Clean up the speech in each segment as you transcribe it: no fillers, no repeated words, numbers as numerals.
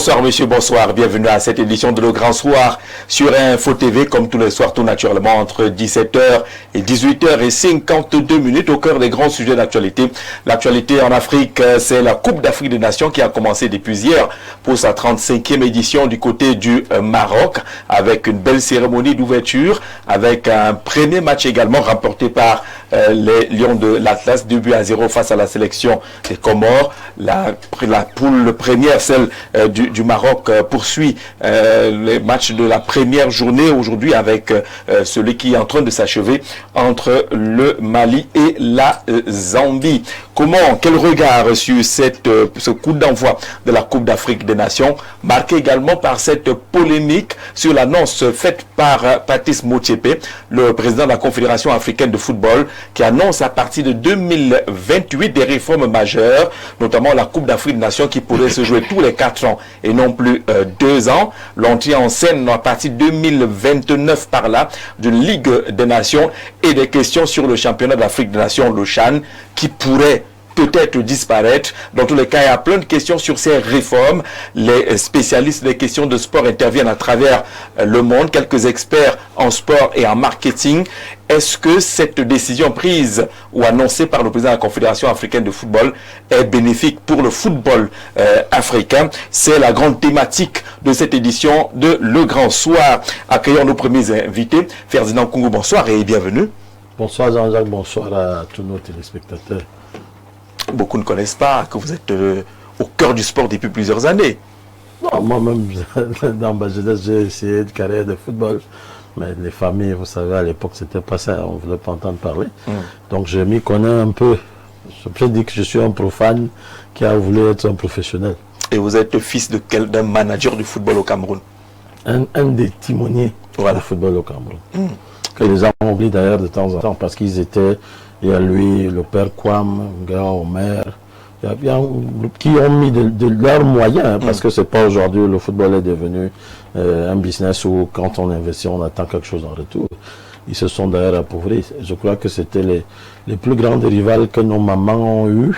Bonsoir monsieur, bonsoir, bienvenue à cette édition de Le Grand Soir sur Info TV, comme tous les soirs, tout naturellement entre 17h et 18h52 au cœur des grands sujets d'actualité. L'actualité en Afrique, c'est la Coupe d'Afrique des Nations qui a commencé depuis hier pour sa 35e édition du côté du Maroc, avec une belle cérémonie d'ouverture, avec un premier match également remporté par les Lions de l'Atlas, 2-0 face à la sélection des Comores. La poule première, celle du Maroc, poursuit les matchs de la première journée aujourd'hui avec celui qui est en train de s'achever entre le Mali et la Zambie. Quel regard sur ce coup d'envoi de la Coupe d'Afrique des Nations, marqué également par cette polémique sur l'annonce faite par Patrice Motsepe, le président de la Confédération africaine de football, qui annonce à partir de 2028 des réformes majeures, notamment la Coupe d'Afrique des Nations qui pourrait se jouer tous les 4 ans et non plus 2 ans. L'entrée en scène à partir de 2029 par là d'une Ligue des Nations et des questions sur le championnat d'Afrique des Nations, le CHAN, qui pourrait peut-être disparaître. Dans tous les cas, il y a plein de questions sur ces réformes. Les spécialistes des questions de sport interviennent à travers le monde, quelques experts en sport et en marketing. Est-ce que cette décision prise ou annoncée par le président de la Confédération africaine de football est bénéfique pour le football africain? C'est la grande thématique de cette édition de Le Grand Soir. Accueillons nos premiers invités. Ferdinand Koungou, bonsoir et bienvenue. Bonsoir Jean-Jacques, bonsoir à tous nos téléspectateurs. Beaucoup ne connaissent pas que vous êtes au cœur du sport depuis plusieurs années. Non, moi-même, dans ma jeunesse, j'ai essayé une carrière de football. Mais les familles, vous savez, à l'époque, c'était pas ça. On ne voulait pas entendre parler. Donc, je m'y connais un peu. Je peux dire que je suis un profane qui a voulu être un professionnel. Et vous êtes fils d'un manager du football au Cameroun? Un des timoniers du football au Cameroun. Que les gens oublient d'ailleurs de temps en temps parce qu'ils étaient... Il y a lui, le père Kwam, Omer, il y a bien un groupe qui ont mis de leurs moyens, parce que c'est pas aujourd'hui, le football est devenu un business où quand on investit, on attend quelque chose en retour. Ils se sont d'ailleurs appauvris. Je crois que c'était les plus grandes rivales que nos mamans ont eues,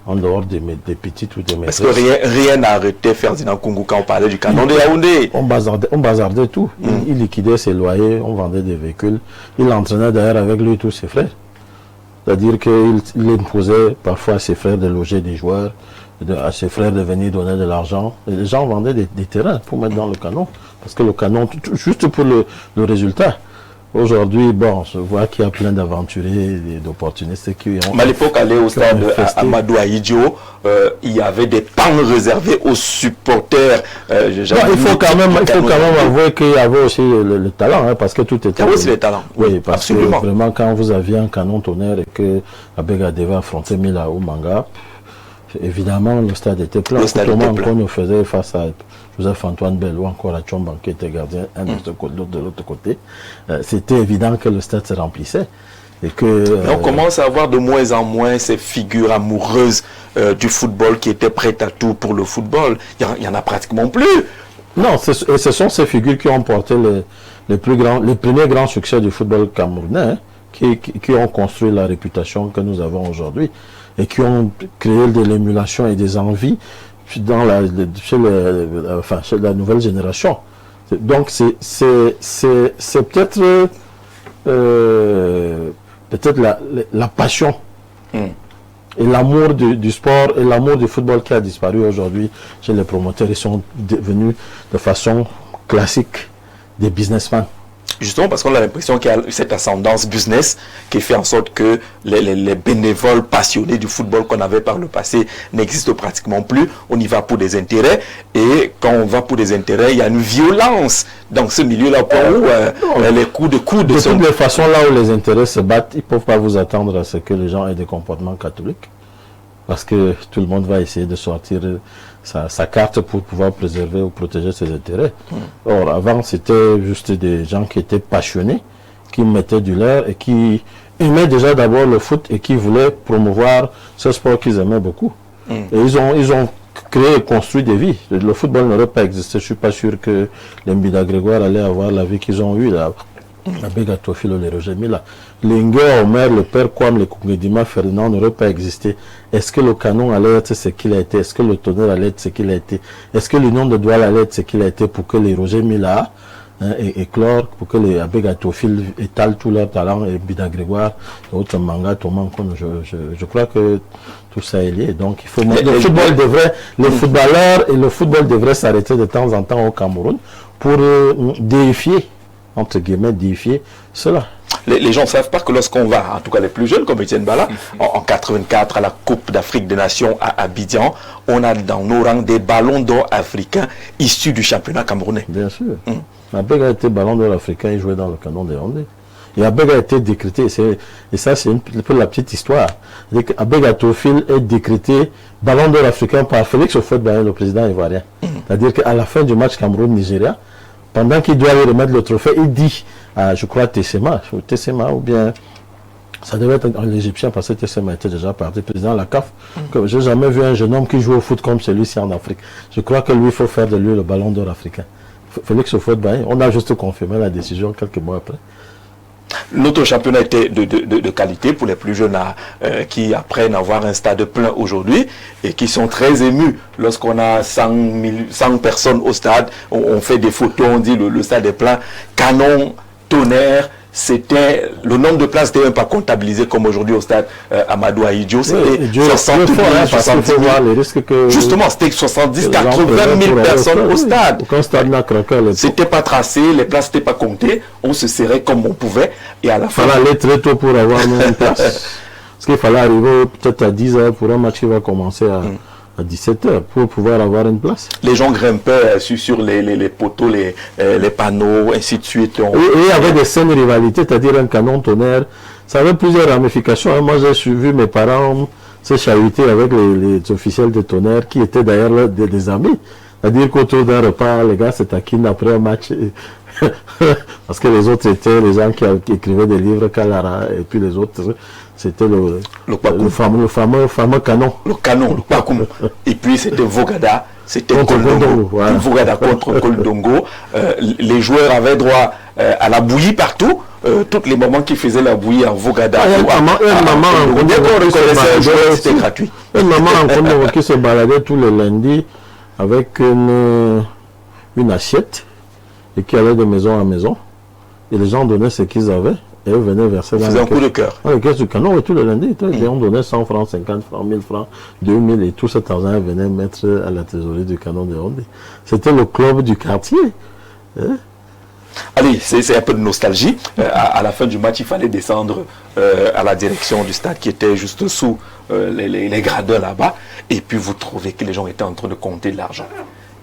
en dehors des petites ou des maîtresses. Parce que rien n'a arrêté Ferdinand Koungou quand on parlait du canon de Yaoundé. On bazardait tout. Il liquidait ses loyers, on vendait des véhicules. Il entraînait d'ailleurs avec lui tous ses frères. C'est-à-dire qu'il imposait parfois à ses frères de loger des joueurs, à ses frères de venir donner de l'argent. Les gens vendaient des terrains pour mettre dans le canon. Parce que le canon, juste pour le résultat. Aujourd'hui, bon, je vois qu'il y a plein d'aventuriers et d'opportunistes qui ont... Mais à l'époque, aller au stade Amadou Ahidjo, il y avait des temps réservés aux supporters. Il faut quand même avouer qu'il y avait aussi le talent, hein, parce que tout était... Il y avait aussi le talent. Oui, parce Absolument. Que vraiment, quand vous aviez un canon tonnerre et que Abega devait affronter Mila ou Manga, évidemment, le stade était plein. Quand on faisait face à Joseph-Antoine Bell ou encore à Tchomban qui était gardien, un de l'autre côté, c'était évident que le stade se remplissait. Et on commence à avoir de moins en moins ces figures amoureuses du football qui étaient prêtes à tout pour le football. Il n'y en a pratiquement plus. Non, ce sont ces figures qui ont porté les premiers grands succès du football camerounais, hein, qui ont construit la réputation que nous avons aujourd'hui et qui ont créé de l'émulation et des envies chez la nouvelle génération. Donc c'est peut-être la passion et l'amour du sport et l'amour du football qui a disparu aujourd'hui chez les promoteurs. Ils sont devenus de façon classique des businessmen. Justement parce qu'on a l'impression qu'il y a cette ascendance business qui fait en sorte que les bénévoles passionnés du football qu'on avait par le passé n'existent pratiquement plus. On y va pour des intérêts et quand on va pour des intérêts, il y a une violence dans ce milieu-là où les coups de coude... De toutes les façons, là où les intérêts se battent, ils ne peuvent pas vous attendre à ce que les gens aient des comportements catholiques. Parce que tout le monde va essayer de sortir sa carte pour pouvoir préserver ou protéger ses intérêts. Or, avant, c'était juste des gens qui étaient passionnés, qui mettaient du leur et qui aimaient déjà d'abord le foot et qui voulaient promouvoir ce sport qu'ils aimaient beaucoup. Et ils ont créé et construit des vies. Le football n'aurait pas existé. Je ne suis pas sûr que les Mbida Grégoire allaient avoir la vie qu'ils ont eue là. Abega Teofilo, les Roger Mila. L'Inguer, Omer, le père Kwame, le Kungedima, Ferdinand n'aurait pas existé. Est-ce que le canon allait être ce qu'il a été? Est-ce que le tonnerre allait être ce qu'il a été? Est-ce que l'union de Douala allait être ce qu'il a été pour que les Roger Mila éclore, pour que les Abega Teofilo étalent tout leur talent, et Bida Grégoire, et autres Manga, Thomas, je crois que tout ça est lié. Donc il faut les footballeurs et le football devrait s'arrêter de temps en temps au Cameroun pour déifier, entre guillemets, déifier cela. Les gens ne savent pas que lorsqu'on va, en tout cas les plus jeunes comme Etienne Bala, en 84 à la Coupe d'Afrique des Nations à Abidjan, on a dans nos rangs des ballons d'or africains issus du championnat camerounais. Bien sûr. Abega a été ballon d'or africain, il jouait dans le canon des Rondés. Et Abega a été décrété, et ça c'est un peu la petite histoire. Abega Teofilo est décrété ballon d'or africain par Félix Houphouët-Boigny, le président ivoirien. C'est-à-dire qu'à la fin du match Cameroun-Nigeria, pendant qu'il doit lui remettre le trophée, il dit à, je crois, Tessema ou bien, ça devait être l'Égyptien parce que Tessema était déjà parti, président de la CAF, que j'ai jamais vu un jeune homme qui joue au foot comme celui-ci en Afrique. Je crois que lui, il faut faire de lui le ballon d'or africain. Félix Houphouët-Boigny, on a juste confirmé la décision quelques mois après. Notre championnat était de qualité pour les plus jeunes qui apprennent à avoir un stade plein aujourd'hui et qui sont très émus lorsqu'on a 100 personnes au stade. On fait des photos, on dit le stade est plein. Canon, tonnerre, c'était le nombre de places n'était même pas comptabilisé comme aujourd'hui au stade Amadou Ahidjo. C'était 70 000. Justement, c'était 70 80 000 personnes au stade. C'était pas tracé, les places n'étaient pas comptées. On se serrait comme on pouvait. Et à la fin. Il fallait aller très tôt pour avoir une place. Parce qu'il fallait arriver peut-être à 10 h pour un match qui va commencer à 17 h pour pouvoir avoir une place. Les gens grimpaient sur les poteaux, les panneaux, ainsi de suite. Et il y avait des scènes de rivalité, c'est-à-dire un canon tonnerre. Ça avait plusieurs ramifications. Moi, j'ai suivi mes parents se chahuter avec les officiels de tonnerre qui étaient d'ailleurs des amis. C'est-à-dire qu'autour d'un repas, les gars se taquinent après un match. Parce que les autres étaient les gens qui écrivaient des livres, Kalara, et puis les autres, c'était le fameux canon. Le canon, le Kwakum. Et puis c'était Vogada, c'était Koldongo. Voilà. Vogada contre Koldongo. Les joueurs avaient droit à la bouillie partout. Tous les moments qui faisaient la bouillie en Vogada. C'était gratuit. Une maman en Koldongo qui se baladait tous les lundis avec une assiette et qui allait de maison en maison. Et les gens donnaient ce qu'ils avaient. Et eux venaient verser dans un coup de cœur. Dans les caisses du canon, et tout le lundi, on donnait 100 francs, 50 francs, 1000 francs, 2000, et tout cet argent venait mettre à la trésorerie du canon de Rondé. C'était le club du quartier. Allez, c'est un peu de nostalgie. À la fin du match, il fallait descendre à la direction du stade qui était juste sous les gradins là-bas. Et puis vous trouvez que les gens étaient en train de compter de l'argent.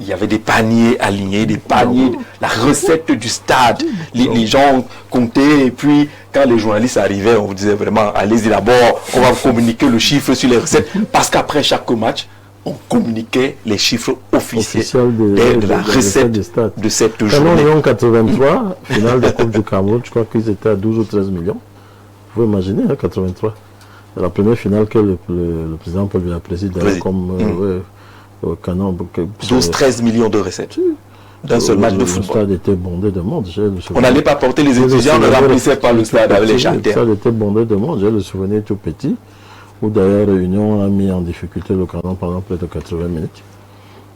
Il y avait des paniers alignés, des paniers, la recette du stade. Les gens comptaient et puis quand les journalistes arrivaient, on vous disait vraiment, allez-y d'abord, on va communiquer le chiffre sur les recettes. Parce qu'après chaque match, on communiquait les chiffres officiels de la recette de cette journée. En 83, finale de la Coupe du Cameroun, je crois qu'ils étaient à 12 ou 13 millions. Vous pouvez imaginer, 83. C'est la première finale que le président Paul Biya préside comme... Canon, 12-13 millions de recettes d'un seul match de football. Le stade était bondé de monde. On n'allait pas porter les étudiants, on ne remplissait pas le stade avec les charters. Le stade était bondé de monde. J'ai le souvenir tout petit, où d'ailleurs Réunion a mis en difficulté le Canon pendant près de 80 minutes.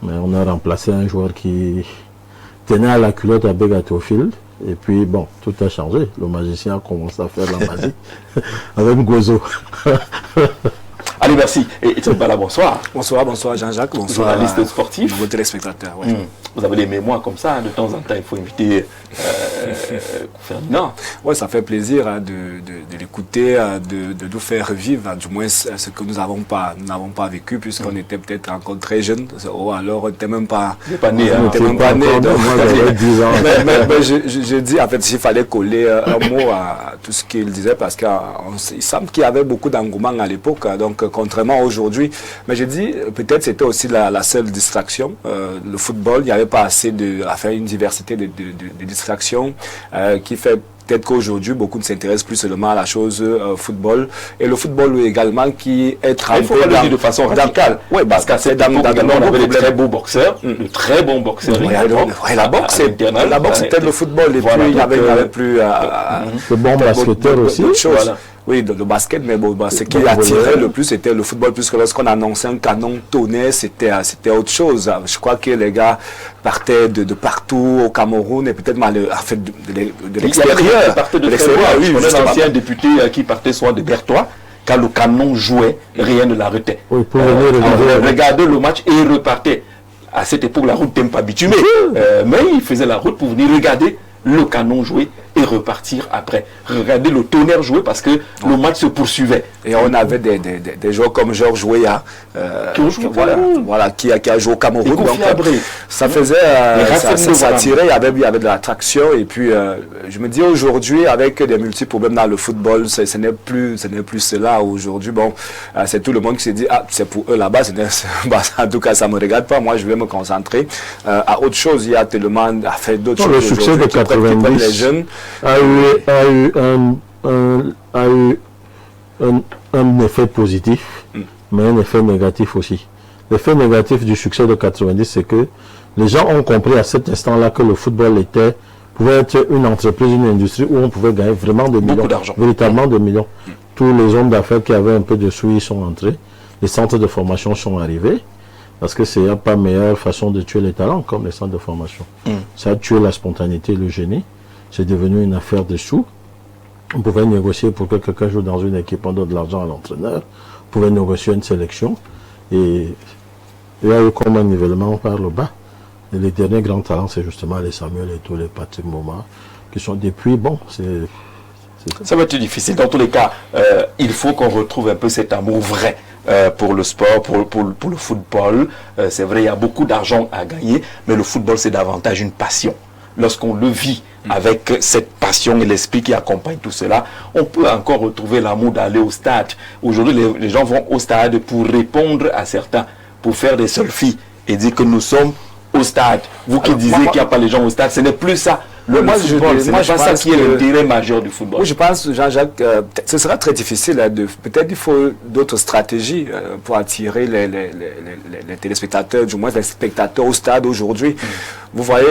Mais on a remplacé un joueur qui tenait à la culotte à Abega Teofilo. Et puis bon, tout a changé. Le magicien a commencé à faire la magie avec Gozo. Allez, merci. Et Etienne Bala, bonsoir. Bonsoir Jean-Jacques, bonsoir journaliste sportif. Vos téléspectateurs. Ouais. Vous avez des mémoires comme ça, de temps en temps, il faut inviter Ferdinand. Oui, ça fait plaisir de l'écouter, de nous faire revivre, du moins ce que nous n'avons pas vécu, puisqu'on était peut-être encore très jeunes, ou alors on n'était même pas né. Moi, j'avais 10 ans. Mais je dis, en fait, il fallait coller un mot à tout ce qu'il disait, parce qu'il semble qu'il y avait beaucoup d'engouement à l'époque, donc contrairement à aujourd'hui. Mais je dis, peut-être c'était aussi la seule distraction. Le football, il n'y avait pas assez une diversité de distractions qui fait peut-être qu'aujourd'hui, beaucoup ne s'intéressent plus seulement à la chose football. Et le football également qui est trempé de façon radicale. Oui, parce qu'à cette époque, on avait des très beaux boxeurs, de très bons boxeurs. La boxe, c'était le football. Et puis, il n'y avait plus... de bons basketteurs aussi. Oui, le basket, mais bon, ce qui attirait le plus, c'était le football, puisque lorsqu'on annonçait un canon tonnerre, c'était autre chose. Je crois que les gars partaient de partout au Cameroun et peut-être de l'extérieur. De l'extérieur, oui. On a un ancien député qui partait souvent de Bertois. Quand le canon jouait, rien ne l'arrêtait. Oui, pour venir regarder le match et il repartait. À cette époque, la route n'était pas bitumée. Mais il faisait la route pour venir regarder le canon jouer et repartir après. Regarder le Tonnerre jouer parce que le match se poursuivait. Et on avait des joueurs comme Georges Weah, qui a joué au Cameroun. Donc, ça faisait, ça tirait, il y avait de l'attraction. Et puis, je me dis aujourd'hui, avec des multiples problèmes dans le football, ce n'est plus cela aujourd'hui. Bon, c'est tout le monde qui s'est dit, c'est pour eux là-bas. En tout cas, ça ne me regarde pas. Moi, je vais me concentrer à autre chose. Il y a tellement à faire d'autres choses. Le succès de 90 les jeunes a eu un effet positif, mais un effet négatif aussi. L'effet négatif du succès de 90, c'est que les gens ont compris à cet instant-là que le football pouvait être une entreprise, une industrie où on pouvait gagner vraiment des millions, véritablement des millions. Tous les hommes d'affaires qui avaient un peu de sous, ils sont entrés. Les centres de formation sont arrivés. Parce que c'est pas meilleure façon de tuer les talents comme les centres de formation. Ça a tué la spontanéité et le génie. C'est devenu une affaire de sous. On pouvait négocier pour que quelqu'un joue dans une équipe, on donne de l'argent à l'entraîneur. On pouvait négocier une sélection. Et il y a eu comme un nivellement par le bas. Et les derniers grands talents, c'est justement les Samuel Eto'o, les Patrick Mboma, qui sont depuis, bon, ça va être difficile. Dans tous les cas, il faut qu'on retrouve un peu cet amour vrai pour le sport, pour le football. C'est vrai, il y a beaucoup d'argent à gagner, mais le football, c'est davantage une passion. Lorsqu'on le vit avec cette passion et l'esprit qui accompagne tout cela, on peut encore retrouver l'amour d'aller au stade. Aujourd'hui, les gens vont au stade pour répondre à certains, pour faire des selfies et dire que nous sommes au stade. Vous qui disiez qu'il n'y a pas les gens au stade, ce n'est plus ça. Le football, c'est pas ça qui est l'intérêt majeur du football. Oui, je pense, Jean-Jacques, ce sera très difficile. Peut-être il faut d'autres stratégies pour attirer les téléspectateurs, du moins les spectateurs au stade aujourd'hui. Vous voyez,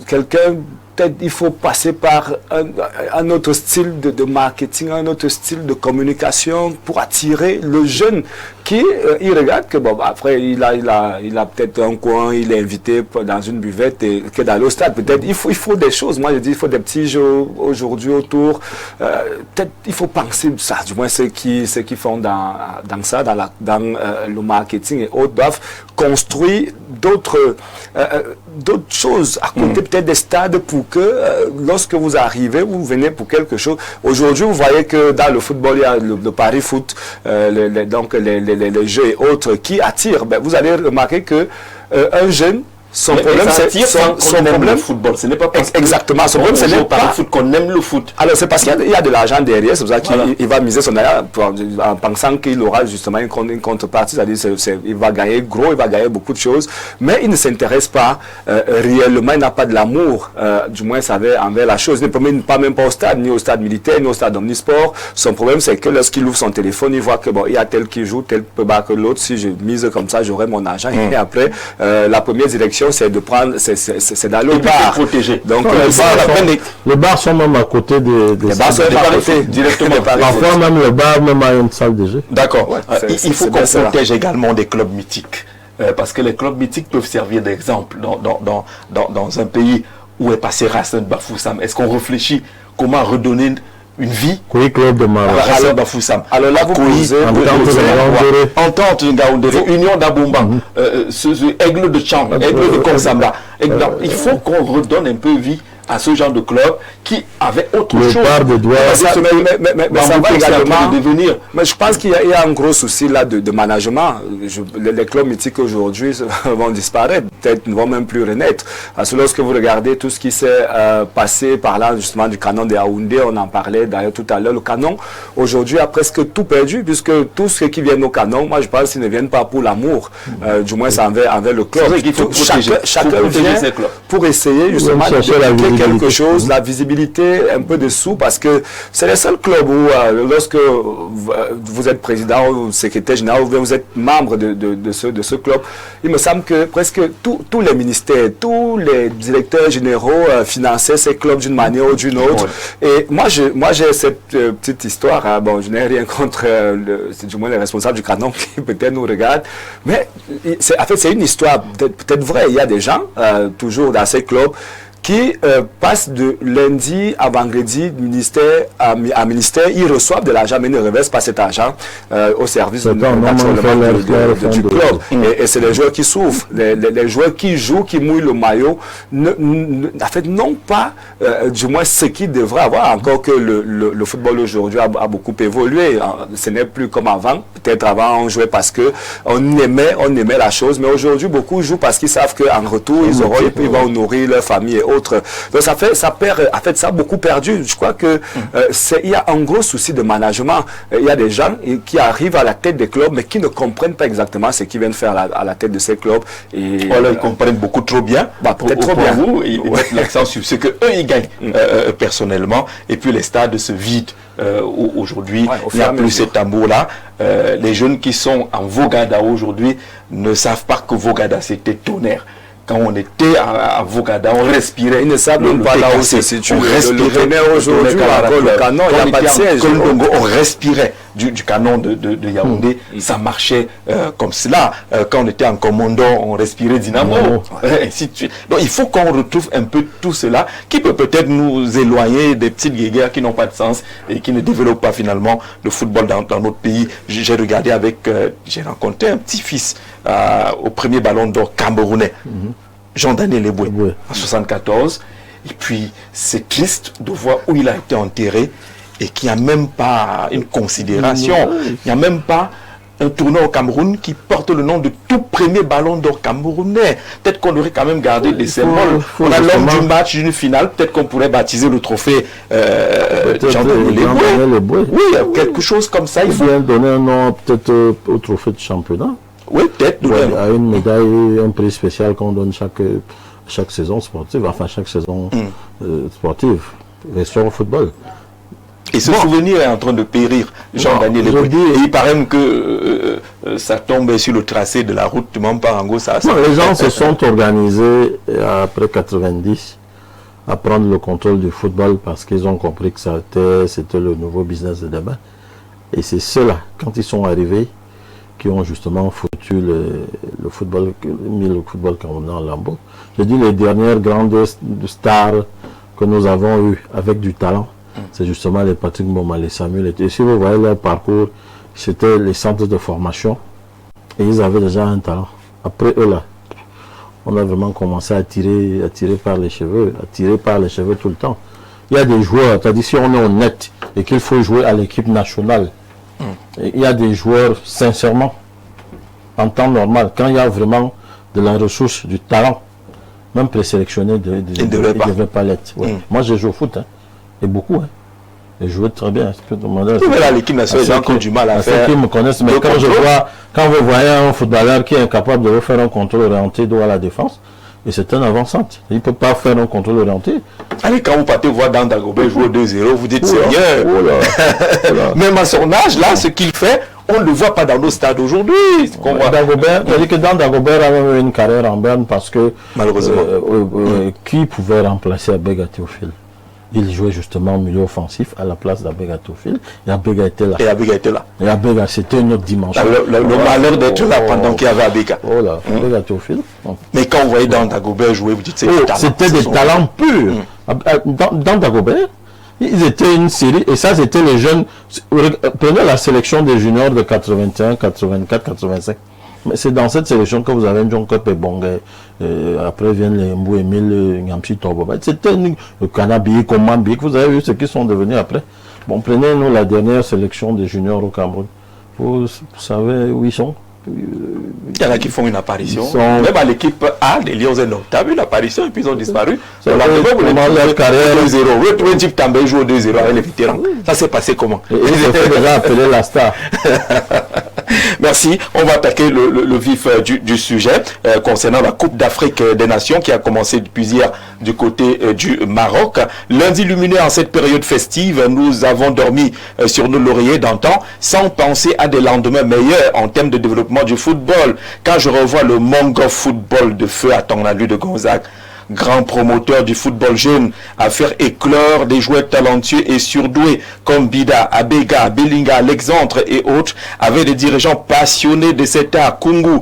quelqu'un, peut-être il faut passer par un autre style de marketing, un autre style de communication pour attirer le jeune qui, il regarde que, bon, après, il a peut-être un coin, il est invité dans une buvette et que d'aller au stade. Peut-être il faut des choses. Moi, je dis, il faut des petits jeux aujourd'hui autour. Peut-être il faut penser ça. Du moins, ceux qui font dans le marketing et autres doivent construire d'autres choses à côté peut-être des stades pour que lorsque vous arrivez, vous venez pour quelque chose. Aujourd'hui, vous voyez que dans le football, il y a le Paris Foot, donc les jeux et autres qui attirent. Ben, vous allez remarquer que un jeune, son problème, c'est son problème. Le football, ce n'est pas parce exactement. Son problème, ce n'est pas qu'on aime le foot. Alors, c'est parce qu'il y a de l'argent derrière. C'est pour ça qu'il va miser son argent en pensant qu'il aura justement une contrepartie. C'est-à-dire, il va gagner gros, il va gagner beaucoup de choses. Mais il ne s'intéresse pas réellement. Il n'a pas de l'amour, du moins, envers la chose. Il ne promène pas même pas au stade, ni au stade militaire, ni au stade omnisport. Son problème, c'est que lorsqu'il ouvre son téléphone, il voit que bon, il y a tel qui joue, tel peut battre l'autre. Si je mise comme ça, j'aurai mon argent. Et après, la première direction, c'est de prendre, c'est d'aller au bar. Donc les bars sont même à côté des bars sont à côté directement. Parfois même le bar même a une salle de jeu. D'accord. Il faut qu'on protège également des clubs mythiques parce que les clubs mythiques peuvent servir d'exemple dans un pays où est passé Hassan Bafoussam. Est-ce qu'on réfléchit comment redonner une vie club de Maroc. Alors là, vous posez Entente Ngaoundéré, Union d'Abomba, ce Aigle de Tchang, Aigle de Konsamba. Il faut qu'on redonne un peu vie à ce genre de club qui avait autre chose. Mais ça va également devenir. Mais je pense qu'il y a un gros souci là de management. Les clubs mythiques aujourd'hui vont disparaître, peut-être ne vont même plus renaître. Parce que lorsque vous regardez tout ce qui s'est passé par là, justement, du canon de Yaoundé, on en parlait d'ailleurs tout à l'heure, le canon aujourd'hui a presque tout perdu, puisque tous ceux qui viennent au canon, moi je pense qu'ils ne viennent pas pour l'amour, du moins c'est envers le club. Il faut chacun vient pour essayer justement quelque chose, la visibilité un peu dessous, parce que c'est le seul club où, lorsque vous êtes président ou secrétaire général, ou vous êtes membre de ce club, il me semble que presque tous les ministères, tous les directeurs généraux finançaient ces clubs d'une manière ou d'une autre. Et moi, j'ai cette petite histoire. Hein. Bon, je n'ai rien contre, du moins les responsables du Canon qui peut-être nous regardent, mais en fait, c'est une histoire peut-être vraie. Il y a des gens, toujours dans ces clubs, qui passent de lundi à vendredi, ministère à ministère, ils reçoivent de l'argent, mais ils ne reversent pas cet argent au service du club. Et c'est les joueurs qui souffrent. Les joueurs qui jouent, qui mouillent le maillot, en fait, n'ont pas, du moins, ce qu'ils devraient avoir. Encore que le football aujourd'hui a beaucoup évolué. Ce n'est plus comme avant. Peut-être avant, on jouait parce que on aimait la chose, mais aujourd'hui, beaucoup jouent parce qu'ils savent qu'en retour, ils vont nourrir leur famille et autres. Donc ça perd, en fait, ça a beaucoup perdu. Je crois que il y a un gros souci de management. Il y a des gens qui arrivent à la tête des clubs, mais qui ne comprennent pas exactement ce qu'ils viennent faire à la tête de ces clubs. Et voilà, ils comprennent beaucoup trop bien. Peut-être trop bien. Ils mettent l'accent sur ce que eux ils gagnent personnellement, et puis les stades se vident. Aujourd'hui, il n'y a plus ces tambours-là. Les jeunes qui sont en Vogada aujourd'hui ne savent pas que Vogada c'était Tonnerre. Quand on était à Vogada, on respirait. Ils ne savent même pas là où c'est situé. Le Tonnerre aujourd'hui, le Canon, il n'y a pas de siège. On respirait du Canon de Yaoundé. Ça marchait comme cela. Quand on était en commando, on respirait Dynamo. Ainsi de suite. Donc il faut qu'on retrouve un peu tout cela qui peut peut-être nous éloigner des petites guéguerres qui n'ont pas de sens et qui ne développent pas finalement le football dans notre pays. J'ai regardé j'ai rencontré un petit-fils au premier ballon d'or camerounais. Jean-Daniel Eboué, en 74. Et puis, c'est triste de voir où il a été enterré et qu'il n'y a même pas une considération. Il n'y a même pas un tournoi au Cameroun qui porte le nom de tout premier ballon d'or camerounais. Peut-être qu'on aurait quand même gardé des symboles. On a l'homme du match, d'une finale. Peut-être qu'on pourrait baptiser le trophée Jean-Daniel Eboué. Oui, quelque chose comme ça. Il faut donner un nom peut-être au trophée de championnat. Oui, peut-être. À une médaille, un prix spécial qu'on donne chaque saison sportive, enfin chaque saison sportive, version football. Et ce souvenir est en train de périr, Jean-Daniel Eboué. Et il paraît que ça tombe sur le tracé de la route de Mamparango. Les gens se sont organisés après 90 à prendre le contrôle du football parce qu'ils ont compris que c'était le nouveau business de demain. Et c'est ceux-là, quand ils sont arrivés, qui ont justement foutu le football, mis le football camerounais en lambeaux. Je dis les dernières grandes stars que nous avons eues avec du talent, c'est justement les Patrick Mboma, les Samuel. Et si vous voyez leur parcours, c'était les centres de formation et ils avaient déjà un talent. Après eux là, on a vraiment commencé à tirer par les cheveux, tout le temps. Il y a des joueurs, c'est-à-dire si on est honnête et qu'il faut jouer à l'équipe nationale, il y a des joueurs, sincèrement, en temps normal, quand il y a vraiment de la ressource, du talent, même présélectionné, ils ne devraient pas l'être. Moi, j'ai joué au foot, et beaucoup. Et je jouais très bien. L'équipe nationale, j'ai encore du mal à faire. Ceux qui me connaissent, mais quand vous voyez un footballeur qui est incapable de refaire un contrôle orienté droit à la défense, et c'est un avant-centre. Il ne peut pas faire un contrôle orienté. Allez, quand vous partez voir Dan Dagobert jouer 2-0, vous dites Seigneur. Même à son âge, là, ce qu'il fait, on ne le voit pas dans nos stades aujourd'hui. Dagobert, c'est-à-dire que Dan Dagobert a eu une carrière en berne parce que malheureusement, qui pouvait remplacer Abega Théophile? Il jouait justement au milieu offensif à la place d'Abega Théophile. Et Abega était là. Et Abega, c'était une autre dimension. Le malheur d'être là pendant qu'il y avait Abega. Abega Théophile. Mais quand vous voyez Dan Dagobert jouer, vous dites c'était des talents purs. Dans Dagobert, ils étaient une série, et ça c'était les jeunes. Prenez la sélection des juniors de 81, 84, 85. Mais c'est dans cette sélection que vous avez John Kope et Bongé. Après viennent les Mbou Emile, Ngamsi Tobo. C'était le Kanabi, Komambi, que vous avez vu ce qu'ils sont devenus après. Bon, prenez-nous la dernière sélection des juniors au Cameroun. Vous savez où ils sont? Il y en a qui font une apparition. Même à l'équipe A, les Lions et non. Tu as vu l'apparition et puis ils ont disparu. Leur carrière 2-0. Retwentif Tambay joue 2-0 avec les vétérans. Ça s'est passé comment? Ils étaient déjà appelés la star. Merci. On va attaquer le vif du sujet concernant la Coupe d'Afrique des Nations qui a commencé depuis hier du côté du Maroc. Lundi lumineux en cette période festive, nous avons dormi sur nos lauriers d'antan sans penser à des lendemains meilleurs en termes de développement du football. Quand je revois le Mongo Football de feu à Tongalu de Gonzague, grand promoteur du football jeune, à faire éclore des joueurs talentueux et surdoués comme Bida, Abega, Belinga, Alexandre et autres, avec des dirigeants passionnés de cet art, Kungu,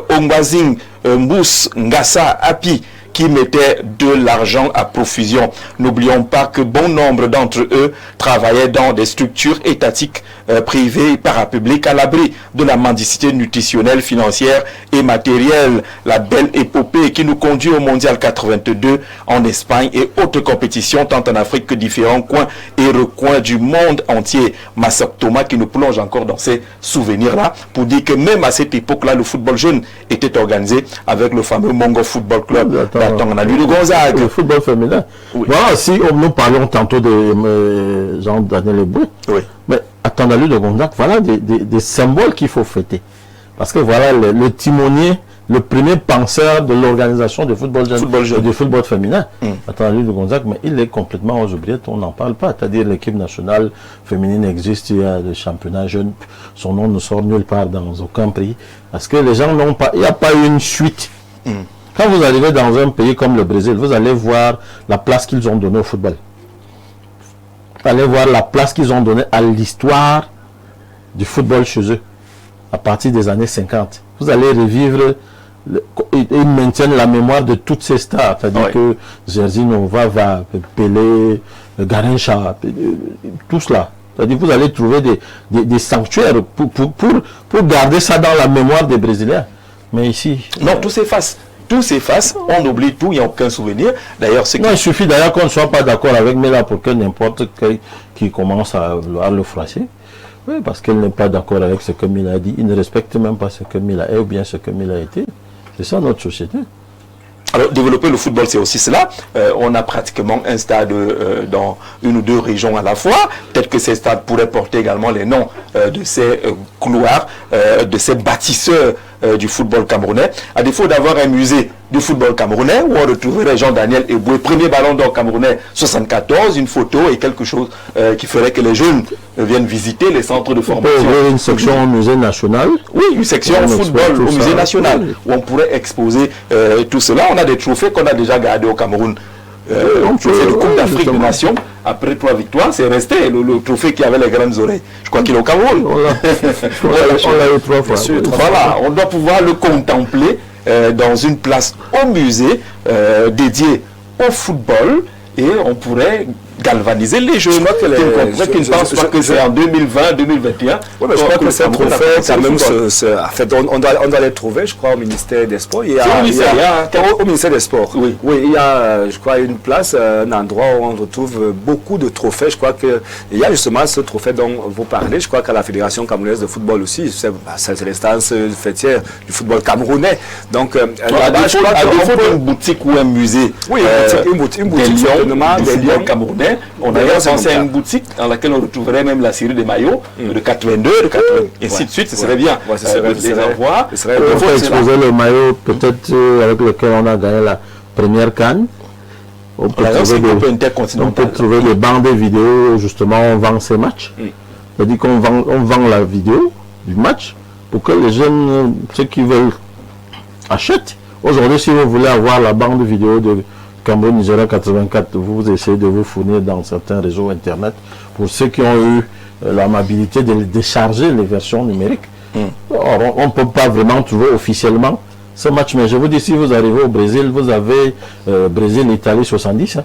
Ongwazing, Mbous, Ngassa, Api, qui mettaient de l'argent à profusion. N'oublions pas que bon nombre d'entre eux travaillaient dans des structures étatiques, privées et parapubliques à l'abri de la mendicité nutritionnelle, financière et matérielle. La belle épopée qui nous conduit au Mondial 82 en Espagne et autres compétitions tant en Afrique que différents coins et recoins du monde entier. Massak Thomas qui nous plonge encore dans ces souvenirs-là pour dire que même à cette époque-là, le football jeune était organisé avec le fameux Mongo Football Club. On a lu le Gonzague. Le football féminin. Oui. Voilà, si nous parlons tantôt de Jean-Daniel Eboué, oui. Mais à Tongalu de Gonzague, voilà des symboles qu'il faut fêter. Parce que voilà le timonier, le premier penseur de l'organisation du football jeune, du football féminin, à Tongalu de Gonzague, mais il est complètement aux oubliettes, on n'en parle pas. C'est-à-dire l'équipe nationale féminine existe, il y a le championnat jeune, son nom ne sort nulle part dans aucun pays. Parce que les gens n'ont pas, il n'y a pas eu une suite. Quand vous arrivez dans un pays comme le Brésil, vous allez voir la place qu'ils ont donnée au football. Vous allez voir la place qu'ils ont donnée à l'histoire du football chez eux, à partir des années 50. Vous allez revivre, ils maintiennent la mémoire de toutes ces stars. C'est-à-dire que Jairzinho, Vava, Pelé, Garrincha, tout cela. C'est-à-dire que vous allez trouver des sanctuaires pour garder ça dans la mémoire des Brésiliens. Mais ici... Non, tout s'efface. Tout s'efface, on oublie tout, il n'y a aucun souvenir. D'ailleurs, il suffit d'ailleurs qu'on ne soit pas d'accord avec Mela pour que n'importe qui commence à vouloir le froisser. Oui, parce qu'elle n'est pas d'accord avec ce que Mela a dit. Il ne respecte même pas ce que Mela est ou bien ce que Mela a été. C'est ça notre société. Alors, développer le football, c'est aussi cela. On a pratiquement un stade dans une ou deux régions à la fois. Peut-être que ces stades pourraient porter également les noms de ces couloirs, de ces bâtisseurs du football camerounais. À défaut d'avoir un musée du football camerounais, où on retrouverait Jean-Daniel Eboué, premier ballon d'or camerounais 74, une photo et quelque chose qui ferait que les jeunes viennent visiter les centres de formation. Une section au musée national. Oui, une section football au musée national, où on pourrait exposer tout cela. On a des trophées qu'on a déjà gardés au Cameroun. Trophée de Coupe d'Afrique des Nations, après 3 victoires, c'est resté le trophée qui avait les grandes oreilles. Je crois qu'il est au Cameroun. On l'a eu 3 fois. Voilà, on doit pouvoir le contempler dans une place au musée dédiée au football et on pourrait galvaniser les jeunes. Qui ne pensent pas que c'est en 2020, 2021. Oui, mais je crois que ces trophées, quand même, en fait, on doit les trouver, je crois, au ministère des Sports. Au ministère des Sports. Oui, il y a, je crois, une place, un endroit où on retrouve beaucoup de trophées. Je crois qu'il y a justement ce trophée dont vous parlez. Je crois qu'à la Fédération camerounaise de football aussi, c'est l'instance fêtière du football camerounais. Donc, à défaut d'une boutique ou un musée, une boutique des lions camerounais. On a pensé à une boutique dans laquelle on retrouverait même la série des maillots de 82, de 80, et ainsi de suite. Ce serait bien. Les envois. Il faut exposer le maillot peut-être avec lequel on a gagné la première CAN. On peut trouver des bandes vidéo, justement, on vend ces matchs. C'est-à-dire qu'on vend la vidéo du match pour que les jeunes, ceux qui veulent, achètent. Aujourd'hui, si vous voulez avoir la bande vidéo de Cameroun Nigeria 84, vous essayez de vous fournir dans certains réseaux internet pour ceux qui ont eu l'amabilité de décharger les versions numériques. Or, on ne peut pas vraiment trouver officiellement ce match, mais je vous dis, si vous arrivez au Brésil, vous avez Brésil-Italie 70.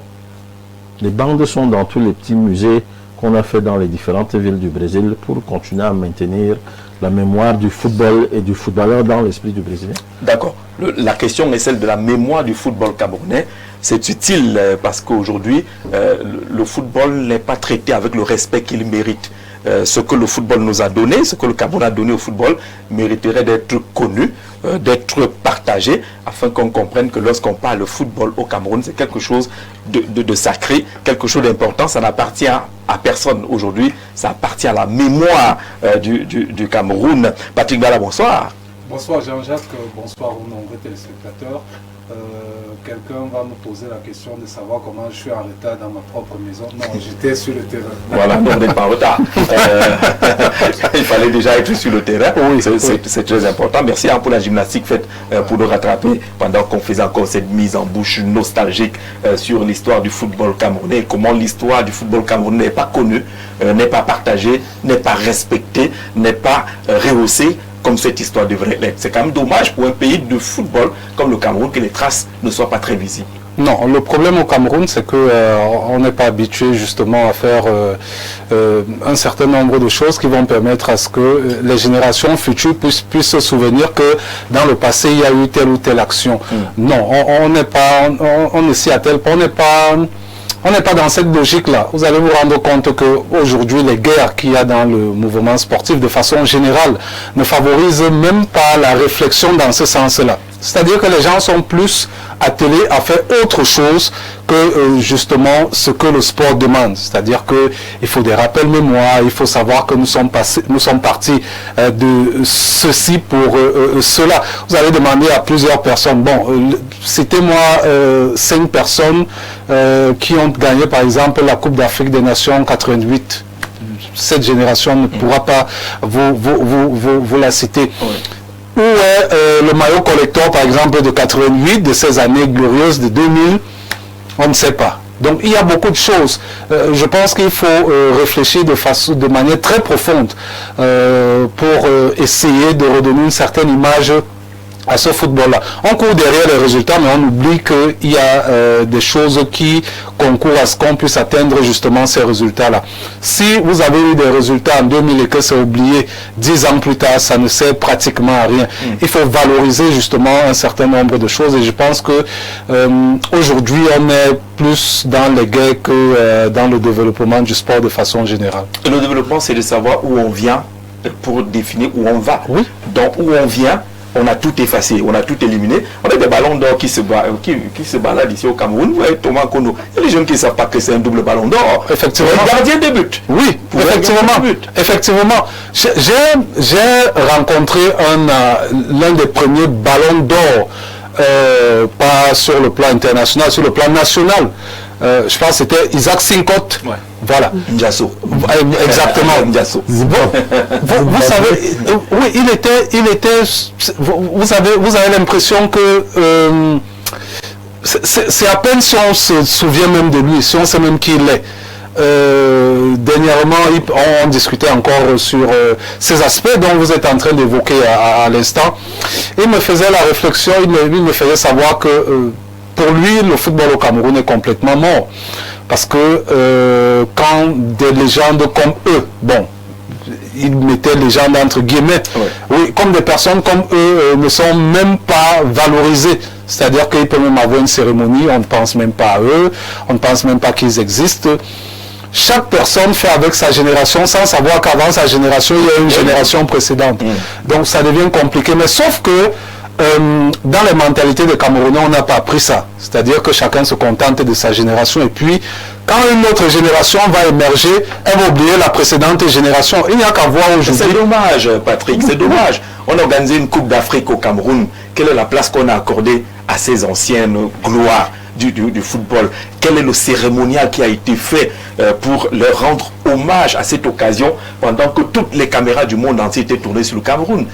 Les bandes sont dans tous les petits musées qu'on a fait dans les différentes villes du Brésil pour continuer à maintenir la mémoire du football et du footballeur dans l'esprit du Brésilien. D'accord. La question est celle de la mémoire du football camerounais. C'est utile parce qu'aujourd'hui, le football n'est pas traité avec le respect qu'il mérite. ce que le football nous a donné, ce que le Cameroun a donné au football, mériterait d'être connu, d'être partagé, afin qu'on comprenne que lorsqu'on parle de football au Cameroun, c'est quelque chose de sacré, quelque chose d'important. Ça n'appartient à personne aujourd'hui, ça appartient à la mémoire du Cameroun. Patrick Bala, bonsoir. Bonsoir Jean-Jacques, bonsoir aux nombreux téléspectateurs. Quelqu'un va me poser la question de savoir comment je suis en retard dans ma propre maison. Non, j'étais sur le terrain. Voilà, non, on n'est pas en retard. Il fallait déjà être sur le terrain. Oui, c'est très important. Merci pour la gymnastique faite pour nous rattraper pendant qu'on faisait encore cette mise en bouche nostalgique sur l'histoire du football camerounais. Comment l'histoire du football camerounais n'est pas connue, n'est pas partagée, n'est pas respectée, n'est pas rehaussée comme cette histoire devrait l'être. C'est quand même dommage pour un pays de football comme le Cameroun que les traces ne soient pas très visibles. Non, le problème au Cameroun, c'est qu'on n'est pas habitué justement à faire un certain nombre de choses qui vont permettre à ce que les générations futures puissent se souvenir que dans le passé, il y a eu telle ou telle action. Non, on n'est pas, on est si à tel point, on n'est pas dans cette logique-là. Vous allez vous rendre compte qu'aujourd'hui, les guerres qu'il y a dans le mouvement sportif, de façon générale, ne favorisent même pas la réflexion dans ce sens-là. C'est-à-dire que les gens sont plus attelés à faire autre chose que justement ce que le sport demande. C'est-à-dire qu'il faut des rappels mémoire, il faut savoir que nous sommes partis de ceci pour cela. Vous allez demander à plusieurs personnes, bon, citez-moi 5 personnes qui ont gagné par exemple la Coupe d'Afrique des Nations en 88. Cette génération ne pourra pas vous la citer. Oui. Où est le maillot collector, par exemple, de 88, de ces années glorieuses de 2000, on ne sait pas. Donc, il y a beaucoup de choses. Je pense qu'il faut réfléchir de manière très profonde pour essayer de redonner une certaine image à ce football-là. On court derrière les résultats, mais on oublie qu'il y a des choses qui concourent à ce qu'on puisse atteindre justement ces résultats-là. Si vous avez eu des résultats en 2000 et que c'est oublié 10 ans plus tard, ça ne sert pratiquement à rien. Il faut valoriser justement un certain nombre de choses et je pense que aujourd'hui on est plus dans les guerres que dans le développement du sport de façon générale. Et le développement, c'est de savoir où on vient pour définir où on va. Oui. Donc où on vient, on a tout effacé, on a tout éliminé. On a des ballons d'or qui se baladent ici au Cameroun. Vous voyez, Thomas Kono. Il y a des jeunes qui ne savent pas que c'est un double ballon d'or. Effectivement. Un gardien de but. Oui, effectivement. J'ai rencontré l'un des premiers ballons d'or, pas sur le plan international, sur le plan national. Je pense que c'était Isaac Sincotte. Ouais. Voilà. Ndiasso. Exactement. Ndiasso. Vous savez, oui, il était, vous avez l'impression que c'est à peine si on se souvient même de lui, si on sait même qui il est. Dernièrement, on discutait encore sur ces aspects dont vous êtes en train d'évoquer à l'instant. Il me faisait la réflexion, il me faisait savoir que pour lui, le football au Cameroun est complètement mort. Parce que quand des légendes comme eux, bon, ils mettaient légendes entre guillemets, oui, comme des personnes comme eux ne sont même pas valorisées. C'est-à-dire qu'ils peuvent même avoir une cérémonie, on ne pense même pas à eux, on ne pense même pas qu'ils existent. Chaque personne fait avec sa génération sans savoir qu'avant sa génération, il y a une génération précédente. Donc ça devient compliqué. Mais sauf que dans les mentalités des Camerounais, on n'a pas appris ça. C'est-à-dire que chacun se contente de sa génération. Et puis, quand une autre génération va émerger, elle va oublier la précédente génération. Il n'y a qu'à voir aujourd'hui. C'est dommage, Patrick, c'est dommage. On a organisé une Coupe d'Afrique au Cameroun. Quelle est la place qu'on a accordée à ces anciennes gloires du football? Quel est le cérémonial qui a été fait pour leur rendre hommage à cette occasion pendant que toutes les caméras du monde entier étaient tournées sur le Cameroun?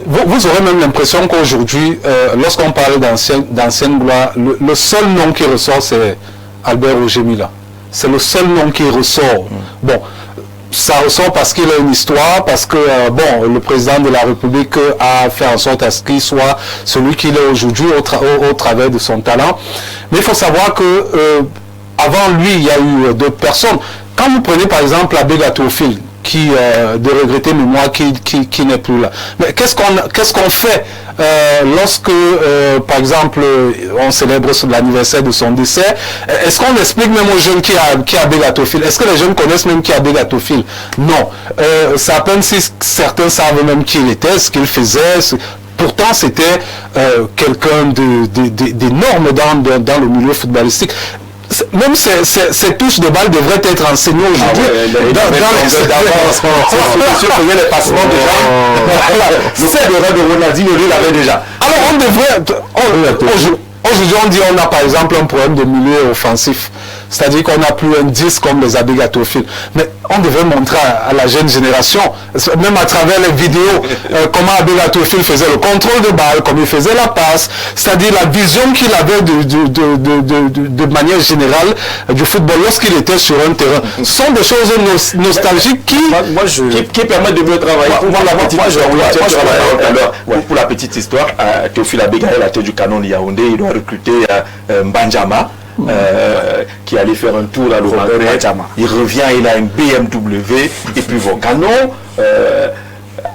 Vous aurez même l'impression qu'aujourd'hui, lorsqu'on parle d'anciennes gloires, le seul nom qui ressort, c'est Albert Roger Mila. C'est le seul nom qui ressort. Bon, ça ressort parce qu'il a une histoire, parce que bon, le président de la République a fait en sorte à ce qu'il soit celui qu'il est aujourd'hui au travers de son talent. Mais il faut savoir que avant lui, il y a eu d'autres personnes. Quand vous prenez par exemple Abega Théophile, de regretter mémoire qui n'est plus là. Mais qu'est-ce qu'on fait lorsque, par exemple, on célèbre l'anniversaire de son décès? Est-ce qu'on explique même aux jeunes qui a Bégatofil? Est-ce que les jeunes connaissent même qui a Bégatofil? Non. C'est à peine si certains savent même qui il était, ce qu'il faisait. Pourtant, c'était quelqu'un d'énorme dans le milieu footballistique. Même ces touches de balle devraient être enseignées aujourd'hui. Monsieur faisait les passements déjà. Le fait de Ronaldinho, lui, l'avait déjà. Alors, on devrait... Aujourd'hui, on dit qu'on a par exemple un problème de milieu offensif. C'est-à-dire qu'on n'a plus un 10 comme les Abégatophiles. Mais on devrait montrer à la jeune génération, même à travers les vidéos, comment Abégatophile faisait le contrôle de balle, comment il faisait la passe. C'est-à-dire la vision qu'il avait de manière générale du football lorsqu'il était sur un terrain. Ce sont des choses nostalgiques qui permettent de mieux travailler. Pour la petite histoire, Théophile Abéga est la tête du canon de Yaoundé. Il doit recruter Mbanjama. Qui allait faire un tour à l'Orangerie. Il revient, il a une BMW et puis vos canons.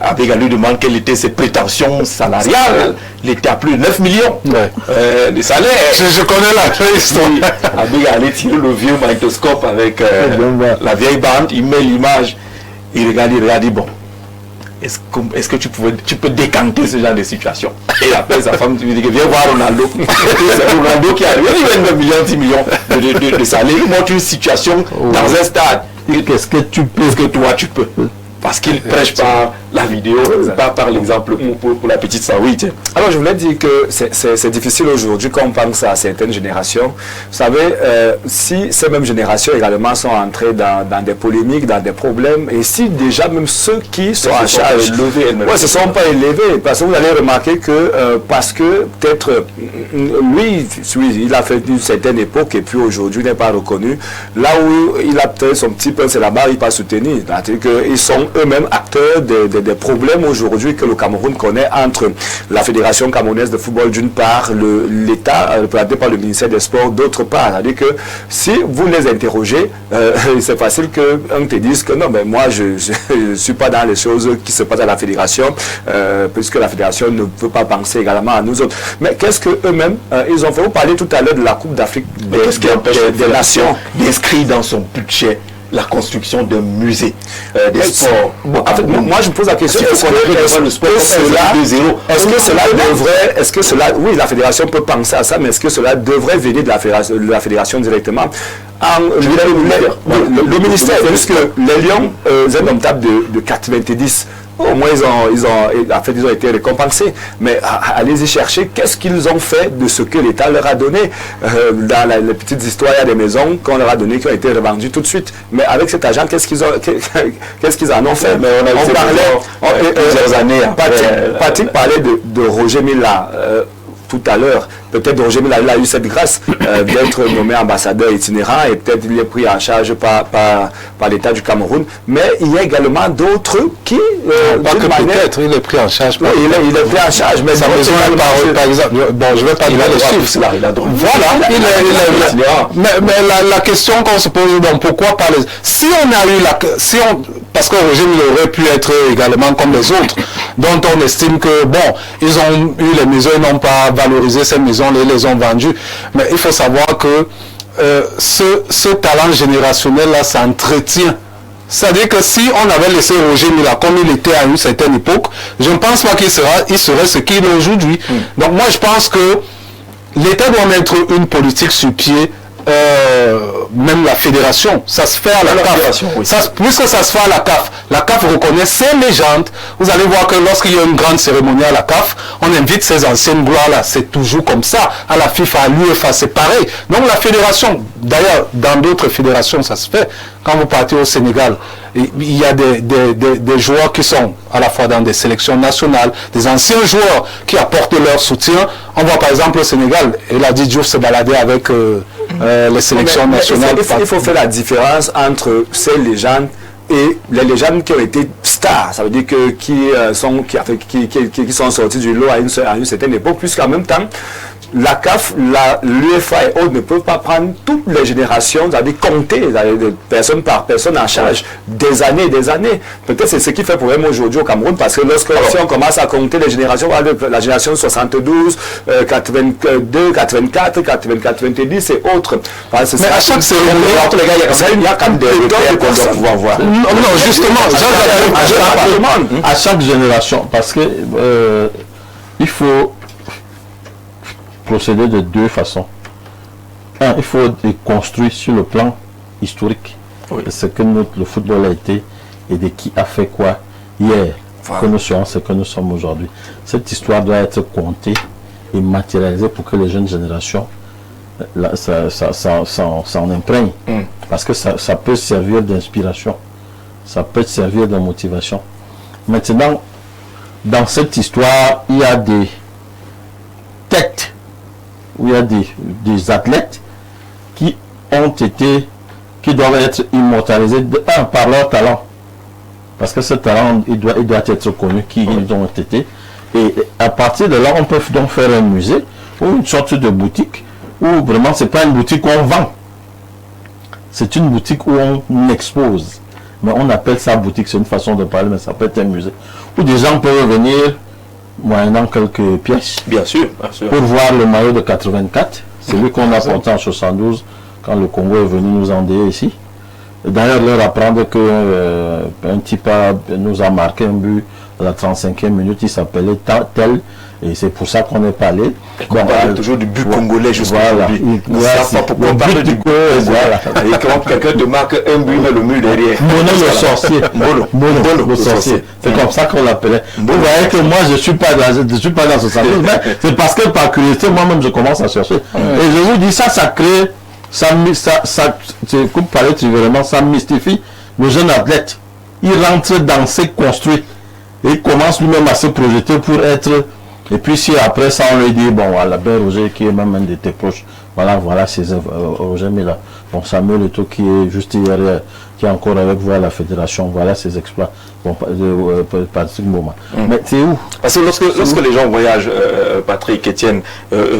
Abéga lui demande quelles étaient ses prétentions salariales. Il était à plus de 9 millions de salaire. Je connais la histoire. Abéga allait tirer le vieux magnétoscope avec la vieille bande, il met l'image, il regarde, il dit bon. Est-ce que tu peux décanter ce genre de situation? Et après sa femme lui dit que viens voir Ronaldo. C'est Ronaldo qui a eu 9 millions, 10 millions de salaire. Il montre une situation dans un stade. Qu'est-ce que tu peux? Est-ce que toi tu peux? Parce qu'il prêche par la vidéo, pas par l'exemple pour la petite Saoui. Alors je voulais dire que c'est difficile aujourd'hui quand on pense à certaines générations. Vous savez, si ces mêmes générations également sont entrées dans des polémiques, dans des problèmes, et si déjà même ceux qui sont en charge ne se sont pas élevés, parce que vous allez remarquer que parce que peut-être lui, il a fait une certaine époque et puis aujourd'hui il n'est pas reconnu. Là où il a peut-être son petit peu, c'est là-bas il pas soutenu. C'est-à-dire qu'ils sont eux-mêmes acteurs des problèmes aujourd'hui que le Cameroun connaît entre la Fédération camerounaise de football d'une part, l'État représenté par le ministère des Sports d'autre part. C'est-à-dire que si vous les interrogez, c'est facile qu'un te dise que non, mais moi je ne suis pas dans les choses qui se passent à la Fédération, puisque la Fédération ne peut pas penser également à nous autres. Mais qu'est-ce qu'eux-mêmes, ils ont fait? Vous parlez tout à l'heure de la Coupe d'Afrique des Nations d'inscrire dans son budget la construction d'un musée des sports. En fait, moi je me pose la question, est-ce que cela, oui, la fédération peut penser à ça, mais est-ce que cela devrait venir de la fédération directement? Le ministère, puisque les Lions, un indomptable de 90. Au moins, ils ont été récompensés. Mais allez-y chercher, qu'est-ce qu'ils ont fait de ce que l'État leur a donné? Dans les petites histoires, il y a des maisons qu'on leur a données qui ont été revendues tout de suite. Mais avec cet argent, qu'est-ce qu'ils en ont fait? Mais on parlait plusieurs années après. Patrick parlait de Roger Milla tout à l'heure. Peut-être Roger Milla a eu cette grâce d'être nommé ambassadeur itinérant et peut-être il est pris en charge par l'État du Cameroun. Mais il y a également d'autres qui... peut-être il est pris en charge. Oui, il est pris en charge. Mais ça par exemple... Bon, je ne vais pas dire les chiffres. Il a droit. Voilà. Mais la question qu'on se pose, donc pourquoi pas les... Si on a eu parce que Roger Milla aurait pu être également comme les autres, dont on estime que, bon, ils ont eu les maisons, ils n'ont pas valorisé ces maisons, ils les ont vendues. Mais il faut savoir que ce talent générationnel-là s'entretient. C'est-à-dire que si on avait laissé Roger Milla comme il était à une certaine époque, je ne pense pas qu'il serait ce qu'il est aujourd'hui. Donc moi, je pense que l'État doit mettre une politique sur pied. Même la fédération, ça se fait à la CAF. Puisque ça se fait à la CAF reconnaît ces légendes. Vous allez voir que lorsqu'il y a une grande cérémonie à la CAF, on invite ces anciennes gloires-là. C'est toujours comme ça. À la FIFA, à l'UEFA, c'est pareil. Donc la fédération, d'ailleurs, dans d'autres fédérations, ça se fait. Quand vous partez au Sénégal, il y a des joueurs qui sont à la fois dans des sélections nationales, des anciens joueurs qui apportent leur soutien. On voit par exemple au Sénégal, Elhadji Diouf se balader avec les sélections nationales. Il faut faire la différence entre ces légendes et les légendes qui ont été stars. Ça veut dire que qui sont sortis du lot à une certaine époque, puisqu'en même temps, la CAF, l'UEFA et autres ne peuvent pas prendre toutes les générations, c'est-à-dire compter personne par personne en charge des années. Peut-être c'est ce qui fait problème aujourd'hui au Cameroun, parce que si on commence à compter les générations, la génération 72, 82, 84, 90 et autres. Mais à chaque cérémonie, les gars, il y a quand même des repères qu'on doit pouvoir voir. Non, justement, à chaque génération, parce que il faut procéder de deux façons. Un, il faut construire sur le plan historique ce que le football a été et de qui a fait quoi hier, que nous sommes ce que nous sommes aujourd'hui. Cette histoire doit être contée et matérialisée pour que les jeunes générations s'en imprègnent. Parce que ça peut servir d'inspiration, ça peut servir de motivation. Maintenant, dans cette histoire, il y a des têtes, où il y a des athlètes qui doivent être immortalisés par leur talent. Parce que ce talent, il doit être connu, qui ils ont été. Et à partir de là, on peut donc faire un musée ou une sorte de boutique où vraiment, c'est pas une boutique où on vend. C'est une boutique où on expose. Mais on appelle ça boutique, c'est une façon de parler, mais ça peut être un musée. Où des gens peuvent venir, moyennant quelques pièces. Bien sûr. Pour voir le maillot de 84. C'est lui qu'on a porté en 72, quand le Congo est venu nous endeiller ici. D'ailleurs, leur apprendre qu'un type nous a marqué un but à la 35e minute, il s'appelait tel, et c'est pour ça qu'on est parlé. On parle toujours du but congolais jusqu'à aujourd'hui. On ne sait pas pourquoi on parle du but congolais. Et quand quelqu'un te marque un but, mais le mur derrière. Mono le sorcier. Mono le sorcier. C'est comme ça qu'on l'appelait. Vous voyez que moi, je ne suis pas dans ce sens. Mais c'est parce que par curiosité, moi-même, je commence à chercher. Et je vous dis, ça crée, comme parlait vraiment, ça mystifie le jeune athlète. Il rentre dans ses construits. Et il commence lui-même à se projeter pour être... Et puis si après ça on lui dit, bon voilà, Ben Roger qui est même un de tes proches, voilà ses Roger Mila, bon Samuel Eto'o qui est juste hier, qui est encore avec vous à la fédération, voilà ses exploits, bon Patrick Mboma. Mais c'est où? Parce que lorsque les gens voyagent, Patrick, Etienne,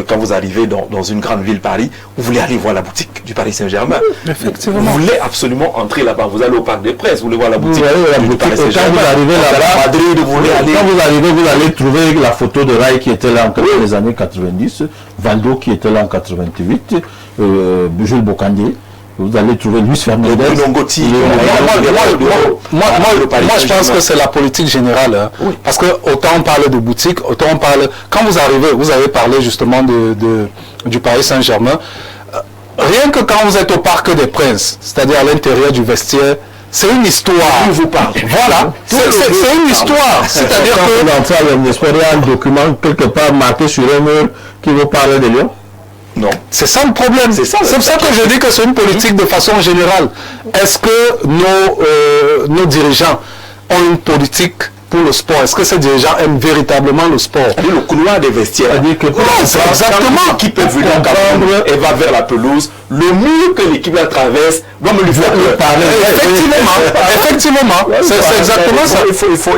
quand vous arrivez dans une grande ville, Paris, vous voulez aller voir la boutique du Paris Saint-Germain. Effectivement. Vous voulez absolument entrer là-bas, vous allez au Parc des Princes, vous voulez voir la boutique du Paris Saint-Germain. Quand vous arrivez là-bas, quand vous arrivez, vous allez trouver la photo de Rai qui était là en les années 90, Valdo qui était là en 88, Jules Bocandé. Vous allez trouver Luis Fernandez. Moi, je pense que c'est la politique générale. Hein. Oui. Parce que autant on parle de boutique, autant on parle... Quand vous arrivez, vous avez parlé justement du Paris Saint-Germain. Rien que quand vous êtes au Parc des Princes, c'est-à-dire à l'intérieur du vestiaire, c'est une histoire. Je vous parle. Voilà. C'est une histoire. C'est-à-dire que... Il y a un document quelque part marqué sur un mur qui vous parle de Lyon. Non. C'est ça le problème. C'est pour ça que je dis que c'est une politique de façon générale. Est-ce que nos dirigeants ont une politique pour le sport? Est-ce que ces dirigeants aiment véritablement le sport? Le couloir des vestiaires. C'est exactement. L'équipe est venue en Cameroun et va vers la pelouse. Le mur que l'équipe la traverse doit me lui faire parler. Effectivement. C'est exactement ça. Il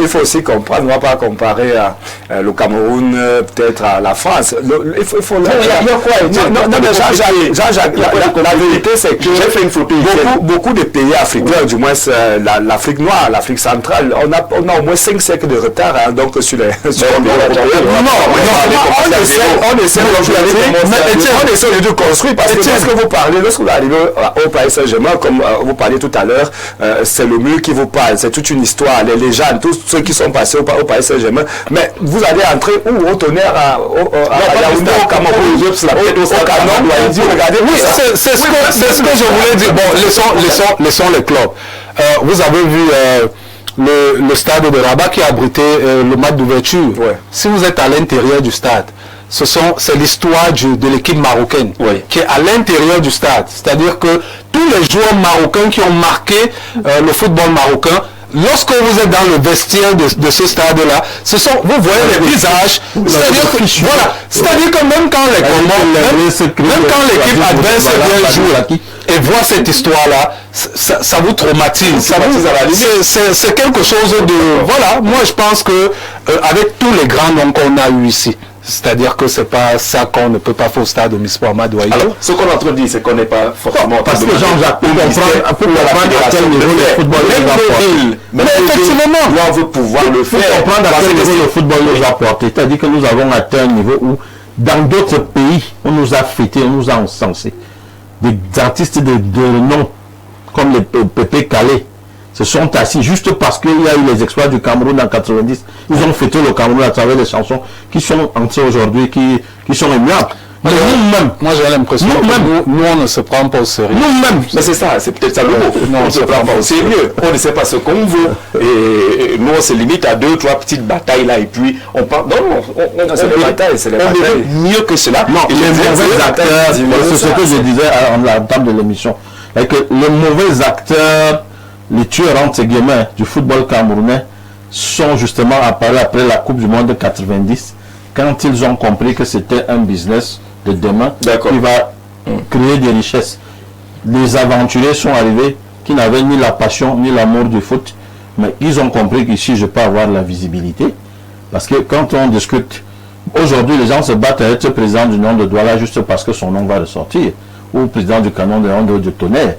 faut aussi comprendre. On ne va pas comparer le Cameroun peut-être à la France. Il faut Jean-Jacques, la vérité c'est que j'ai fait une photo. Beaucoup de pays africains, du moins l'Afrique noire, l'Afrique centrale, on a au moins 5 siècles de retard donc sur les... On essaie de construire parce que vous parlez, lorsque vous arrivez au Paris Saint-Germain, comme vous parliez tout à l'heure, c'est le mur qui vous parle, c'est toute une histoire, les légendes, tous ceux qui sont passés au Paris Saint-Germain. Mais vous allez entrer où? Au Tonnerre, à Yaoundé, au Cameroun, au Canon, regardez. Oui, c'est ce que je voulais dire. Bon, laissons les clubs. Vous avez vu le stade de Rabat qui a abrité le match d'ouverture. Ouais. Si vous êtes à l'intérieur du stade, c'est l'histoire de l'équipe marocaine qui est à l'intérieur du stade. C'est-à-dire que tous les joueurs marocains qui ont marqué le football marocain, lorsque vous êtes dans le vestiaire de ce stade-là, vous voyez les visages. C'est-à-dire que même quand l'équipe adverse vient jouer et voit cette histoire-là, ça vous traumatise. C'est quelque chose de... Voilà, moi je pense que avec tous les grands noms qu'on a eu ici, C'est-à-dire que c'est pas ça qu'on ne peut pas faire au stade de Miss Mohamed Ouaïdo. Alors, ce qu'on est en train de dire, c'est qu'on n'est pas forcément... Parce que Jean-Jacques, pour comprendre à quel niveau le football nous apporte. Mais effectivement, doivent pouvoir le faire. Pour comprendre à quel niveau le football nous apporte. C'est-à-dire que nous avons atteint un niveau où, dans d'autres pays, on nous a fêté, on nous a encensé. Des artistes de nom, comme les Pépé Calais, se sont assis juste parce qu'il y a eu les exploits du Cameroun en 90. Ils ont fêté le Cameroun à travers des chansons qui sont entières aujourd'hui, qui sont émuables. Mais nous-mêmes, moi j'ai l'impression que nous on ne se prend pas au sérieux. Nous-mêmes, mais c'est ça, c'est peut-être ça le mot. On ne se prend pas au sérieux. On ne sait pas ce qu'on veut. Et nous on se limite à 2-3 petites batailles là et puis on part. Non, c'est les batailles, c'est les batailles. Mieux que cela. Non, et les mauvais acteurs, c'est ce que je disais en la table de l'émission. Et que les mauvais acteurs, les tueurs entre guillemets du football camerounais sont justement apparus après la Coupe du Monde de 90 quand ils ont compris que c'était un business de demain qui va créer des richesses. Les aventuriers sont arrivés qui n'avaient ni la passion ni l'amour du foot, mais ils ont compris qu'ici je peux avoir la visibilité parce que quand on discute aujourd'hui les gens se battent à être président du nom de Douala juste parce que son nom va ressortir ou président du canon de Hondo de Tonnerre.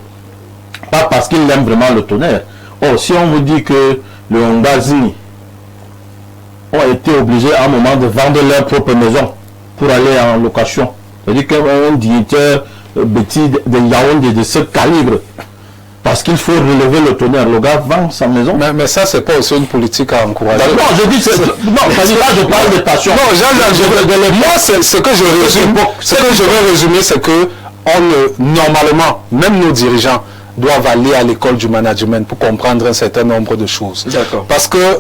Pas parce qu'il aime vraiment le Tonnerre. Oh, si on vous dit que le Hongazini ont été obligés à un moment de vendre leur propre maison pour aller en location, c'est-à-dire qu'un dignitaire petit de Yaoundé de ce calibre, parce qu'il faut relever le Tonnerre, le gars vend sa maison. Mais ça, c'est pas aussi une politique à encourager. Non, je dis, je parle de passion. Non, moi, ce que je veux résumer, c'est que normalement, même nos dirigeants doivent aller à l'école du management pour comprendre un certain nombre de choses. Parce que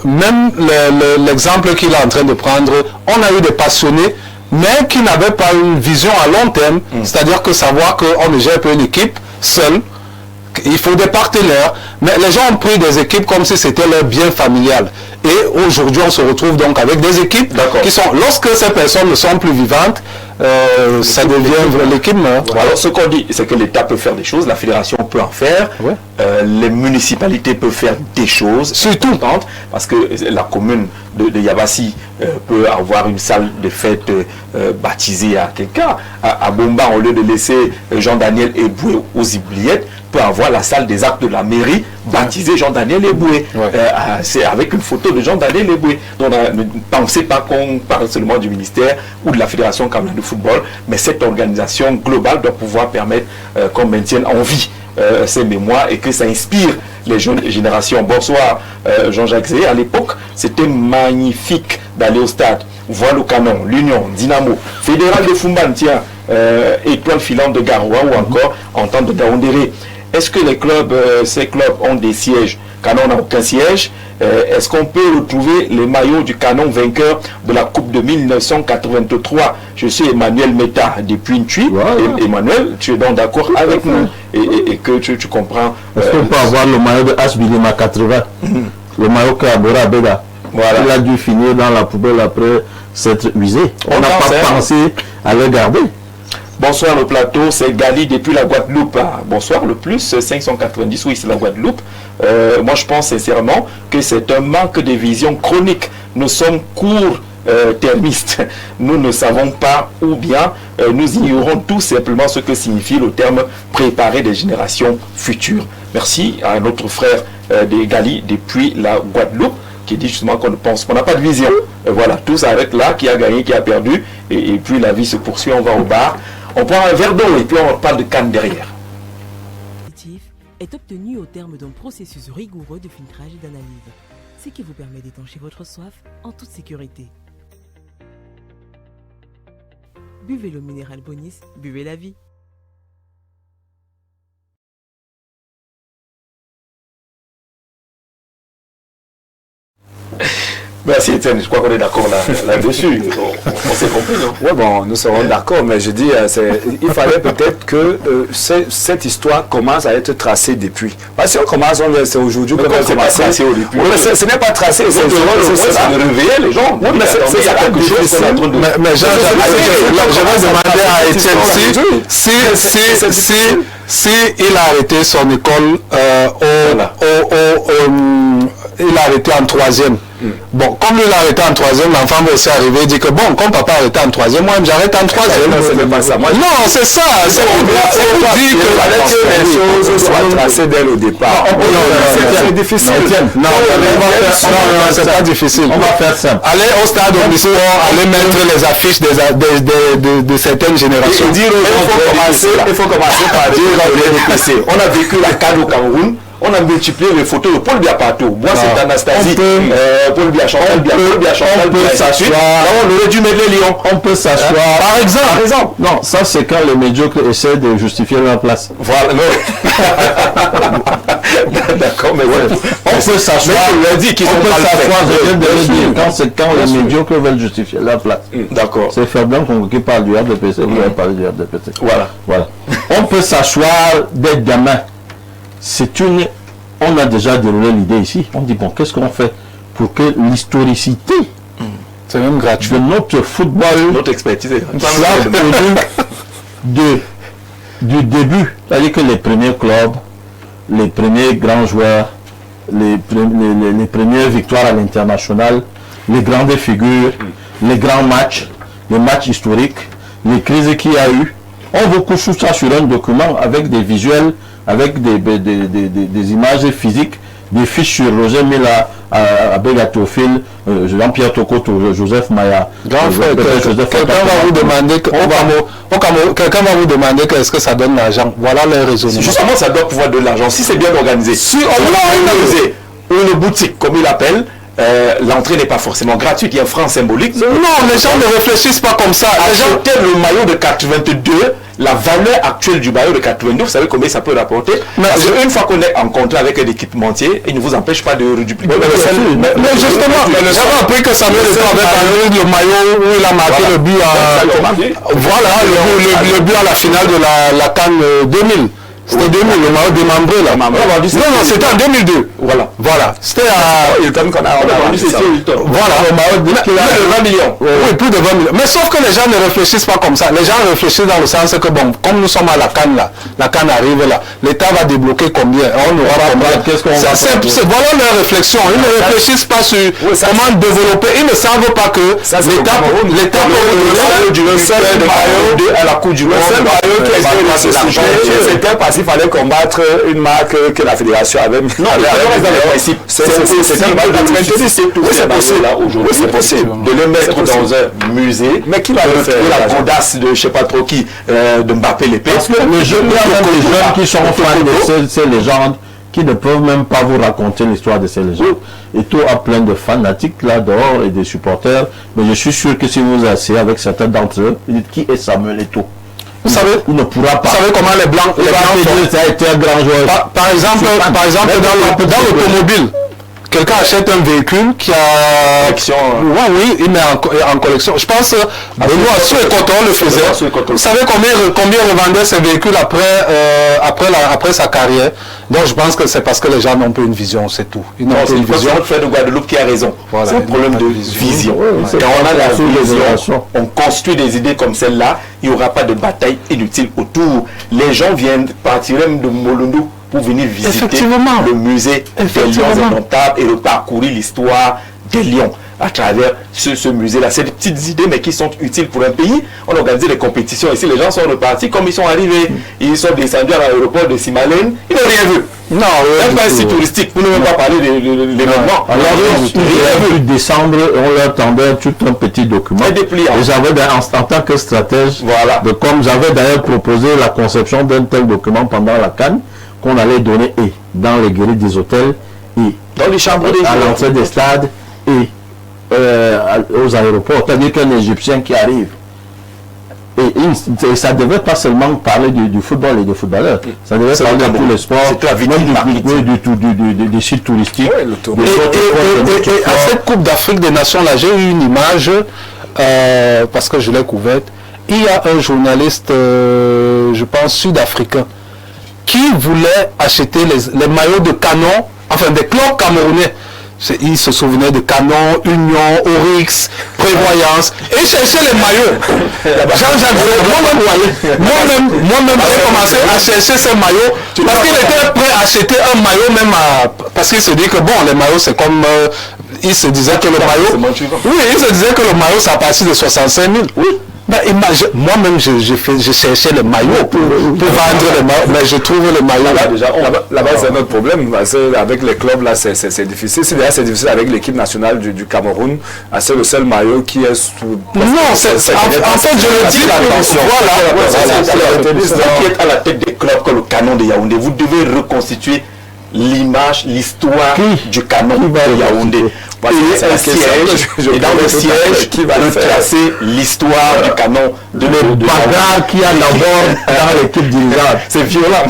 même l'exemple qu'il est en train de prendre, on a eu des passionnés, mais qui n'avaient pas une vision à long terme, c'est-à-dire que savoir qu'on ne gère pas une équipe seule, il faut des partenaires, mais les gens ont pris des équipes comme si c'était leur bien familial. Et aujourd'hui, on se retrouve donc avec des équipes qui sont, lorsque ces personnes ne sont plus vivantes, ça devient l'équipe. Alors ce qu'on dit, c'est que l'État peut faire des choses, la fédération peut en faire, les municipalités peuvent faire des choses, surtout parce que la commune de Yabassi peut avoir une salle de fête baptisée à quelqu'un. À Bomba, au lieu de laisser Jean-Daniel Eboué aux oubliettes, peut avoir la salle des actes de la mairie baptisée Jean-Daniel Eboué. C'est avec une photo de Jean-Daniel Eboué. Donc ne pensez pas qu'on parle seulement du ministère ou de la Fédération camerounaise de football, mais cette organisation globale doit pouvoir permettre qu'on maintienne en vie ces mémoires et que ça inspire les jeunes générations. Bonsoir Jean-Jacques Zé. À l'époque, c'était magnifique d'aller au stade, voir le Canon, l'Union, Dynamo, Fédéral de Fumban, tiens, Étoile filante de Garoua ou encore Entente de Daoundéré. Est-ce que les clubs, ces clubs ont des sièges? Canon n'a aucun siège. Est-ce qu'on peut retrouver les maillots du Canon vainqueur de la Coupe de 1983? Je suis Emmanuel Meta depuis Ntui. Emmanuel, tu es donc d'accord avec nous et que tu comprends. Est-ce qu'on peut avoir le maillot de H-Bilima 80? Le maillot que Abora Beda. Il a dû finir dans la poubelle après s'être usé. On n'a pas pensé à le garder. Bonsoir le plateau, c'est Gali depuis la Guadeloupe. Bonsoir le plus, 590, oui c'est la Guadeloupe. Moi je pense sincèrement que c'est un manque de vision chronique. Nous sommes court-termistes. Nous ne savons pas ou bien nous ignorons tout simplement ce que signifie le terme préparer des générations futures. Merci à notre frère de Gali depuis la Guadeloupe qui dit justement qu'on ne pense qu'on n'a pas de vision. Voilà, tout s'arrête là, qui a gagné, qui a perdu, et puis la vie se poursuit, on va au bar. On prend un verre d'eau et puis on parle de canne derrière. Est obtenu au terme d'un processus rigoureux de filtrage et d'analyse, ce qui vous permet d'étancher votre soif en toute sécurité. Buvez l'eau minérale Bonis, buvez la vie. Merci Étienne, je crois qu'on est d'accord là-dessus. On s'est compris, non? Oui, bon, nous serons d'accord, mais je dis, il fallait peut-être que cette histoire commence à être tracée depuis. Parce que si on commence, c'est aujourd'hui qu'on va commencer. Ce n'est pas tracé, c'est de réveiller les gens. Oui, mais c'est quelque chose. Mais je vais demander à Étienne si il a arrêté son école il a arrêté en 3e. Bon, comme il a arrêté en 3e, l'enfant va aussi arriver et dire que bon, comme papa a arrêté en 3e, moi j'arrête en 3e. Non, c'est pas ça. Non, c'est ça. C'est pour dire que les choses soient tracées dès le départ. C'est difficile. Non, c'est pas difficile. On va faire ça. Aller au stade Omnisport, aller mettre les affiches de certaines générations. Il faut commencer par dire le RDPC. On a vécu la CAN au Cameroun. On a multiplié les photos de Paul Biya partout. Moi, c'est Anastasie, Paul Biya, Chantal Biya, on peut s'asseoir. On aurait dû mettre les lions. On peut s'asseoir. Par exemple. Non, ça c'est quand les médiocres essaient de justifier leur place. Voilà. D'accord, mais ouais. On peut s'asseoir. On dit qu'ils ont pas quand les médiocres veulent justifier leur place. D'accord. C'est Fabien qui parle du RDPC. Vous avez parlé du RDPC. Voilà. On peut s'asseoir d'être gamin. On a déjà déroulé l'idée ici. On dit bon, qu'est-ce qu'on fait pour que l'historicité c'est même gratuit de notre football, notre expertise du début, c'est-à-dire que les premiers clubs, les premiers grands joueurs, les premières victoires à l'international, les grandes figures, les grands matchs, les matchs historiques, les crises qu'il y a eu, on vous couche tout ça sur un document avec des visuels, avec des images physiques, des fiches sur Roger Mila, Abega Théophile, Jean-Pierre Tokoto, Joseph Maya. Quelqu'un va vous demander qu'est-ce que ça donne l'argent. Voilà les raisonnements. Justement, ça doit pouvoir donner de l'argent. Si c'est bien organisé. Si on organisé une boutique, comme il appelle, l'entrée n'est pas forcément gratuite, il y a un franc symbolique. Non, les gens ne réfléchissent pas comme ça. Acheter le maillot de 82, la valeur actuelle du maillot de 82, vous savez combien ça peut rapporter? Parce qu'une fois qu'on est en contrat avec un équipementier, il ne vous empêche pas de redupliquer. Mais justement, j'avais appris que Samuel Eto'o avait parlé le maillot où il a marqué le but voilà, le but à la finale de la CAN 2000. C'était 2000, le maillot démembré là. Non, c'était en 2002. Voilà. C'était à... Voilà. Le 20 millions. Oui, plus de 20 millions. Mais sauf que les gens ne réfléchissent pas comme ça. Les gens réfléchissent dans le sens que bon, comme nous sommes à la CAN là, la CAN arrive là, l'État va débloquer combien? On aura combien? Voilà leur réflexion. Ils ne réfléchissent pas sur comment développer. Ils ne savent pas que l'État peut le seul maillot à la Coupe du Monde. Le seul maillot qui est l'argent. C'était parce qu'il fallait combattre une marque que la fédération avait mis. Non, c'est possible de le mettre dans un musée, mais qui va faire la audace de je sais pas trop qui, de Mbappé l'épée. Parce que les jeunes qui sont fans de ces légendes, qui ne peuvent même pas vous raconter l'histoire de ces légendes. Eto'o a plein de fanatiques là dehors et des supporters, mais je suis sûr que si vous vous asseyez avec certains d'entre eux, vous dites qui est Samuel Eto'o? Vous savez, il ne pourra pas. Vous savez comment les blancs ça a été un grand joueur. Par exemple, dans l'automobile, quelqu'un achète un véhicule qui a... Collection. Oui, il met en collection. Je pense que Benoît Soué-Coton le faisait. Vous savez combien il revendait ces véhicules après sa carrière? Donc je pense que c'est parce que les gens n'ont pas une vision, c'est tout. Ils n'ont pas une vision. C'est Frère de Guadeloupe qui a raison. Voilà, c'est un problème de vision. Quand on a la vision, on construit des idées comme celle-là, il n'y aura pas de bataille inutile autour. Les gens viennent partir même de Molondo pour venir visiter le musée des lions indomptables et de parcourir l'histoire des lions à travers ce musée-là. C'est des petites idées, mais qui sont utiles pour un pays. On organise des compétitions ici, les gens sont repartis comme ils sont arrivés. Ils sont descendus à l'aéroport de Simalène, ils n'ont rien vu. Non, même pas un site touristique, vous ne même pas parler de l'événement. Alors, ils décembre, on leur tendait tout un petit document. Et j'avais, en tant que stratège, comme j'avais d'ailleurs proposé la conception d'un tel document pendant la CAN, qu'on allait donner dans les grilles des hôtels et dans les chambres des à l'entrée des stades et aux aéroports. C'est-à-dire qu'un Égyptien qui arrive, et ça ne devait pas seulement parler du football et des footballeurs, ça devait parler de tous les sports, même des sites touristiques. Et à cette Coupe d'Afrique des Nations, là, j'ai eu une image, parce que je l'ai couverte. Il y a un journaliste, je pense, sud-africain, qui voulait acheter les maillots de canon, enfin des clubs camerounais. Ils se souvenaient de Canon, Union, Oryx, Prévoyance, et cherchaient les maillots. Moi-même, j'ai commencé à chercher ces maillots parce qu'il était prêt à acheter un maillot même parce qu'il se dit que bon, les maillots c'est comme... il se disait que le maillot... Oui, il se disait que le maillot c'est à partir de 65 000. Oui. Ben, moi-même, je cherchais le maillot pour vendre le maillot, mais je trouve le maillot là-bas, c'est notre problème. Avec les clubs, là, c'est difficile. C'est difficile avec l'équipe nationale du Cameroun. C'est le seul maillot qui est sous... Non, en fait, je le dis. Voilà. Qui est à la tête des clubs comme le Canon de Yaoundé. Vous devez reconstituer l'image, l'histoire du Canon de Yaoundé. Et un siège, et dans le siège qui va retracer l'histoire du Canon de bagarre qu'il y a d'abord dans l'équipe dirigeante. C'est violent.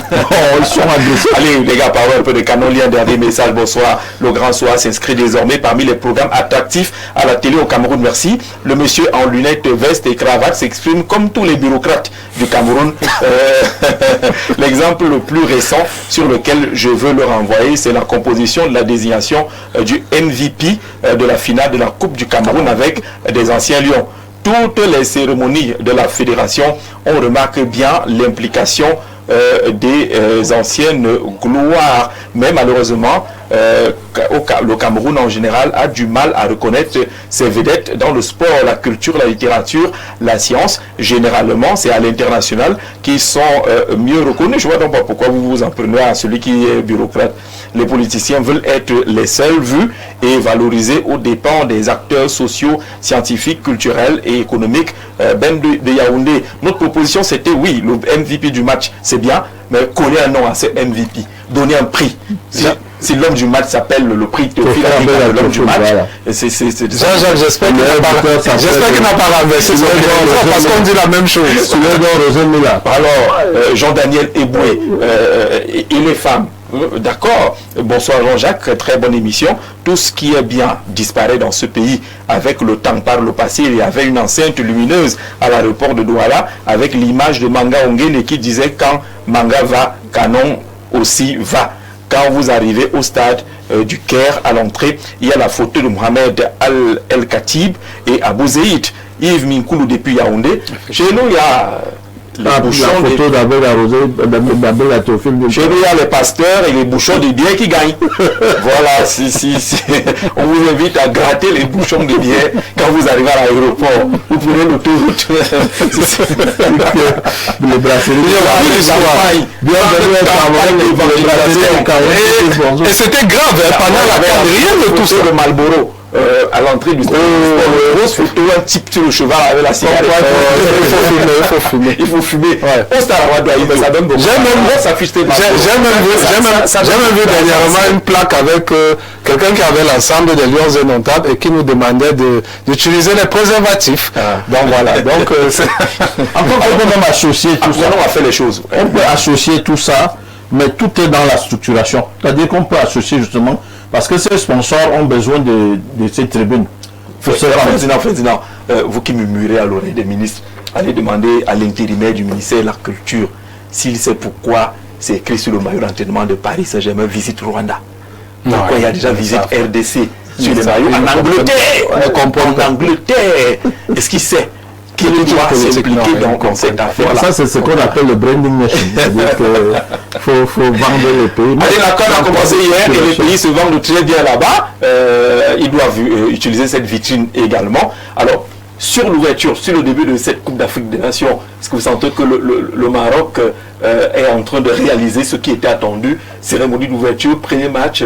Ils sont agressifs. Allez les gars, parlons un peu de Canon. Lien dernier message, bonsoir. Le Grand Soir s'inscrit désormais parmi les programmes attractifs à la télé au Cameroun. Merci. Le monsieur en lunettes, veste et cravate s'exprime comme tous les bureaucrates du Cameroun. L'exemple le plus récent sur lequel je veux le renvoyer, c'est la composition de la désignation du MVP de la finale de la Coupe du Cameroun avec des anciens Lions. Toutes les cérémonies de la fédération, on remarque bien l'implication des anciennes gloires. Mais malheureusement, le Cameroun en général a du mal à reconnaître ses vedettes dans le sport, la culture, la littérature, la science. Généralement, c'est à l'international qu'ils sont mieux reconnus. Je vois donc pas pourquoi vous vous en prenez à celui qui est bureaucrate. Les politiciens veulent être les seuls vus et valorisés aux dépens des acteurs sociaux, scientifiques, culturels et économiques. Ben de Yaoundé, notre proposition c'était oui, le MVP du match c'est bien, mais coller un nom à ce MVP, donner un prix. Si l'homme du match s'appelle le prix Théophile de l'homme du match, Jean-Jacques, j'espère qu'il n'a pas renversé parce qu'on dit la même chose. Alors, Jean-Daniel Eboué et les femmes. D'accord. Bonsoir Jean-Jacques, très bonne émission. Tout ce qui est bien disparaît dans ce pays avec le temps par le passé. Il y avait une enceinte lumineuse à l'aéroport de Douala avec l'image de Manga Ongene qui disait quand Manga va, Canon aussi va. Quand vous arrivez au stade du Caire, à l'entrée, il y a la photo de Mohamed El-Khatib et Abou Zeid, Yves Minkoulou depuis Yaoundé. Chez nous, il y a les bouchons photo d'Abel Arrosé, d'Abel Atophile. Chez nous, il y a les pasteurs et les bouchons de bière qui gagnent. Voilà, on vous invite à gratter les bouchons de bière quand vous arrivez à l'aéroport. Vous prenez l'autoroute. Les brasseries. Et c'était grave, pendant la CAN, rien de tout ça. De Marlboro. À l'entrée du stade, un type sur le cheval avec la cigarette. Il faut fumer. Au stade, ça donne beaucoup. J'ai même vu dernièrement une plaque avec quelqu'un qui avait l'ensemble des lions indomptables et qui nous demandait d'utiliser les préservatifs. Donc voilà. Donc, on peut même associer tout ça. On va faire les choses. On peut associer tout ça, mais tout est dans la structuration. C'est-à-dire qu'on peut associer justement. Parce que ces sponsors ont besoin de ces tribunes. Président, vous qui murmurez à l'oreille des ministres, allez demander à l'intérimaire du ministère de la Culture s'il sait pourquoi c'est écrit sur le maillot d'entraînement de Paris Saint-Germain, visite Rwanda. Pourquoi il y a déjà visite RDC sur les maillots en Angleterre. En Angleterre. Est-ce qu'il sait qu'il doit s'impliquer dans cette affaire? Ça, c'est ce qu'on appelle le branding nation. C'est-à-dire qu'il faut vendre le pays. Allez, l'accord a commencé hier et les pays se vendent très bien là-bas. Ils doivent utiliser cette vitrine également. Alors, sur l'ouverture, sur le début de cette Coupe d'Afrique des Nations, est-ce que vous sentez que le Maroc est en train de réaliser ce qui était attendu? Cérémonie d'ouverture, premier match,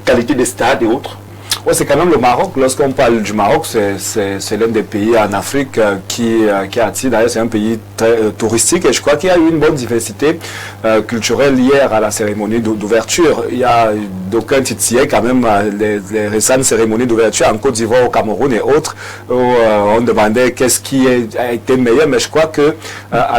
qualité des stades et autres? Ouais, c'est quand même le Maroc. Lorsqu'on parle du Maroc, c'est l'un des pays en Afrique qui attire. D'ailleurs, c'est un pays très touristique et je crois qu'il y a eu une bonne diversité culturelle hier à la cérémonie d'ouverture. Il y a d'aucuns titillaient quand même les récentes cérémonies d'ouverture en Côte d'Ivoire, au Cameroun et autres, où on demandait qu'est-ce qui a été meilleur. Mais je crois que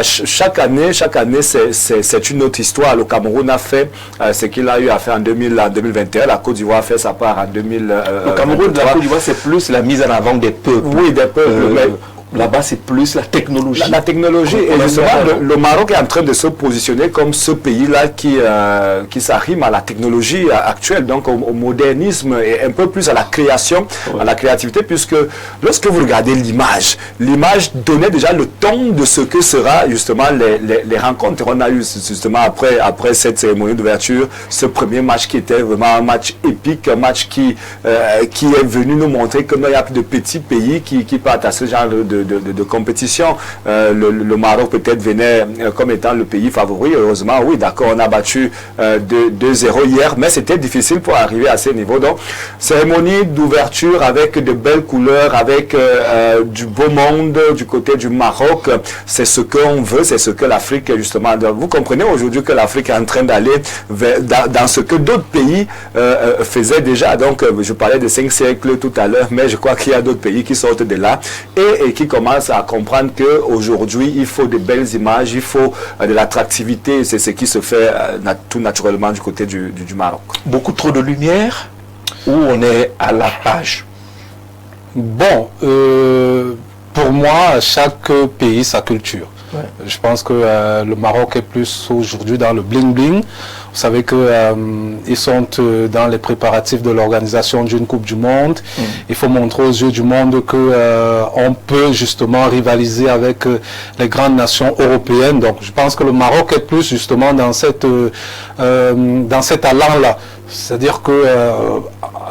chaque année, c'est une autre histoire. Le Cameroun a fait ce qu'il a eu à faire en 2021. La Côte d'Ivoire a fait sa part en 2000. Le Cameroun de la Côte d'Ivoire, c'est plus la mise en avant des peuples. Oui, des peuples. Là-bas, c'est plus la technologie. La technologie. Et justement, le Maroc est en train de se positionner comme ce pays-là qui s'arrime à la technologie actuelle, donc au modernisme et un peu plus à la création, à la créativité, puisque lorsque vous regardez l'image donnait déjà le ton de ce que sera justement les rencontres. On a eu justement après cette cérémonie d'ouverture, ce premier match qui était vraiment un match épique, un match qui est venu nous montrer qu'il y a de petits pays qui partent à ce genre de compétition. Le Maroc peut-être venait comme étant le pays favori. Heureusement, oui, d'accord, on a battu 2-0 hier, mais c'était difficile pour arriver à ce niveau. Donc, cérémonie d'ouverture avec de belles couleurs, avec du beau monde du côté du Maroc. C'est ce qu'on veut, c'est ce que l'Afrique, justement, vous comprenez aujourd'hui que l'Afrique est en train d'aller dans ce que d'autres pays faisaient déjà. Donc, je parlais de 5 siècles tout à l'heure, mais je crois qu'il y a d'autres pays qui sortent de là et qui commencent à comprendre qu'aujourd'hui, il faut de belles images, il faut de l'attractivité. C'est ce qui se fait tout naturellement du côté du Maroc. Beaucoup trop de lumière ou on est à la page? Bon, pour moi, chaque pays, sa culture. Ouais. Je pense que le Maroc est plus aujourd'hui dans le bling-bling. Vous savez qu'ils sont dans les préparatifs de l'organisation d'une Coupe du Monde. Il faut montrer aux yeux du monde qu'on peut justement rivaliser avec les grandes nations européennes. Donc je pense que le Maroc est plus justement dans cet allant-là. C'est-à-dire que,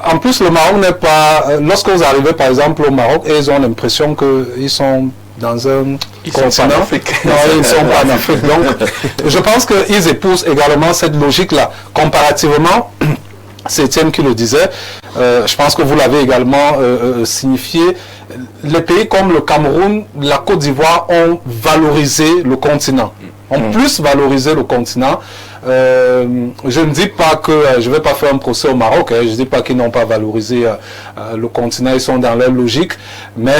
en plus, le Maroc n'est pas... Lorsque vous arrivez, par exemple, au Maroc, et ils ont l'impression qu'ils sont dans un continent. Non, ils ne sont pas en Afrique. Donc, je pense qu'ils épousent également cette logique-là. Comparativement, c'est Étienne qui le disait, je pense que vous l'avez également signifié, les pays comme le Cameroun, la Côte d'Ivoire ont valorisé le continent. Ont plus valorisé le continent. Je ne dis pas que je ne vais pas faire un procès au Maroc, je ne dis pas qu'ils n'ont pas valorisé le continent, ils sont dans leur logique, mais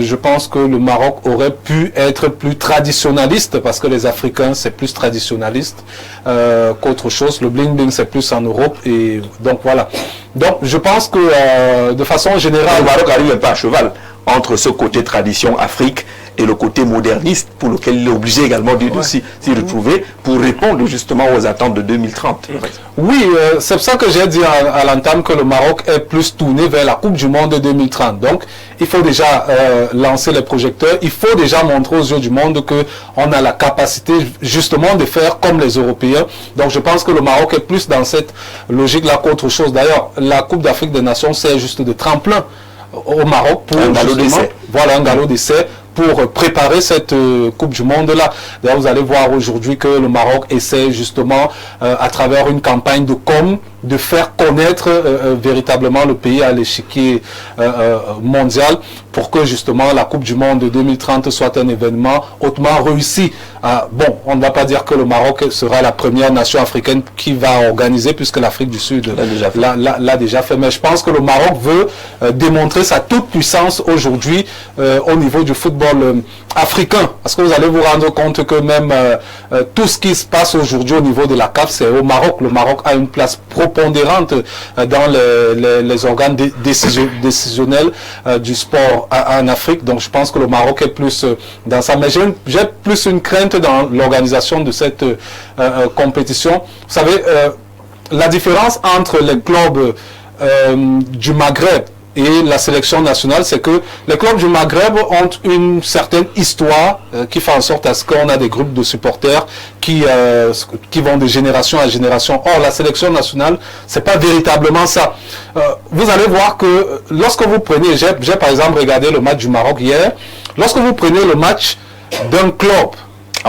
je pense que le Maroc aurait pu être plus traditionnaliste, parce que les Africains c'est plus traditionnaliste qu'autre chose, le bling-bling c'est plus en Europe, et donc voilà. Donc je pense que de façon générale... Le Maroc arrive pas à cheval entre ce côté tradition Afrique et le côté moderniste pour lequel il est obligé également de s'y retrouver pour répondre justement aux attentes de 2030. Oui, c'est pour ça que j'ai dit à l'entame que le Maroc est plus tourné vers la Coupe du Monde de 2030. Donc, il faut déjà lancer les projecteurs, il faut déjà montrer aux yeux du monde qu'on a la capacité justement de faire comme les Européens. Donc, je pense que le Maroc est plus dans cette logique-là qu'autre chose. D'ailleurs, la Coupe d'Afrique des Nations, c'est juste de tremplin au Maroc pour un galop d'essai. Voilà, un galop d'essai pour préparer cette Coupe du Monde-là. D'ailleurs, vous allez voir aujourd'hui que le Maroc essaie justement, à travers une campagne de com', de faire connaître véritablement le pays à l'échiquier mondial pour que justement la Coupe du Monde de 2030 soit un événement hautement réussi. Bon, on ne va pas dire que le Maroc sera la première nation africaine qui va organiser, puisque l'Afrique du Sud l'a déjà fait. Mais je pense que le Maroc veut démontrer sa toute puissance aujourd'hui au niveau du football africain. Parce que vous allez vous rendre compte que même tout ce qui se passe aujourd'hui au niveau de la CAF, c'est au Maroc. Le Maroc a une place prépondérante dans les organes décisionnels du sport en Afrique. Donc je pense que le Maroc est plus dans ça. Mais j'ai plus une crainte dans l'organisation de cette compétition. Vous savez, la différence entre les clubs du Maghreb et la sélection nationale, c'est que les clubs du Maghreb ont une certaine histoire qui fait en sorte à ce qu'on a des groupes de supporters qui vont de génération à génération. Or, la sélection nationale, c'est pas véritablement ça. Vous allez voir que lorsque vous prenez, j'ai par exemple regardé le match du Maroc hier, lorsque vous prenez le match d'un club,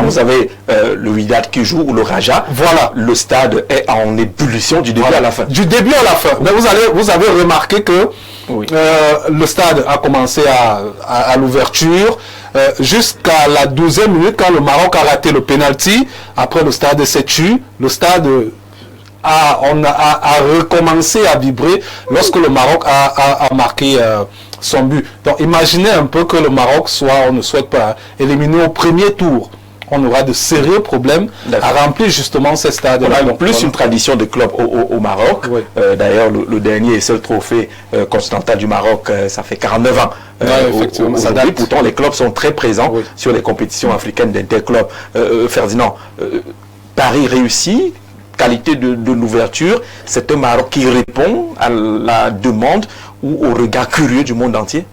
vous avez le Wydad qui joue ou le Raja. Voilà. Le stade est en ébullition du début à la fin. Du début à la fin. Mais vous avez remarqué que le stade a commencé à l'ouverture jusqu'à la 12e minute quand le Maroc a raté le penalty. Après, le stade s'est tué. Le stade a recommencé à vibrer lorsque le Maroc a marqué son but. Donc, imaginez un peu que le Maroc on ne souhaite pas éliminer au premier tour. On aura de sérieux problèmes à remplir justement ces stades. On a plus une tradition de club au Maroc. Oui. D'ailleurs, le dernier et seul trophée continental du Maroc, ça fait 49 ans Effectivement, pourtant, les clubs sont très présents sur les compétitions africaines d'interclubs. Ferdinand, Paris réussit, qualité de l'ouverture, c'est un Maroc qui répond à la demande ou au regard curieux du monde entier?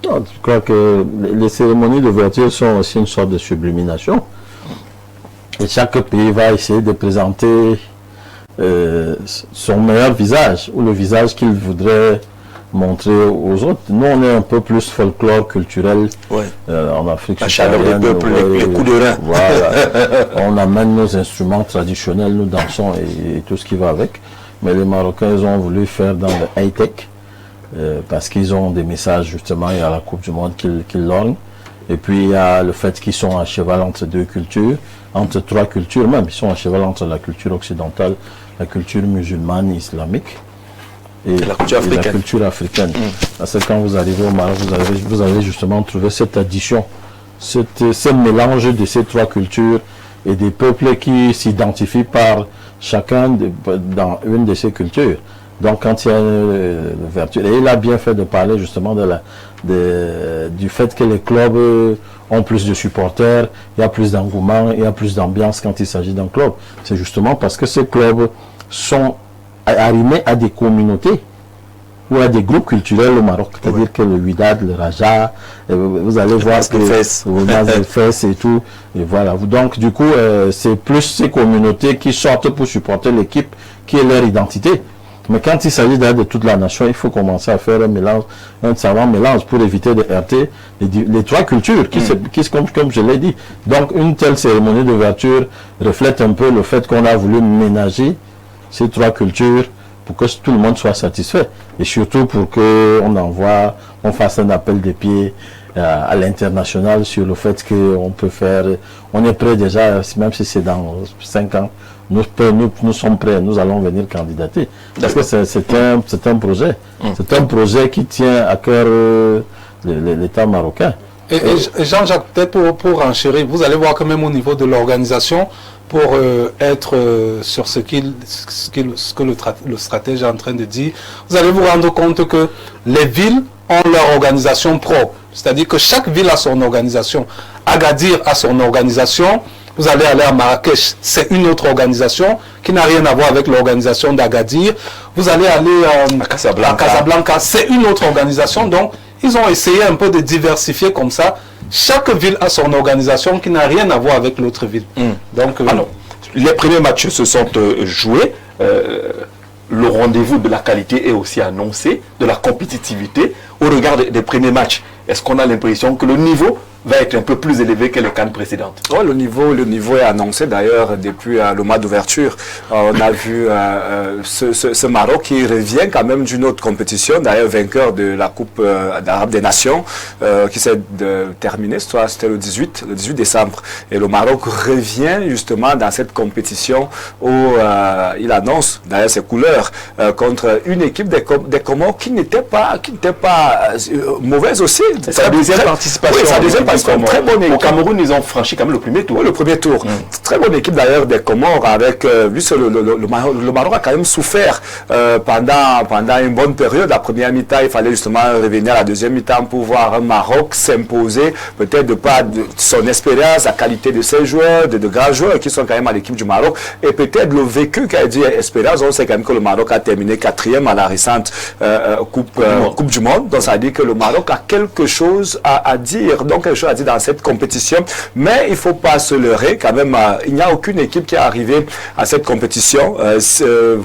Non, je crois que les cérémonies d'ouverture sont aussi une sorte de sublimination. Et chaque pays va essayer de présenter son meilleur visage, ou le visage qu'il voudrait montrer aux autres. Nous, on est un peu plus folklore culturel en Afrique subsaharienne. La chaleur des peuples, les coups de rein. Voilà. On amène nos instruments traditionnels, nous dansons et tout ce qui va avec. Mais les Marocains, ils ont voulu faire dans le high-tech parce qu'ils ont des messages, justement. Il y a la Coupe du Monde qui lorgne. Et puis, il y a le fait qu'ils sont à cheval entre deux cultures, entre trois cultures même. Ils sont à cheval entre la culture occidentale, la culture musulmane, islamique. Et la culture africaine. Parce que quand vous arrivez au Maroc, vous allez justement trouver cette addition, ce mélange de ces trois cultures et des peuples qui s'identifient par chacun dans une de ces cultures. Donc quand il y a une ouverture, et il a bien fait de parler justement du fait que les clubs ont plus de supporters, il y a plus d'engouement, il y a plus d'ambiance quand il s'agit d'un club. C'est justement parce que ces clubs sont arrimés à des communautés ou à des groupes culturels au Maroc, c'est-à-dire que le Wydad, le Raja, vous allez voir que le Fès et tout, et voilà. Donc du coup, c'est plus ces communautés qui sortent pour supporter l'équipe qui est leur identité. Mais quand il s'agit de toute la nation, il faut commencer à faire un mélange, un savant mélange pour éviter de heurter les trois cultures, qui comme je l'ai dit. Donc une telle cérémonie d'ouverture reflète un peu le fait qu'on a voulu ménager ces trois cultures pour que tout le monde soit satisfait. Et surtout pour qu'on fasse un appel des pieds à l'international sur le fait qu'on peut faire, on est prêt déjà, même si c'est dans 5 ans, nous sommes prêts, nous allons venir candidater. Parce que c'est un projet. C'est un projet qui tient à cœur l'État marocain. Et Jean-Jacques, peut-être pour enchérir, vous allez voir quand même au niveau de l'organisation, pour être sur ce que le stratège est en train de dire, vous allez vous rendre compte que les villes ont leur organisation propre. C'est-à-dire que chaque ville a son organisation. Agadir a son organisation. Vous allez aller à Marrakech, c'est une autre organisation qui n'a rien à voir avec l'organisation d'Agadir. Vous allez aller à Casablanca, c'est une autre organisation. Donc, ils ont essayé un peu de diversifier comme ça. Chaque ville a son organisation qui n'a rien à voir avec l'autre ville. Donc, alors, les premiers matchs se sont joués. Le rendez-vous de la qualité est aussi annoncé, de la compétitivité. Au regard des premiers matchs, est-ce qu'on a l'impression que le niveau va être un peu plus élevé que les CAN précédentes? Le niveau est annoncé d'ailleurs depuis le mois d'ouverture. On a vu ce Maroc qui revient quand même d'une autre compétition, d'ailleurs vainqueur de la Coupe d'Arabe des Nations qui s'est terminée, c'était le 18 décembre. Et le Maroc revient justement dans cette compétition où il annonce d'ailleurs ses couleurs contre une équipe des Comores qui n'était pas mauvaise aussi. Sa deuxième participation. Oui, sa deuxième participation. Très bonne équipe. Au Cameroun, ils ont franchi quand même le premier tour. Oui, le premier tour. Très bonne équipe d'ailleurs des Comores avec le Maroc a quand même souffert pendant une bonne période. La première mi-temps, il fallait justement revenir à la deuxième mi-temps pour voir un Maroc s'imposer, peut-être de par son expérience, la qualité de ses joueurs, de grands joueurs qui sont quand même à l'équipe du Maroc, et peut-être le vécu qu'a dit Espérance. On sait quand même que le Maroc a terminé 4e à la récente Coupe du Monde. Donc ça veut dire que le Maroc a quelque chose à dire, donc quelque chose à dire dans cette compétition, mais il ne faut pas se leurrer quand même. Il n'y a aucune équipe qui est arrivée à cette compétition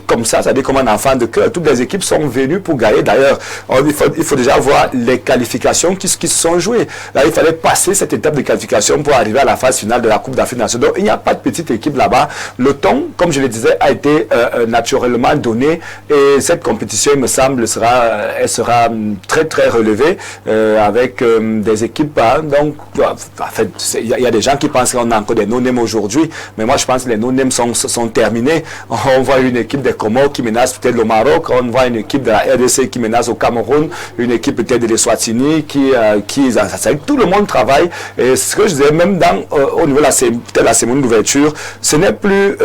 comme ça, c'est-à-dire comme un enfant de cœur. Toutes les équipes sont venues pour gagner. D'ailleurs, il faut déjà voir les qualifications qui se sont jouées. Là, il fallait passer cette étape de qualification pour arriver à la phase finale de la Coupe d'Afrique nationale. Donc, il n'y a pas de petite équipe là-bas. Le ton, comme je le disais, a été naturellement donné, et cette compétition, il me semble, elle sera très très relevée avec des équipes donc compétition, en fait, il y a des gens qui pensent qu'on a encore des no-names aujourd'hui, mais moi je pense que les no-names sont terminés. On voit une équipe des Comores qui menace peut-être le Maroc, on voit une équipe de la RDC qui menace au Cameroun, une équipe peut-être de l'Eswatini tout le monde travaille. Et ce que je disais, même au niveau de la cérémonie d'ouverture, ce n'est plus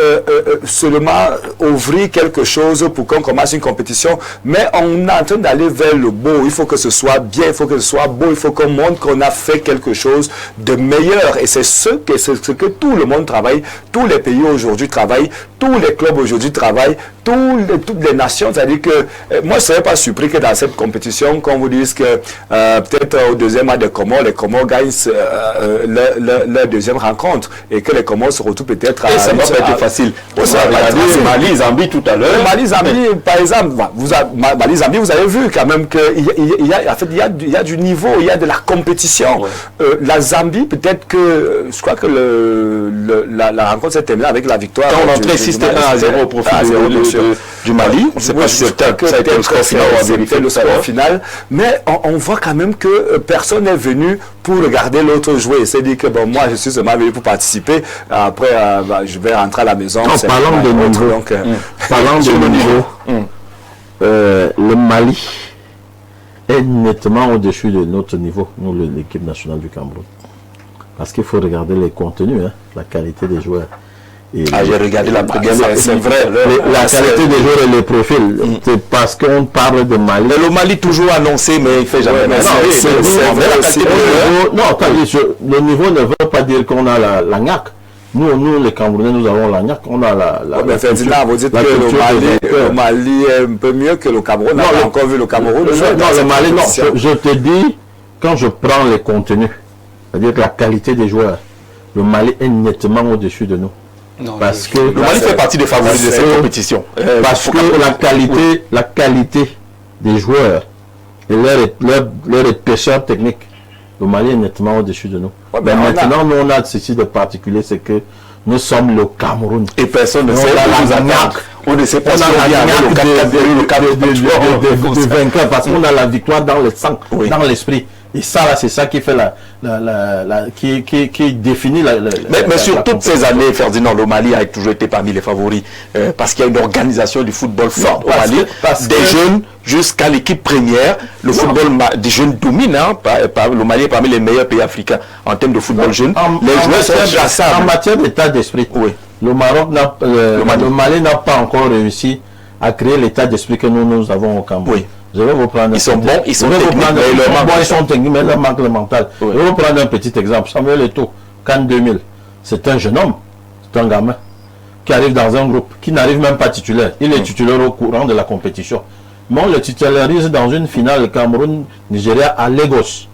seulement ouvrir quelque chose pour qu'on commence une compétition, mais on est en train d'aller vers le beau. Il faut que ce soit bien, il faut que ce soit beau, il faut qu'on montre qu'on a fait quelque chose de meilleur. Et c'est ce que tout le monde travaille, tous les pays aujourd'hui travaillent, tous les clubs aujourd'hui travaillent, toutes les nations. C'est-à-dire que moi, je ne serais pas surpris que dans cette compétition, qu'on vous dise que peut-être au deuxième match des Comores, les Comores gagnent leur deuxième rencontre et que les Comores se retrouvent peut-être à... Et ça va pas être facile. Vous avez regardé Mali, Zambie tout à l'heure. Mali, Zambie, par exemple, Mali, Zambie, vous avez vu quand même qu'il y a du niveau, il y a de la compétition. Ouais. La Zambie, peut-être que, je crois que la rencontre s'est terminée avec la victoire. Quand on entrait 6-1-0 au profit du Mali, c'est pas certain que ça a été le score final. C'était le score final, mais on voit quand même que personne n'est venu pour regarder l'autre jouer. C'est-à-dire que bon, moi je suis seulement venu pour participer, après je vais rentrer à la maison. Parlant de niveau, parlant de niveau, le Mali est nettement au-dessus de notre niveau, nous l'équipe nationale du Cameroun. Parce qu'il faut regarder les contenus, la qualité des joueurs. J'ai regardé la première, c'est vrai. La qualité des joueurs et les profils. C'est parce qu'on parle de Mali. Mais le Mali toujours annoncé, mais il ne fait jamais. C'est vrai. Non, le niveau ne veut pas dire qu'on a la gnaque. Nous, les Camerounais, nous avons la gnaque. On a la mais Ferdinand, vous dites que le Mali est un peu mieux que le Cameroun. On a encore vu le Cameroun. Non, le Mali, non. Je te dis, quand je prends les contenus, c'est-à-dire que la qualité des joueurs, le Mali est nettement au-dessus de nous. Non, parce que le Mali fait partie des favoris de cette compétition. Parce que la qualité des joueurs et leur épaisseur technique, le Mali est nettement au-dessus de nous. Ouais, mais maintenant, nous on a ceci de particulier, c'est que nous sommes le Cameroun. Et personne ne sait on ne sait pas si on a de vainqueur parce qu'on a la victoire dans le sang, dans l'esprit. Et ça, là, c'est ça qui fait qui définit mais sur toutes ces années, Ferdinand, le Mali a toujours été parmi les favoris parce qu'il y a une organisation du football forte au Mali, des jeunes jusqu'à l'équipe première. Le football des jeunes domine. Le Mali est parmi les meilleurs pays africains en termes de football jeune. Les joueurs sont chassables. En matière d'état d'esprit, le Mali n'a pas encore réussi à créer l'état d'esprit que nous avons au Cameroun. Oui. Je vais vous prendre ils sont bons, ils sont techniques, ils sont techniques, mais leur manque le mental. Oui. Je vais vous prendre un petit exemple. Samuel Eto'o, CAN 2000. C'est un jeune homme, c'est un gamin qui arrive dans un groupe, qui n'arrive même pas titulaire. Il est titulaire au courant de la compétition. Mais on le titularise dans une finale Cameroun-Nigeria à Lagos.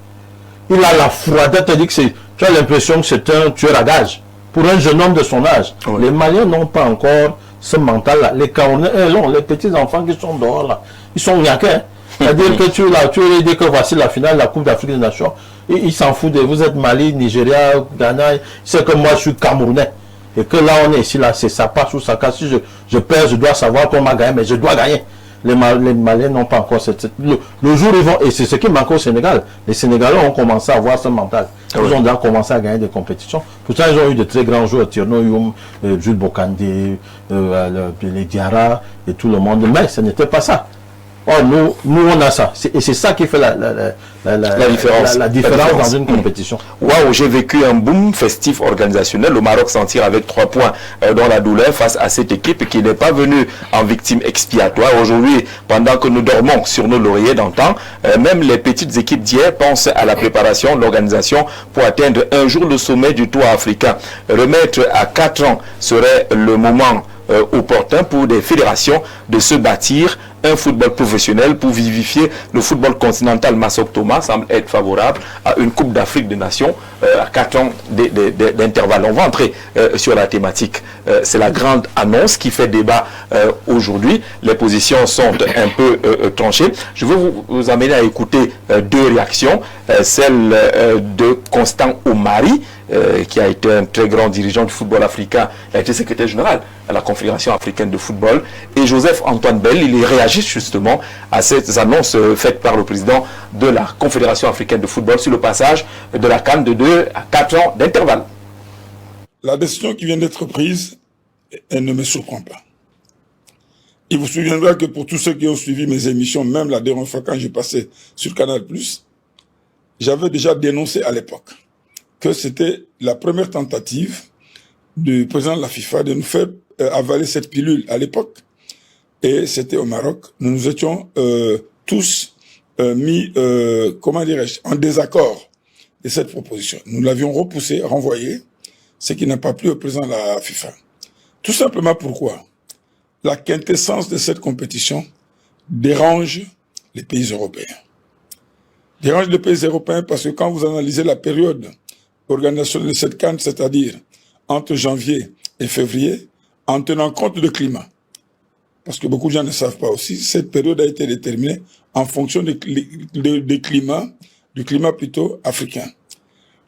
Il a la froideur, tu as l'impression que c'est un tueur à gages. Pour un jeune homme de son âge, les Maliens n'ont pas encore ce mental-là. Les Camerounais, les petits enfants qui sont dehors là, ils sont gnaqués. C'est-à-dire que tu lui dis que voici la finale de la Coupe d'Afrique des Nations. Ils s'en foutent de vous êtes Mali, Nigeria, Ghana. C'est que moi je suis Camerounais. Et que là on est ici, là, ça passe ou ça casse. Si je perds, je dois savoir qu'on m'a gagné, mais je dois gagner. Les Maliens n'ont pas encore le jour où ils vont, et c'est ce qui manque au Sénégal. Les Sénégalais ont commencé à avoir ce mental. Ils ont déjà commencé à gagner des compétitions. Pourtant, ils ont eu de très grands joueurs, Tierno Youm, Jules Bokandé, les Diarra et tout le monde. Mais ce n'était pas ça. Oh, nous on a ça. Et c'est ça qui fait la différence dans une compétition. Waouh, j'ai vécu un boom festif organisationnel. Le Maroc s'en tire avec 3 points dans la douleur face à cette équipe qui n'est pas venue en victime expiatoire. Aujourd'hui, pendant que nous dormons sur nos lauriers d'antan, même les petites équipes d'hier pensent à la préparation, l'organisation pour atteindre un jour le sommet du Tour africain. Remettre à 4 ans serait le moment opportun pour des fédérations de se bâtir un football professionnel pour vivifier le football continental. Massok Thomas semble être favorable à une Coupe d'Afrique des Nations à 4 ans d'intervalle. On va entrer sur la thématique. C'est la grande annonce qui fait débat aujourd'hui. Les positions sont un peu tranchées. Je veux vous amener à écouter 2 réactions. Celle de Constant Omari, qui a été un très grand dirigeant du football africain, il a été secrétaire général à la Confédération africaine de football. Et Joseph-Antoine Bell, il réagit justement à ces annonces faites par le président de la Confédération africaine de football sur le passage de la CAN de 2 à 4 ans d'intervalle. La décision qui vient d'être prise, elle ne me surprend pas. Il vous souviendra que pour tous ceux qui ont suivi mes émissions, même la dernière fois quand j'ai passé sur Canal+, j'avais déjà dénoncé à l'époque que c'était la première tentative du président de la FIFA de nous faire avaler cette pilule à l'époque. Et c'était au Maroc. Nous nous étions tous mis, comment dirais-je, en désaccord de cette proposition. Nous l'avions repoussé, renvoyé, ce qui n'a pas plu au président de la FIFA. Tout simplement pourquoi la quintessence de cette compétition dérange les pays européens. Dérange les pays européens parce que quand vous analysez la période d'organisation de cette CAN, c'est-à-dire entre janvier et février, en tenant compte du climat, parce que beaucoup de gens ne savent pas aussi, cette période a été déterminée en fonction du climat plutôt africain.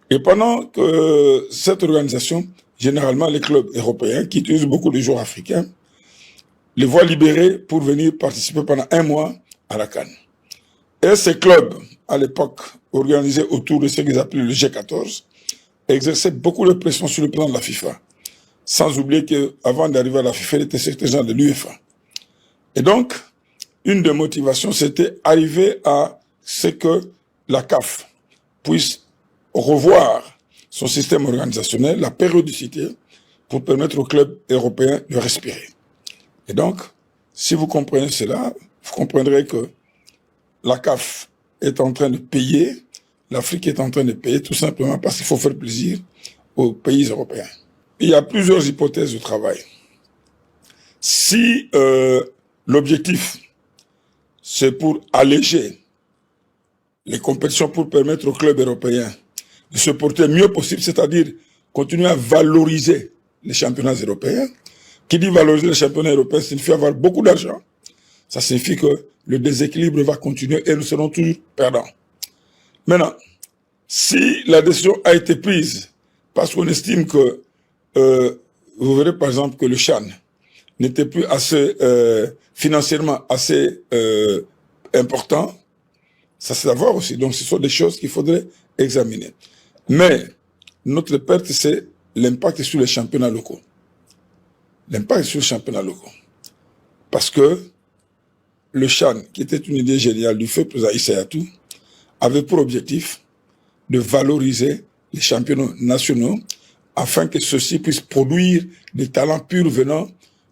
Et pendant que cette organisation, généralement les clubs européens qui utilisent beaucoup de jours africains, les voient libérés pour venir participer pendant 1 mois à la CAN. Et ces clubs, à l'époque, organisés autour de ce qu'ils appelaient le G14, exerçaient beaucoup de pression sur le plan de la FIFA. Sans oublier qu'avant d'arriver à la FIFA, il était secrétaire général de l'UEFA. Et donc, une des motivations, c'était arriver à ce que la CAF puisse revoir son système organisationnel, la périodicité, pour permettre aux clubs européens de respirer. Et donc, si vous comprenez cela, vous comprendrez que la CAF est en train de payer, l'Afrique est en train de payer tout simplement parce qu'il faut faire plaisir aux pays européens. Il y a plusieurs hypothèses de travail. Si l'objectif, c'est pour alléger les compétitions pour permettre aux clubs européens de se porter le mieux possible, c'est-à-dire continuer à valoriser les championnats européens. Qui dit valoriser les championnats européens signifie avoir beaucoup d'argent. Ça signifie que le déséquilibre va continuer et nous serons toujours perdants. Maintenant, si la décision a été prise parce qu'on estime que, vous verrez par exemple que le CHAN n'était plus assez, financièrement assez important, ça c'est à voir aussi. Donc ce sont des choses qu'il faudrait examiner. Mais notre perte, c'est l'impact sur les championnats locaux. L'impact sur les championnats locaux. Parce que le CHAN, qui était une idée géniale du feu président Issa Hayatou, avait pour objectif de valoriser les championnats nationaux afin que ceux-ci puissent produire des talents purs venant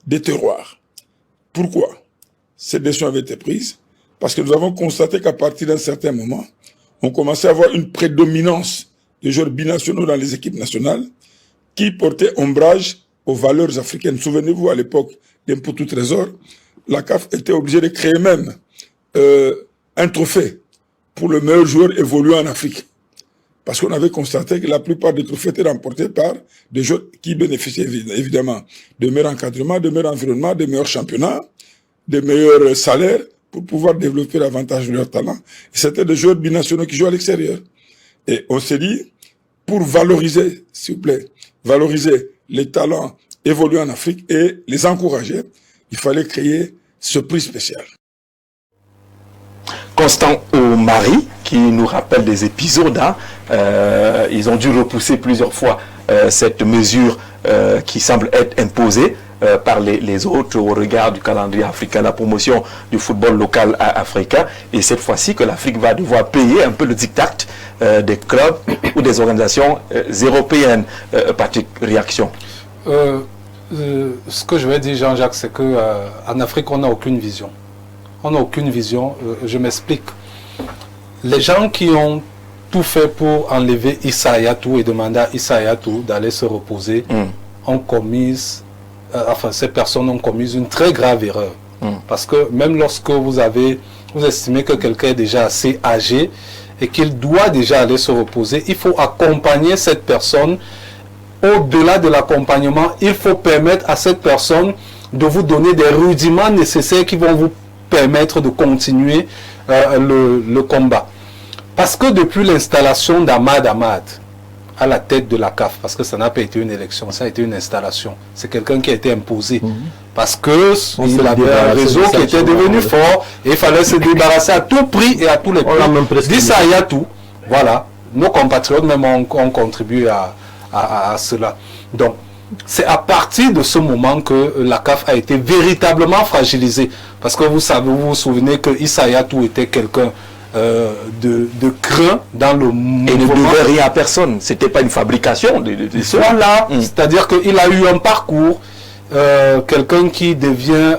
des terroirs. Pourquoi cette décision avait été prise? Parce que nous avons constaté qu'à partir d'un certain moment, on commençait à avoir une prédominance de joueurs binationaux dans les équipes nationales qui portaient ombrage aux valeurs africaines. Souvenez-vous, à l'époque d'Imputu Trésor, la CAF était obligée de créer même un trophée pour le meilleur joueur évoluant en Afrique. Parce qu'on avait constaté que la plupart des trophées étaient remportés par des joueurs qui bénéficiaient évidemment de meilleurs encadrements, de meilleurs environnements, de meilleurs championnats, de meilleurs salaires pour pouvoir développer davantage de leur talent. Et c'était des joueurs binationaux qui jouent à l'extérieur. Et on s'est dit, pour valoriser, s'il vous plaît, valoriser les talents évoluant en Afrique et les encourager, il fallait créer ce prix spécial. Constant Omari, qui nous rappelle des épisodes, hein, ils ont dû repousser plusieurs fois cette mesure qui semble être imposée par les autres au regard du calendrier africain, la promotion du football local africain, et cette fois-ci que l'Afrique va devoir payer un peu le diktat des clubs ou des organisations européennes. Patrick, réaction? Ce que je vais dire, Jean-Jacques, c'est qu'en Afrique, on n'a aucune vision. On n'a aucune vision. Je m'explique. Les gens qui ont tout fait pour enlever Issa Hayatou et demander à Issa Hayatou d'aller se reposer ont commis, ces personnes ont commis une très grave erreur. Parce que même lorsque vous estimez que quelqu'un est déjà assez âgé et qu'il doit déjà aller se reposer, il faut accompagner cette personne. Au-delà de l'accompagnement, il faut permettre à cette personne de vous donner des rudiments nécessaires qui vont vous permettre de continuer le combat. Parce que depuis l'installation d'Ahmad Ahmad à la tête de la CAF, parce que ça n'a pas été une élection, ça a été une installation. C'est quelqu'un qui a été imposé, parce que il avait un réseau qui était devenu fort, et il fallait se débarrasser à tout prix et à tous les prix. D'Issa Hayatou, voilà, nos compatriotes même ont contribué à cela. Donc, c'est à partir de ce moment que la CAF a été véritablement fragilisée. Parce que vous vous souvenez que Issa Hayatou était quelqu'un de craint dans le mouvement. Et ne devait rien à personne. C'était pas une fabrication de voilà. C'est-à-dire qu'il a eu un parcours, quelqu'un qui devient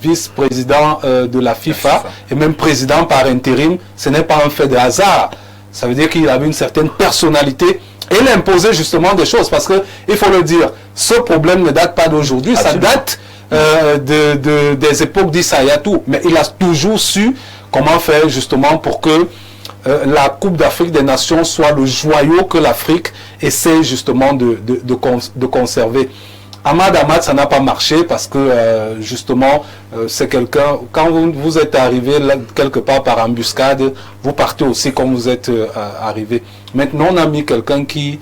vice-président de la FIFA et même président par intérim. Ce n'est pas un fait de hasard. Ça veut dire qu'il avait une certaine personnalité. Et il imposait justement des choses, parce que il faut le dire, ce problème ne date pas d'aujourd'hui, ça date des époques d'Issa Hayatou, mais il a toujours su comment faire justement pour que la Coupe d'Afrique des Nations soit le joyau que l'Afrique essaie justement de conserver. Ahmad, ça n'a pas marché parce que justement c'est quelqu'un, quand vous êtes arrivé là, quelque part par embuscade, vous partez aussi comme vous êtes arrivé. Maintenant on a mis quelqu'un qui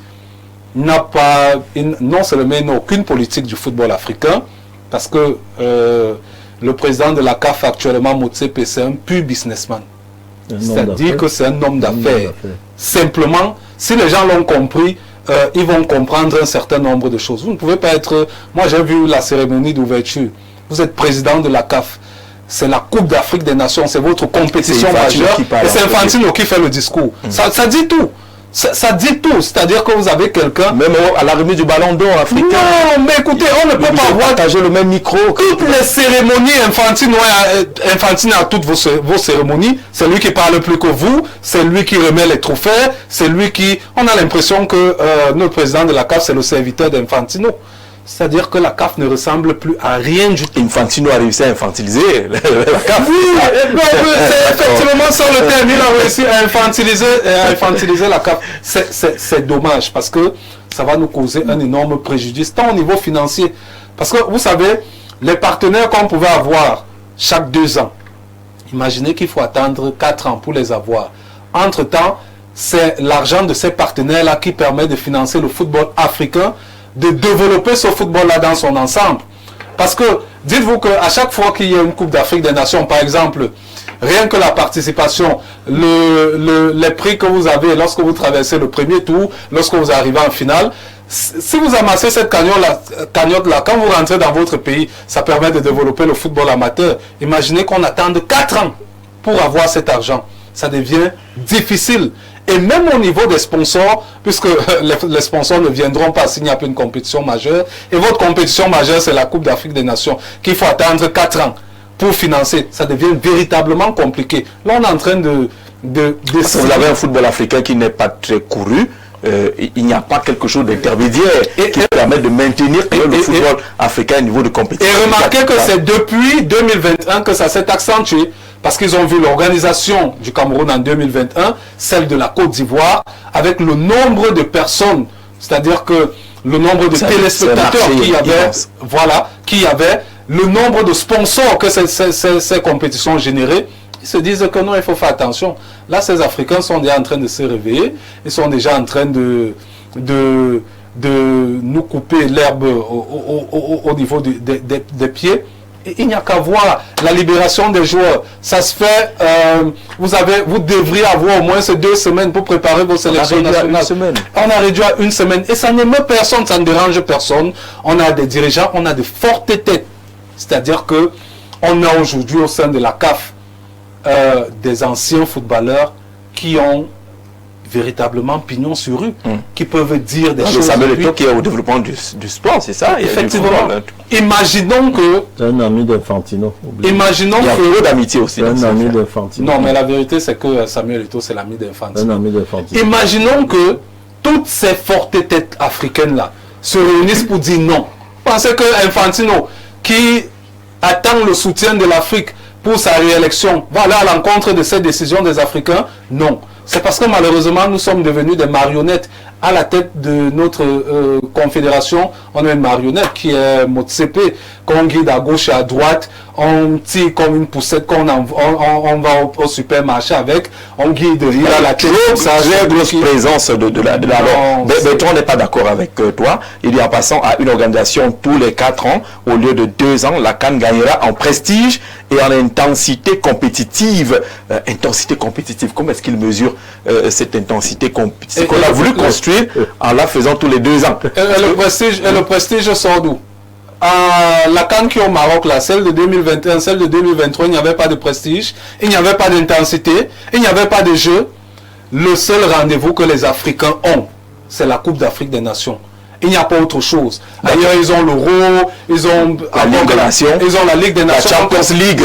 n'a pas, non seulement aucune politique du football africain, parce que le président de la CAF actuellement, Motsepe, c'est un pur businessman. C'est-à-dire que c'est un homme d'affaires. Simplement, si les gens l'ont compris, ils vont comprendre un certain nombre de choses. Vous ne pouvez pas être... Moi, j'ai vu la cérémonie d'ouverture. Vous êtes président de la CAF. C'est la Coupe d'Afrique des Nations. C'est votre compétition majeure. Et c'est Infantino qui fait le discours. Ça dit tout. Ça dit tout. C'est-à-dire que vous avez quelqu'un... Même à la remise du ballon d'or africain. Non, mais écoutez, on ne peut pas partager le même micro. Toutes les cérémonies, Infantino à toutes vos cérémonies, c'est lui qui parle plus que vous, c'est lui qui remet les trophées, c'est lui qui... On a l'impression que notre président de la CAF, c'est le serviteur d'Infantino. C'est-à-dire que la CAF ne ressemble plus à rien du tout. Infantino a réussi à infantiliser la CAF. Oui, c'est effectivement ça le terme. Il a réussi à infantiliser la CAF. C'est dommage parce que ça va nous causer un énorme préjudice, tant au niveau financier. Parce que vous savez, les partenaires qu'on pouvait avoir chaque 2 ans, imaginez qu'il faut attendre 4 ans pour les avoir. Entre-temps, c'est l'argent de ces partenaires-là qui permet de financer le football africain, de développer ce football-là dans son ensemble. Parce que, dites-vous qu'à chaque fois qu'il y a une Coupe d'Afrique des Nations, par exemple, rien que la participation, les prix que vous avez lorsque vous traversez le premier tour, lorsque vous arrivez en finale, si vous amassez cette cagnotte-là, quand vous rentrez dans votre pays, ça permet de développer le football amateur. Imaginez qu'on attende 4 ans pour avoir cet argent. Ça devient difficile. Et même au niveau des sponsors, puisque les sponsors ne viendront pas s'il n'y a pas une compétition majeure, et votre compétition majeure, c'est la Coupe d'Afrique des Nations, qu'il faut attendre 4 ans pour financer, ça devient véritablement compliqué. Là, on est en train vous avez un football africain qui n'est pas très couru, il n'y a pas quelque chose d'intermédiaire qui permet de maintenir le football africain au niveau de compétition. Et remarquez que c'est depuis 2021 que ça s'est accentué. Parce qu'ils ont vu l'organisation du Cameroun en 2021, celle de la Côte d'Ivoire, avec le nombre de personnes, c'est-à-dire que le nombre de téléspectateurs qu'il y avait, voilà, qu'il y avait, le nombre de sponsors que ces compétitions généraient, ils se disent que non, il faut faire attention. Là, ces Africains sont déjà en train de se réveiller, ils sont déjà en train de nous couper l'herbe au niveau des pieds. Il n'y a qu'à voir la libération des joueurs. Ça se fait, vous devriez avoir au moins ces 2 semaines pour préparer vos sélections nationales. On a réduit à 1 semaine. Et ça n'émeut personne, ça ne dérange personne. On a des dirigeants, on a de fortes têtes. C'est-à-dire que on a aujourd'hui au sein de la CAF des anciens footballeurs qui ont véritablement pignon sur rue, qui peuvent dire des choses. Samuel Eto'o qui est au développement du sport, c'est ça? Effectivement. Imaginons que... C'est un ami d'Infantino. Imaginons il y a un peu d'amitié aussi. C'est un ami d'Infantino. Non, mais la vérité, c'est que Samuel Eto'o, c'est l'ami d'Infantino. Un ami d'Infantino. Imaginons que toutes ces fortes têtes africaines-là se réunissent pour dire non. Pensez que Infantino, qui attend le soutien de l'Afrique pour sa réélection, va aller à l'encontre de ces décisions des Africains? Non. C'est parce que malheureusement, nous sommes devenus des marionnettes à la tête de notre confédération, on a une marionnette qui est Motsepe, qu'on guide à gauche et à droite, on tire comme une poussette qu'on on va au supermarché avec, on guide, il a la tête. Très grosse présence de la Bertrand n'est pas d'accord avec toi. Il dit en passant à une organisation tous les 4 ans, au lieu de 2 ans, la CAN gagnera en prestige et en intensité compétitive. Comment est-ce qu'il mesure cette intensité compétitive qu'on a voulu construire en la faisant tous les 2 ans? Et le prestige sort d'où? La CAN qui est au Maroc, là, celle de 2021, celle de 2023, il n'y avait pas de prestige, il n'y avait pas d'intensité, il n'y avait pas de jeu. Le seul rendez-vous que les Africains ont, c'est la Coupe d'Afrique des Nations. Il n'y a pas autre chose. Ailleurs, ils ont l'Euro, ils ont la Ligue des Nations, ils ont la Ligue des Nations, la Champions League,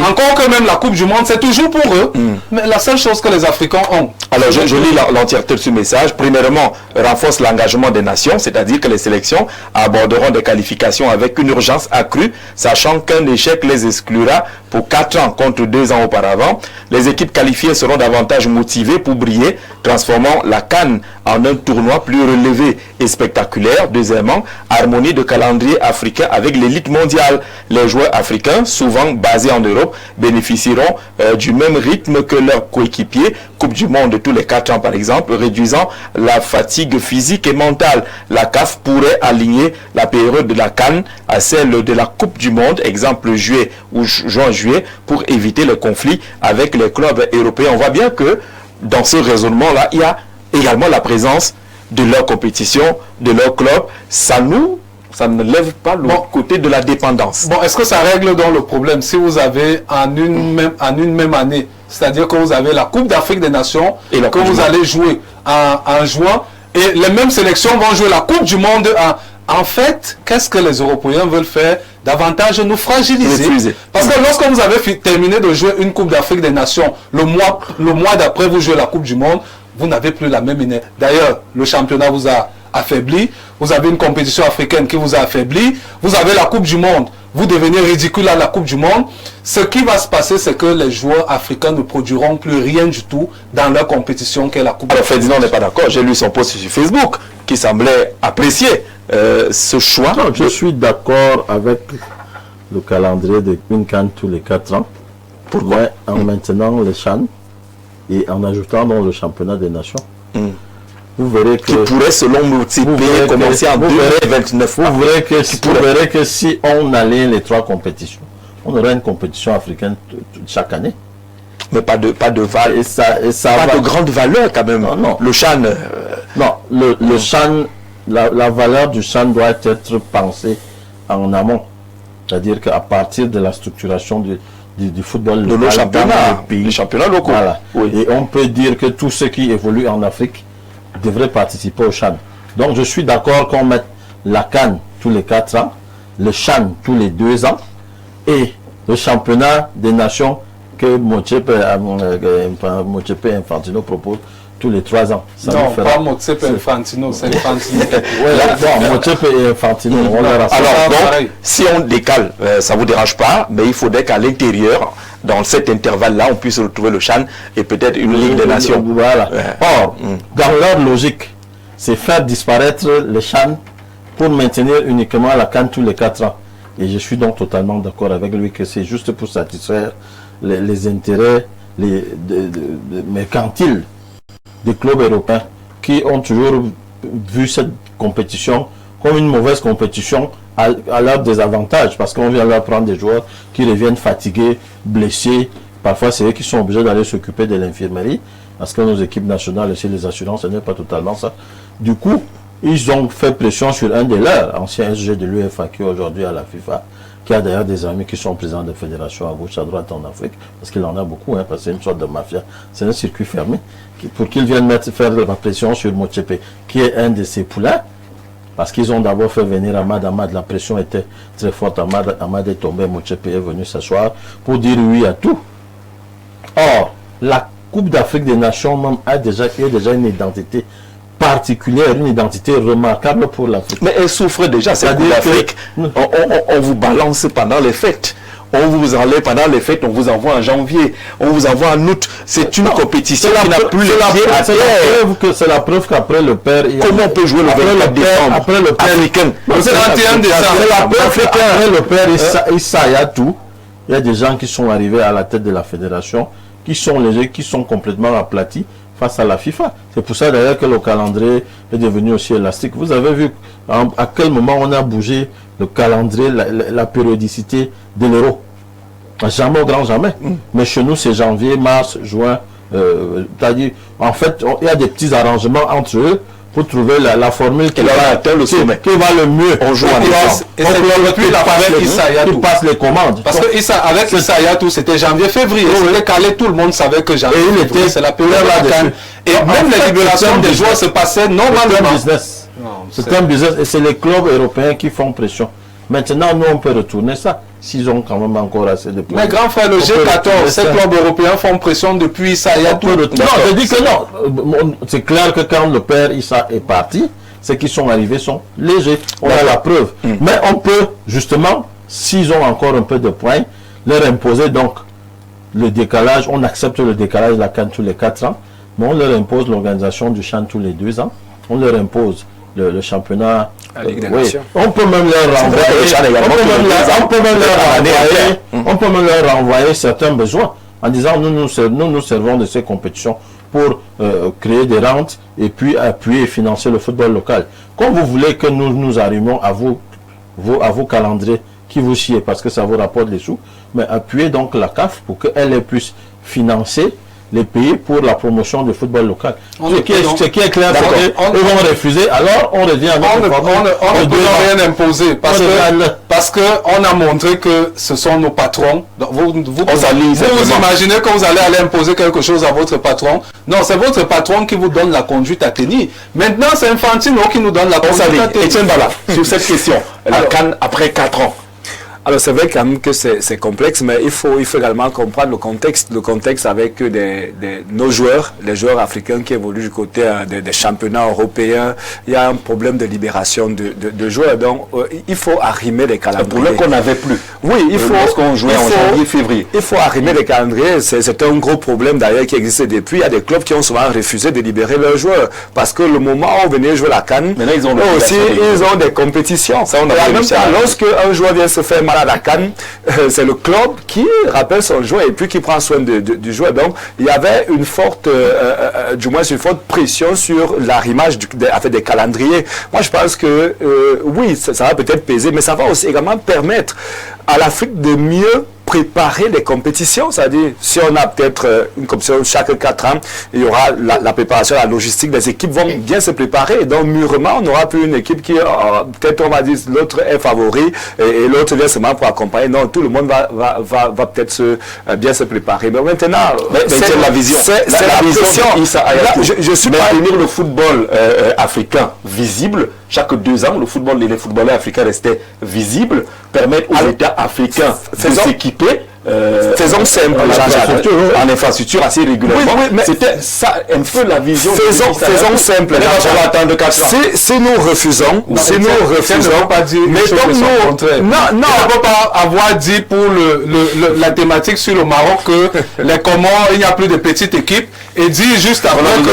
encore que même la Coupe du Monde, c'est toujours pour eux. Mais la seule chose que les Africains ont. Alors, je lis l'entièreté de ce message. Premièrement, renforce l'engagement des nations, c'est-à-dire que les sélections aborderont des qualifications avec une urgence accrue, sachant qu'un échec les exclura pour 4 ans contre 2 ans auparavant. Les équipes qualifiées seront davantage motivées pour briller, transformant la CAN en un tournoi plus relevé et spectaculaire. Deuxièmement, harmonie de calendrier africain avec l'élite mondiale. Les joueurs africains, souvent basés en Europe, bénéficieront du même rythme que leurs coéquipiers. Coupe du monde tous les 4 ans par exemple, réduisant la fatigue physique et mentale. La CAF pourrait aligner la période de la CAN à celle de la Coupe du monde, exemple juillet ou juin-juillet, pour éviter les conflits avec les clubs européens. On voit bien que dans ce raisonnement-là, il y a également la présence de leur compétition, de leur club. Ça ne lève pas le côté de la dépendance. Bon, est-ce que ça règle donc le problème si vous avez en une même année, c'est-à-dire que vous avez la Coupe d'Afrique des Nations et que vous allez jouer en juin et les mêmes sélections vont jouer la Coupe du Monde en fait, qu'est-ce que les Européens veulent faire? Davantage nous fragiliser. Parce que lorsque vous avez terminé de jouer une Coupe d'Afrique des Nations, le mois d'après vous jouez la Coupe du Monde, vous n'avez plus la même énergie. D'ailleurs, le championnat vous a affaibli, vous avez une compétition africaine qui vous a affaibli, vous avez la Coupe du Monde, vous devenez ridicule à la Coupe du Monde. Ce qui va se passer, c'est que les joueurs africains ne produiront plus rien du tout dans leur compétition qu'est la Coupe du Monde. Alors Ferdinand n'est pas d'accord, j'ai lu son post sur Facebook qui semblait apprécier ce choix. Non, je suis d'accord avec le calendrier de une CAN tous les 4 ans. Pourquoi? Mais en maintenant les CHAN et en ajoutant dans le championnat des nations. Vous verrez que... Qui pourrait, selon multiplier, commencer en 2029. Vous verrez que si on allait les 3 compétitions, on aurait une compétition africaine chaque année. Mais pas de valeur. Pas de grande valeur quand même. Non. Le CHAN... Non, le CHAN, la valeur du CHAN doit être pensée en amont. C'est-à-dire qu'à partir de la structuration du football de nos championnats, les championnats locaux. Voilà. Oui. Et on peut dire que tous ceux qui évoluent en Afrique devraient participer au CHAN. Donc je suis d'accord qu'on mette la CAN tous les 4 ans, le CHAN tous les 2 ans et le championnat des nations que Motsepe Infantino propose tous les 3 ans. Ça non, pas Motsepe Infantino, c'est Infantino. Motsepe et Infantino. Alors, donc, si on décale, ça ne vous dérange pas, mais il faudrait qu'à l'intérieur, dans cet intervalle-là, on puisse retrouver le CHAN et peut-être une Ligue des Nations. Voilà. Or, dans leur logique, c'est faire disparaître le CHAN pour maintenir uniquement la CAN tous les 4 ans. Et je suis donc totalement d'accord avec lui que c'est juste pour satisfaire les intérêts mercantiles des clubs européens qui ont toujours vu cette compétition comme une mauvaise compétition à leur désavantage, parce qu'on vient leur prendre des joueurs qui reviennent fatigués, blessés. Parfois, c'est eux qui sont obligés d'aller s'occuper de l'infirmerie, parce que nos équipes nationales, et les assurances, ce n'est pas totalement ça. Du coup, ils ont fait pression sur un de leurs anciens SG de l'UEFA, qui est aujourd'hui à la FIFA, qui a d'ailleurs des amis qui sont présidents de fédérations à gauche, à droite en Afrique, parce qu'il en a beaucoup, parce que c'est une sorte de mafia. C'est un circuit fermé, pour qu'ils viennent faire de la pression sur Motsepe, qui est un de ses poulains, parce qu'ils ont d'abord fait venir Ahmad, la pression était très forte, Ahmad est tombé, Motsepe est venu s'asseoir pour dire oui à tout. Or, la Coupe d'Afrique des Nations même a déjà une identité particulière, une identité remarquable pour l'Afrique. Mais elle souffre déjà, cette Coupe d'Afrique. On vous balance pendant les fêtes. on vous enlève pendant les fêtes, on vous envoie en janvier, on vous envoie en août. C'est une compétition qui n'a plus les pieds à terre. C'est la preuve qu'après le père... Comment on peut jouer le 24 décembre après le père africain? C'est 31 décembre. Après le père Issa Yatou, il y a des gens qui sont arrivés à la tête de la fédération, qui sont légers, qui sont complètement aplatis face à la FIFA. C'est pour ça d'ailleurs que le calendrier est devenu aussi élastique. Vous avez vu à quel moment on a bougé le calendrier, la périodicité de l'Euro. Jamais au grand jamais. Mais chez nous, c'est janvier, mars, juin. C'est-à-dire, en fait, il y a des petits arrangements entre eux pour trouver la formule qui va atteindre le sommet, qui va le mieux. On joue en décembre. Et c'est depuis la avec Issa Yatou. Qui passe les commandes. Parce que avec Issa Yatou, c'était janvier-février. C'était calé, tout le monde savait que janvier-février, c'est la période de la CAN. Et même les libérations des joueurs se passaient normalement. C'est un business et c'est les clubs européens qui font pression. Maintenant, nous, on peut retourner ça, s'ils ont quand même encore assez de points. Mais grand frère, le G14, ces clubs européens font pression depuis Issa Yatou. Non, je dis que non. C'est clair que quand le père Issa est parti, ceux qui sont arrivés sont légers. On a la preuve. Mais on peut, justement, s'ils ont encore un peu de points, leur imposer donc le décalage. On accepte le décalage de la CAN tous les 4 ans, mais on leur impose l'organisation du CHAN tous les 2 ans. On leur impose le championnat. On peut même leur renvoyer. On peut même leur renvoyer certains besoins en disant nous nous servons de ces compétitions pour créer des rentes et puis appuyer et financer le football local. Quand vous voulez que nous arrivions à vos calendriers qui vous chiez parce que ça vous rapporte des sous, mais appuyez donc la CAF pour qu'elle puisse financer les pays pour la promotion du football local. Ce qui est clair, c'est qu'ils vont refuser, alors on revient à notre on ne peut rien imposer parce qu'on a montré que ce sont nos patrons. Donc vous imaginez que vous allez aller imposer quelque chose à votre patron. Non, c'est votre patron qui vous donne la conduite à tenir. Maintenant, c'est Infantino qui nous donne la conduite à tenir. Etienne Bala, sur cette question, la CAN après 4 ans. Alors c'est vrai quand même que c'est complexe, mais il faut également comprendre le contexte avec nos joueurs, les joueurs africains qui évoluent du côté des championnats européens. Il y a un problème de libération de joueurs, donc il faut arrimer les calendriers. Un problème qu'on n'avait plus. Oui, il faut. Lorsqu'on jouait en janvier, février. Il faut arrimer les calendriers. C'est un gros problème d'ailleurs qui existait depuis. Il y a des clubs qui ont souvent refusé de libérer leurs joueurs parce que le moment où on venait jouer la CAN, ils ont des compétitions. Ça, on a en même temps, lorsque un joueur vient se faire mal à la CAN, c'est le club qui rappelle son joueur et puis qui prend soin du joueur. Donc, il y avait une forte, du moins une forte pression sur l'arrimage des calendriers. Moi, je pense que oui, ça va peut-être peser, mais ça va aussi également permettre à l'Afrique de mieux préparer les compétitions, c'est-à-dire si on a peut-être une compétition chaque 4 ans, il y aura la préparation, la logistique, les équipes vont bien se préparer et donc mûrement on n'aura plus une équipe qui peut-être on va dire l'autre est favori et l'autre vient seulement pour accompagner. Non, tout le monde va peut-être bien se préparer. Mais maintenant, c'est la vision. C'est la vision. Je suis pas tenir le football africain visible. Chaque 2 ans, les footballeurs africains restaient visibles, permettent aux États africains de s'équiper. Faisons simple, en infrastructure assez régulièrement. Oui, mais c'était ça un peu la vision. Faisons simple. Si nous refusons, mais donc non, on ne peut pas avoir dit pour la thématique sur le Maroc que les Comores, il n'y a plus de petites équipes et dit juste après que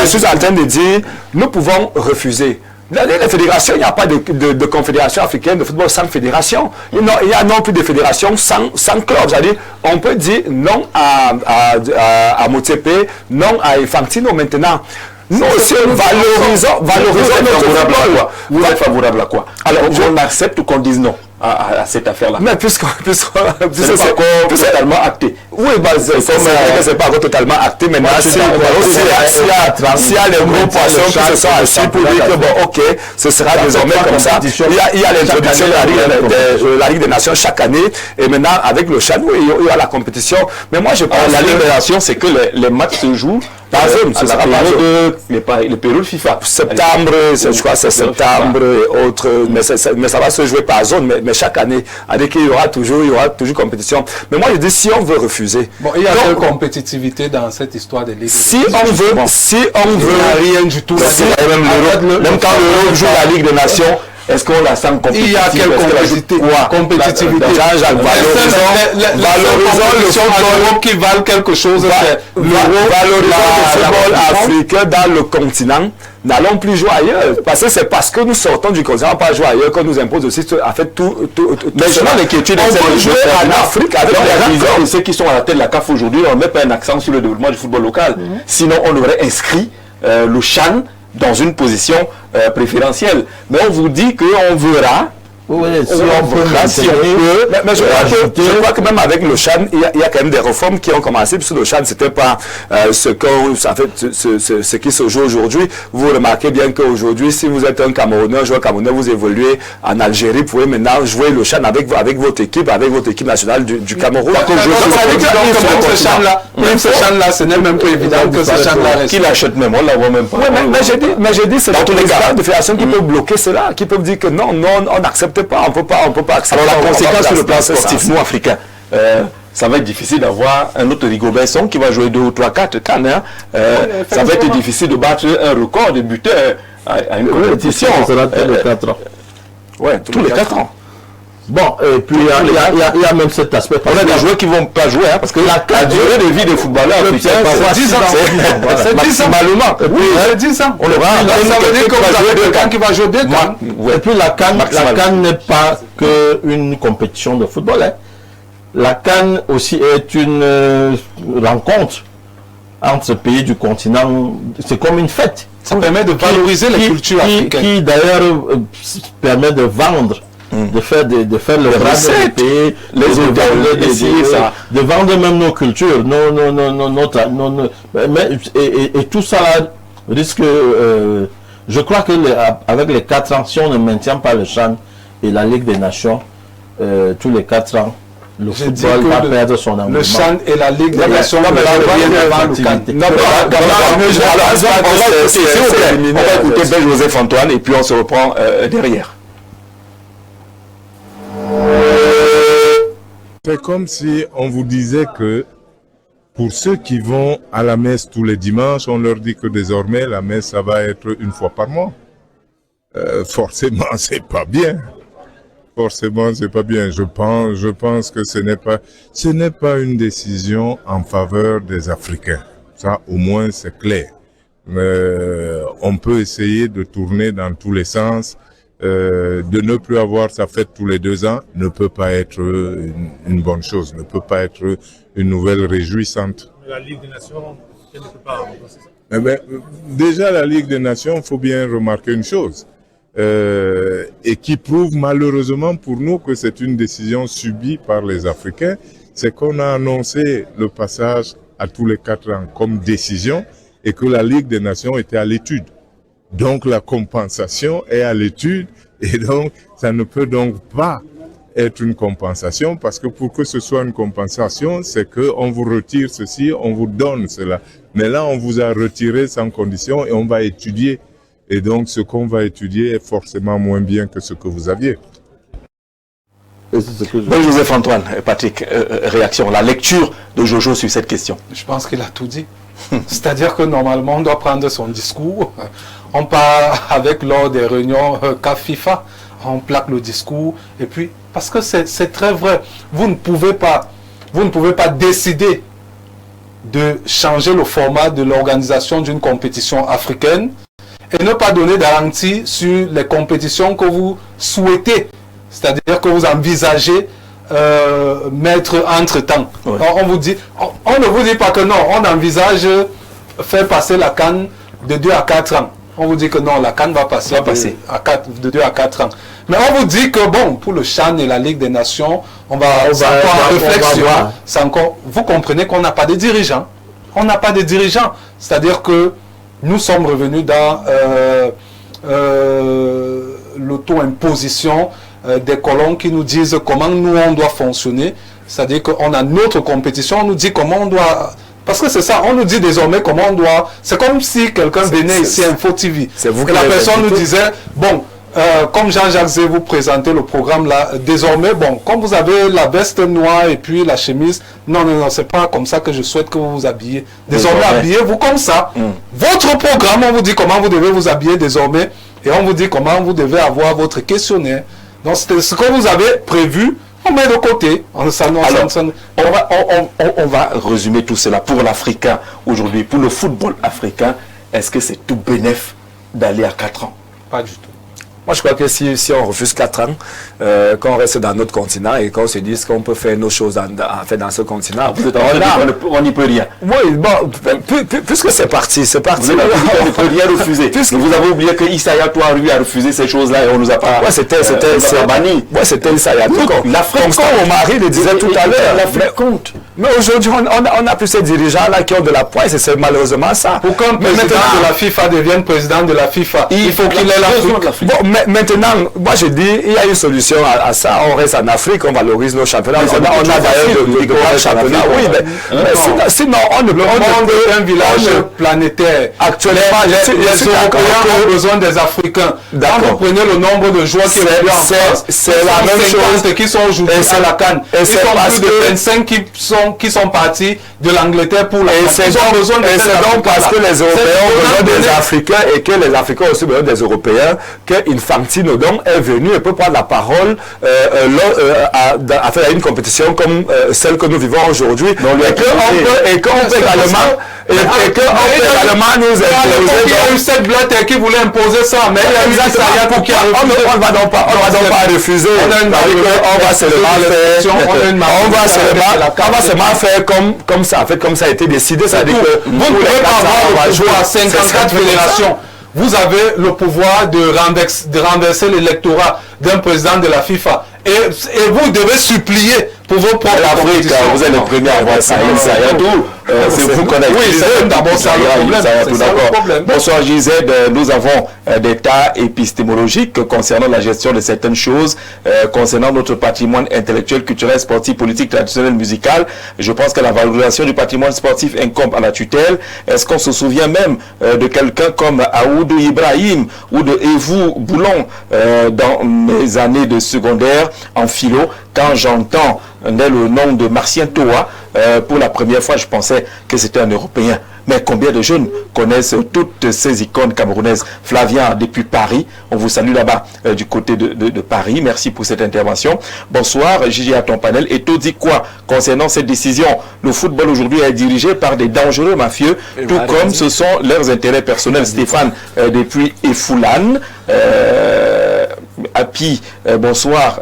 je suis en train de dire nous pouvons refuser. Les fédérations, il n'y a pas de confédération africaine de football sans fédération. Il y a non plus de fédération sans club. C'est-à-dire, on peut dire non à Motsepe, non à Infantino maintenant. Nous aussi, valorisons notre football. Vous êtes favorable à quoi? Alors, on accepte qu'on dise non à cette affaire-là. Mais puisque c'est pas totalement acté. Oui, c'est pas encore totalement acté. Maintenant, s'il y a les gros poissons qui se sont assis pour dire que bon, ok, ce sera désormais comme ça. Il y a l'introduction de la Ligue des Nations chaque année. Et maintenant, avec le CHAN, il y a la compétition. Mais moi, je pense la Ligue des Nations, c'est que les matchs se jouent par zone. Ce sera le période FIFA. Septembre, je crois que c'est septembre et autres. Mais ça va se jouer par zone. Mais chaque année, avec il y aura toujours compétition. Mais moi, je dis, si on veut refuser. Bon, il y a quelle compétitivité dans cette histoire de Ligue? Si on veut, rien du tout. Même quand l'Europe joue la Ligue des Nations, Est-ce qu'on la sent compétitive? Il y a quelle compétitivité? Valorisons le football qui valent quelque chose. Valorisons le football africain dans le continent. N'allons plus jouer ailleurs. Parce que c'est parce que nous sortons du continent, pas jouer ailleurs, qu'on nous impose aussi en fait tout. Mais justement, l'inquiétude on peut jouer en Afrique avec les ceux qui sont à la tête de la CAF aujourd'hui, on ne met pas un accent sur le développement du football local. Sinon, on aurait inscrit le CHAN dans une position préférentielle. Mais on vous dit qu'on verra. Oui, mais je crois que même avec le CHAN, il y a quand même des réformes qui ont commencé, puisque le CHAN, c'était pas ce qui se joue aujourd'hui. Vous remarquez bien qu'aujourd'hui, si vous êtes un Camerounais, un joueur camerounais, vous évoluez en Algérie, vous pouvez maintenant jouer le CHAN avec votre équipe nationale du Cameroun. Même ce CHAN-là, ce n'est même pas évident que ce CHAN-là reste. Qui l'achète même, on ne la voit même pas. Mais j'ai dit, c'est dans tous les cas de fédération qui peuvent bloquer cela, qui peuvent dire que non, on n'accepte pas, on peut pas accepter. Alors la conséquence sur le plan sportif, nous Africains, ça va être difficile d'avoir un autre Rigobert qui va jouer 2 ou 3, 4 cannes. Ça va être difficile de battre un record de buteurs à une compétition. Ça sera tous les 4 ans. Oui, tous les 4 ans. Bon, et puis il y a même cet aspect. On a des joueurs qui ne vont pas jouer, parce que la durée de vie des footballeurs, c'est 10 ans. C'est maximalement. C'est 10 ans. On le voit. Ça veut dire que vous avez quelqu'un qui va jouer 2 ans. Et puis la CAN n'est pas qu'une compétition de football. La CAN aussi est une rencontre entre pays du continent. C'est comme une fête. Ça permet de valoriser les cultures africaines. Qui d'ailleurs permet de vendre. De faire le brand des pays, de vendre même nos cultures, et tout ça risque. Je crois que avec les 4 ans, si on ne maintient pas le CHAN et la Ligue des Nations, tous les 4 ans, le football va perdre son engouement. Le CHAN et la Ligue des Nations on va écouter Ben Joseph Antoine et puis on se reprend derrière. C'est comme si on vous disait que pour ceux qui vont à la messe tous les dimanches, on leur dit que désormais la messe ça va être une fois par mois. Forcément, c'est pas bien. Forcément, c'est pas bien. Je pense que ce n'est pas une décision en faveur des Africains. Ça, au moins, c'est clair. On peut essayer de tourner dans tous les sens. De ne plus avoir sa fête tous les 2 ans ne peut pas être une bonne chose, ne peut pas être une nouvelle réjouissante. Mais la Ligue des Nations, elle ne peut pas remplacer ça. Eh bien, déjà, la Ligue des Nations, il faut bien remarquer une chose, et qui prouve malheureusement pour nous que c'est une décision subie par les Africains, c'est qu'on a annoncé le passage à tous les 4 ans comme décision et que la Ligue des Nations était à l'étude. Donc la compensation est à l'étude et donc ça ne peut donc pas être une compensation parce que pour que ce soit une compensation, c'est qu'on vous retire ceci, on vous donne cela. Mais là, on vous a retiré sans condition et on va étudier. Et donc ce qu'on va étudier est forcément moins bien que ce que vous aviez. Ben Joseph Antoine, Patrick, réaction, la lecture de Jojo sur cette question. Je pense qu'il a tout dit. C'est-à-dire que normalement, on doit prendre son discours. On part avec lors des réunions CAF FIFA, on plaque le discours. Et puis, parce que c'est très vrai, vous ne pouvez pas décider de changer le format de l'organisation d'une compétition africaine et ne pas donner garantie sur les compétitions que vous souhaitez. C'est-à-dire que vous envisagez mettre entre-temps. Oui. On vous dit, on ne vous dit pas que non, on envisage faire passer la CAN de 2 à 4 ans. On vous dit que non, la CAN va passer de 2 à 4 ans. Mais on vous dit que bon, pour le CHAN et la Ligue des Nations, c'est encore en réflexion. C'est encore, vous comprenez qu'on n'a pas de dirigeants. On n'a pas de dirigeants. C'est-à-dire que nous sommes revenus dans l'auto-imposition des colons qui nous disent comment nous on doit fonctionner. C'est-à-dire qu'on a notre compétition, on nous dit comment on doit... Parce que c'est ça, on nous dit désormais comment on doit... C'est comme si quelqu'un venait ici à Info TV. Et la personne nous disait, bon, comme Jean-Jacques Zé vous présentez le programme là, désormais, bon, comme vous avez la veste noire et puis la chemise, non, c'est pas comme ça que je souhaite que vous vous habillez. Désormais, habillez-vous comme ça. Votre programme, on vous dit comment vous devez vous habiller désormais et on vous dit comment vous devez avoir votre questionnaire. Donc, c'est ce que vous avez prévu. On met de côté. On va résumer tout cela. Pour l'Africain aujourd'hui, pour le football africain, est-ce que c'est tout bénéf d'aller à 4 ans? Pas du tout. Moi, je crois que si on refuse 4 ans, qu'on reste dans notre continent et qu'on se dise qu'on peut faire nos choses dans ce continent, on n'y peut rien. Oui, bon, puisque c'est parti. On ne peut rien refuser. Vous avez oublié que Issa Hayatou a refusé ces choses-là et on nous a pas. Ouais, c'était banni. Ouais, c'était Issa Hayatou. L'Afrique, comme Omari le disait tout à l'heure. L'Afrique compte. Mais aujourd'hui, on a plus ces dirigeants-là qui ont de la pointe et c'est malheureusement ça. Pour qu'un président de la FIFA devienne président de la FIFA, il faut qu'il ait l'Afrique. Bon, mais maintenant, moi je dis, il y a une solution à ça. On reste en Afrique, on valorise nos championnats. On a d'ailleurs de grands championnats. Oui, mais sinon, on ne peut pas. Le monde est un village planétaire. Actuellement, les Européens ont besoin des Africains. Quand vous prenez le nombre de joueurs qui est en France, c'est la même chose qui sont aujourd'hui à la CAN. Ils sont plus de 25 qui sont partis de l'Angleterre pour la CAN. Ils ont besoin de c'est donc parce que les Européens ont besoin des Africains et que les Africains ont aussi besoin des Européens qu'Infantino donc est venu et peut prendre la parole à faire une compétition comme celle que nous vivons aujourd'hui. Et qu'on peut également nous imposer. Il y a eu cette blatte qui voulait imposer ça, mais il y a eu Issa Hayatou qui a refusé. On ne va donc pas refuser. On va seulement faire comme ça. En fait, comme ça a été décidé, ça dit que vous ne pouvez pas avoir le pouvoir à 54 fédérations. Vous avez le pouvoir de renverser l'électorat d'un président de la FIFA. Et vous devez supplier pour vos propres compétitions. Vous êtes le premier à voir ça. C'est vous qu'on a utilisé. Oui, d'abord ça le problème. Bonsoir JZ, nous avons des tas épistémologiques concernant la gestion de certaines choses, concernant notre patrimoine intellectuel, culturel, sportif, politique, traditionnel, musical. Je pense que la valorisation du patrimoine sportif incombe à la tutelle. Est-ce qu'on se souvient même de quelqu'un comme Aoudou Ibrahim ou de Evou Boulon dans mes années de secondaire en philo? Quand j'entends le nom de Martien Toa, pour la première fois, je pensais que c'était un Européen. Mais combien de jeunes connaissent toutes ces icônes camerounaises? Flavien, depuis Paris, on vous salue là-bas du côté de Paris. Merci pour cette intervention. Bonsoir, Gigi à ton panel. Et tout dit quoi concernant cette décision? Le football aujourd'hui est dirigé par des dangereux mafieux, tout comme ce sont leurs intérêts personnels. Stéphane, depuis Efoulan. Happy, bonsoir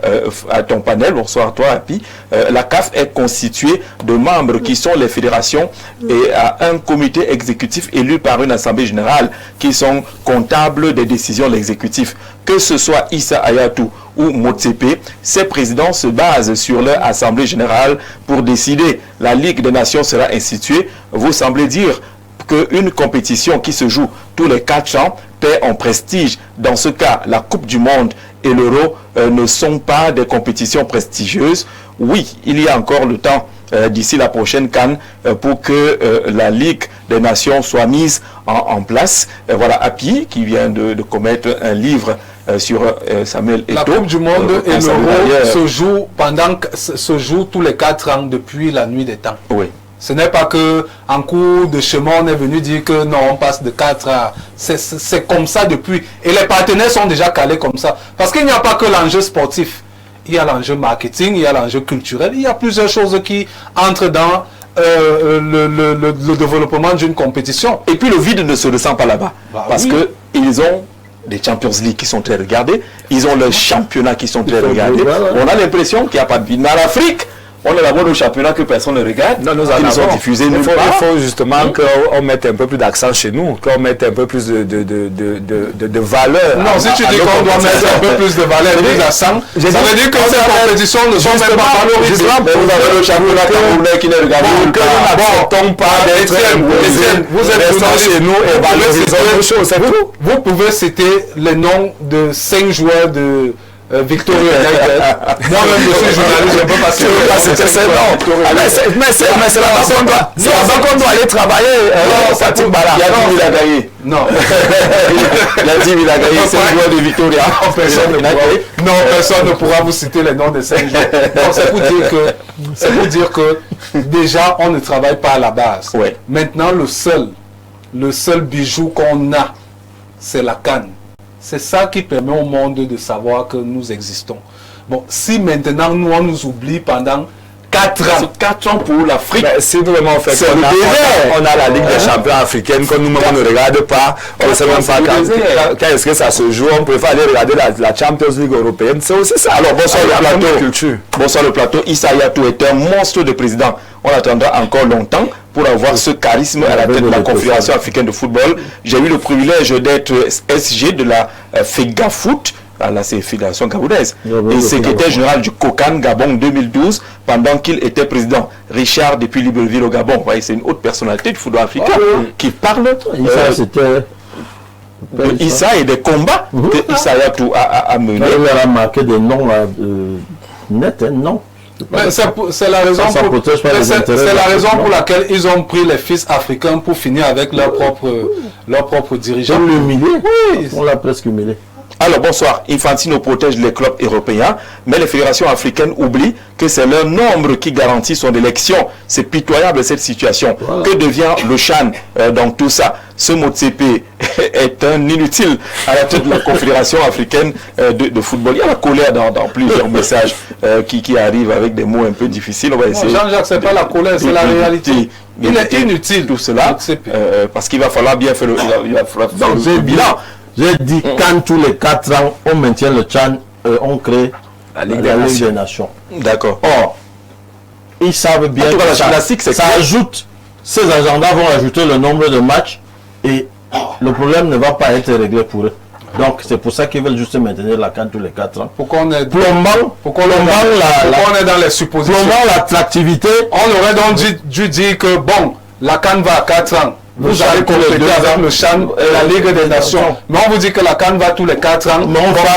à ton panel, bonsoir à toi Happy. La CAF est constituée de membres qui sont les fédérations et à un comité exécutif élu par une assemblée générale qui sont comptables des décisions de l'exécutif. Que ce soit Issa Hayatou ou Motsepe, ces présidents se basent sur leur assemblée générale pour décider. La Ligue des Nations sera instituée. Vous semblez dire qu'une compétition qui se joue tous les 4 ans perd en prestige. Dans ce cas, la Coupe du Monde et l'Euro ne sont pas des compétitions prestigieuses. Oui, il y a encore le temps d'ici la prochaine CAN pour que la Ligue des Nations soit mise en place. Voilà, Happy qui vient de commettre un livre sur Samuel Eto'o. La Coupe du Monde et l'Euro se joue tous les 4 ans depuis la nuit des temps. Oui. Ce n'est pas qu'en cours de chemin, on est venu dire que non, on passe de 4 à... C'est comme ça depuis. Et les partenaires sont déjà calés comme ça. Parce qu'il n'y a pas que l'enjeu sportif. Il y a l'enjeu marketing, il y a l'enjeu culturel. Il y a plusieurs choses qui entrent dans le développement d'une compétition. Et puis le vide ne se ressent pas là-bas. Parce qu'ils ont des Champions League qui sont très regardés. Ils ont leurs championnats qui sont très regardés. On a l'impression qu'il n'y a pas de vide. Mais en Afrique, on est d'abord au championnat que personne ne regarde. Non, nous en avons diffusé. Il faut justement qu'on mette un peu plus d'accent chez nous, qu'on mette un peu plus de valeur. Non, si tu dis qu'on doit mettre un peu plus de valeur, plus d'accent, ça veut dire que ces compétitions ne sont même pas valorisées. Vous avez le championnat camerounais qui n'est regardé. Que nous n'acceptons pas d'être imposés. Vous êtes journaliste chez nous et valorisons nos choses, c'est tout. Vous pouvez citer les noms de 5 joueurs Victoria United. Moi-même, je suis journaliste, je ne peux pas citer c'est non. Mais c'est là-bas qu'on doit aller travailler. Il a gagné. Non. Il a dit il a gagné 5 joueurs de Victoria. Personne ne pourra vous citer les noms des 5 joueurs. C'est pour dire que déjà, on ne travaille pas à la base. Ouais. Maintenant, le seul bijou qu'on a, c'est la CAN. C'est ça qui permet au monde de savoir que nous existons. Bon, si maintenant nous on nous oublie pendant 4 ans. 4 ans pour l'Afrique. Si nous vraiment fait on a la Ligue des champions africaine, que nous ne regarde pas, on ne sait même pas quand est-ce que ça se joue, on préfère aller regarder la Champions League européenne. C'est aussi ça. Alors bonsoir le plateau. Bonsoir le plateau. Issa Hayatou est un monstre de président. On attendra encore longtemps pour avoir ce charisme à la tête de la Confédération africaine de football. J'ai eu le privilège d'être SG de la FEGA Foot, la Fédération gabonaise, et secrétaire général du COCAN Gabon 2012, pendant qu'il était président. Richard depuis Libreville au Gabon. C'est une autre personnalité du football africain qui parle Issa et des combats que Issa Hayatou a menés. Il a marqué des noms nets, non. C'est la raison pour laquelle ils ont pris les fils africains pour finir avec leur propre dirigeant. On l'humilie. Oui. On l'a presque humilié. Alors bonsoir, Infantino protège les clubs européens, mais les fédérations africaines oublient que c'est leur nombre qui garantit son élection. C'est pitoyable cette situation. Voilà. Que devient le CHAN dans tout ça? Ce Motsepe est un inutile à la tête de la Confédération africaine de football. Il y a la colère dans plusieurs messages qui arrivent avec des mots un peu difficiles. On va essayer. Jean-Jacques, c'est pas la colère, c'est la réalité. Il est inutile tout cela parce qu'il va falloir bien faire le bilan. J'ai dit quand tous les 4 ans on maintient le CHAN, on crée la Ligue des Nations. D'accord. Or, ils savent bien que ça ajoute, ces agendas vont ajouter le nombre de matchs et le problème ne va pas être réglé pour eux. Donc c'est pour ça qu'ils veulent juste maintenir la CAN tous les 4 ans. Pourquoi on est dans les suppositions. Plombant l'attractivité. On aurait donc dû dire que bon, la CAN va à 4 ans. Vous allez compléter avec le CHAN et la Ligue des Nations. Mais on vous dit que la CAN va tous les 4 ans. Mais on verra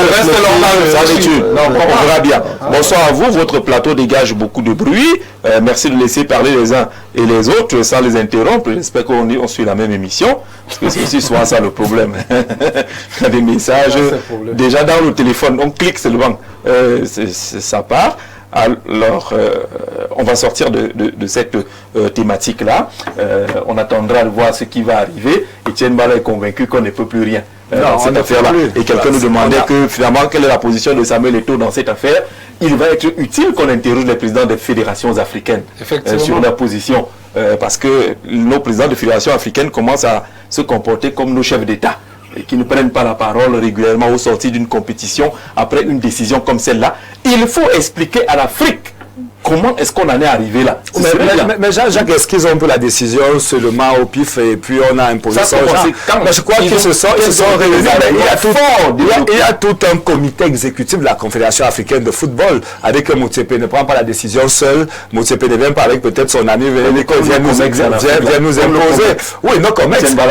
bien. Bonsoir à vous. Votre plateau dégage beaucoup de bruit. Merci de laisser parler les uns et les autres sans les interrompre. J'espère qu'on suit la même émission. Parce que c'est aussi souvent ça le problème. Il y a des messages. Déjà dans le téléphone, on clique seulement. Ça part. Alors, on va sortir de cette thématique-là. On attendra de voir ce qui va arriver. Etienne Bala est convaincu qu'on ne peut plus rien dans cette affaire-là. Et quelqu'un nous demandait que finalement, quelle est la position de Samuel Eto'o dans cette affaire. Il va être utile qu'on interroge les présidents des fédérations africaines sur leur position. Parce que nos présidents de fédérations africaines commencent à se comporter comme nos chefs d'État, et qui ne prennent pas la parole régulièrement au sortir d'une compétition après une décision comme celle-là. Il faut expliquer à l'Afrique comment est-ce qu'on en est arrivé là. Mais Jacques, est-ce qu'ils ont pris la décision seulement au pif et puis on a imposé ça? Mais je crois qu'ils se sont réunis. Il y a tout un comité exécutif de la Confédération africaine de football avec Motsepe ne prend pas la décision seul. Motsepe ne vient pas avec peut-être son ami Vénéco, vient nous imposer. Oui, non, comme ex. Bon,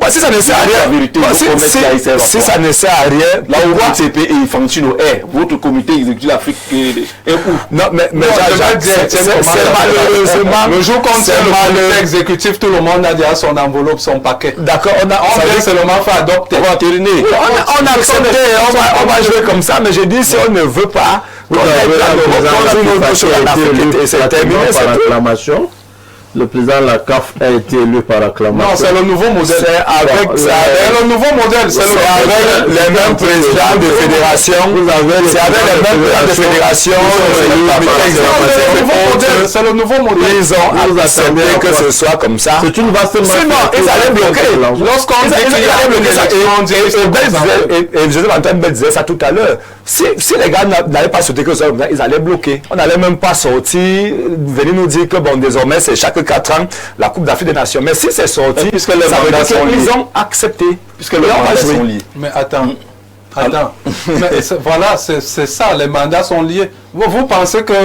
si ça ne sert à rien, si ça ne sert à rien, là où Motsepe et Infantino est, votre comité exécutif d'Afrique est où? Non, mais c'est malheureusement. Le jour qu'on tient le comité exécutif, tout le monde a déjà son enveloppe, son paquet. D'accord, on vient seulement faire adopter. On va terminer. On a accepté, on va jouer comme ça, mais je dis si on ne veut pas, c'est terminé, c'est tout. Le président de la CAF a été élu par acclamation. Non, c'est le nouveau modèle. C'est avec le nouveau modèle. C'est avec les mêmes présidents de fédération. C'est avec les mêmes présidents de fédération. C'est le nouveau modèle. Ils ont accepté que ce soit comme ça. C'est une vaste masse. Sinon, ils allaient bloquer. Lorsqu'on dit qu'il y a bloqué ça, et Joseph Antoine Bell disait ça tout à l'heure. Si les gars n'allaient pas sauter que ça, ils allaient bloquer. On n'allait même pas sortir, venir nous dire que bon, désormais, c'est chaque 4 ans la Coupe d'Afrique des Nations. Mais si c'est sorti, puisque les mandats sont liés. Ils ont accepté. Puisque les mandats sont liés. Mais attends. Mais voilà, c'est ça, les mandats sont liés. Vous pensez que,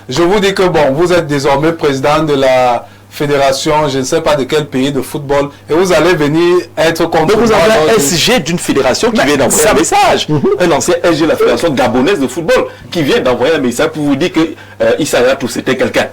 je vous dis que bon, vous êtes désormais président de la fédération, je ne sais pas de quel pays de football, et vous allez venir être contre. Donc vous avez un SG d'une fédération qui vient d'envoyer un message. Un ancien SG de la fédération gabonaise de football qui vient d'envoyer un message pour vous dire que Issa Hayatou c'était quelqu'un.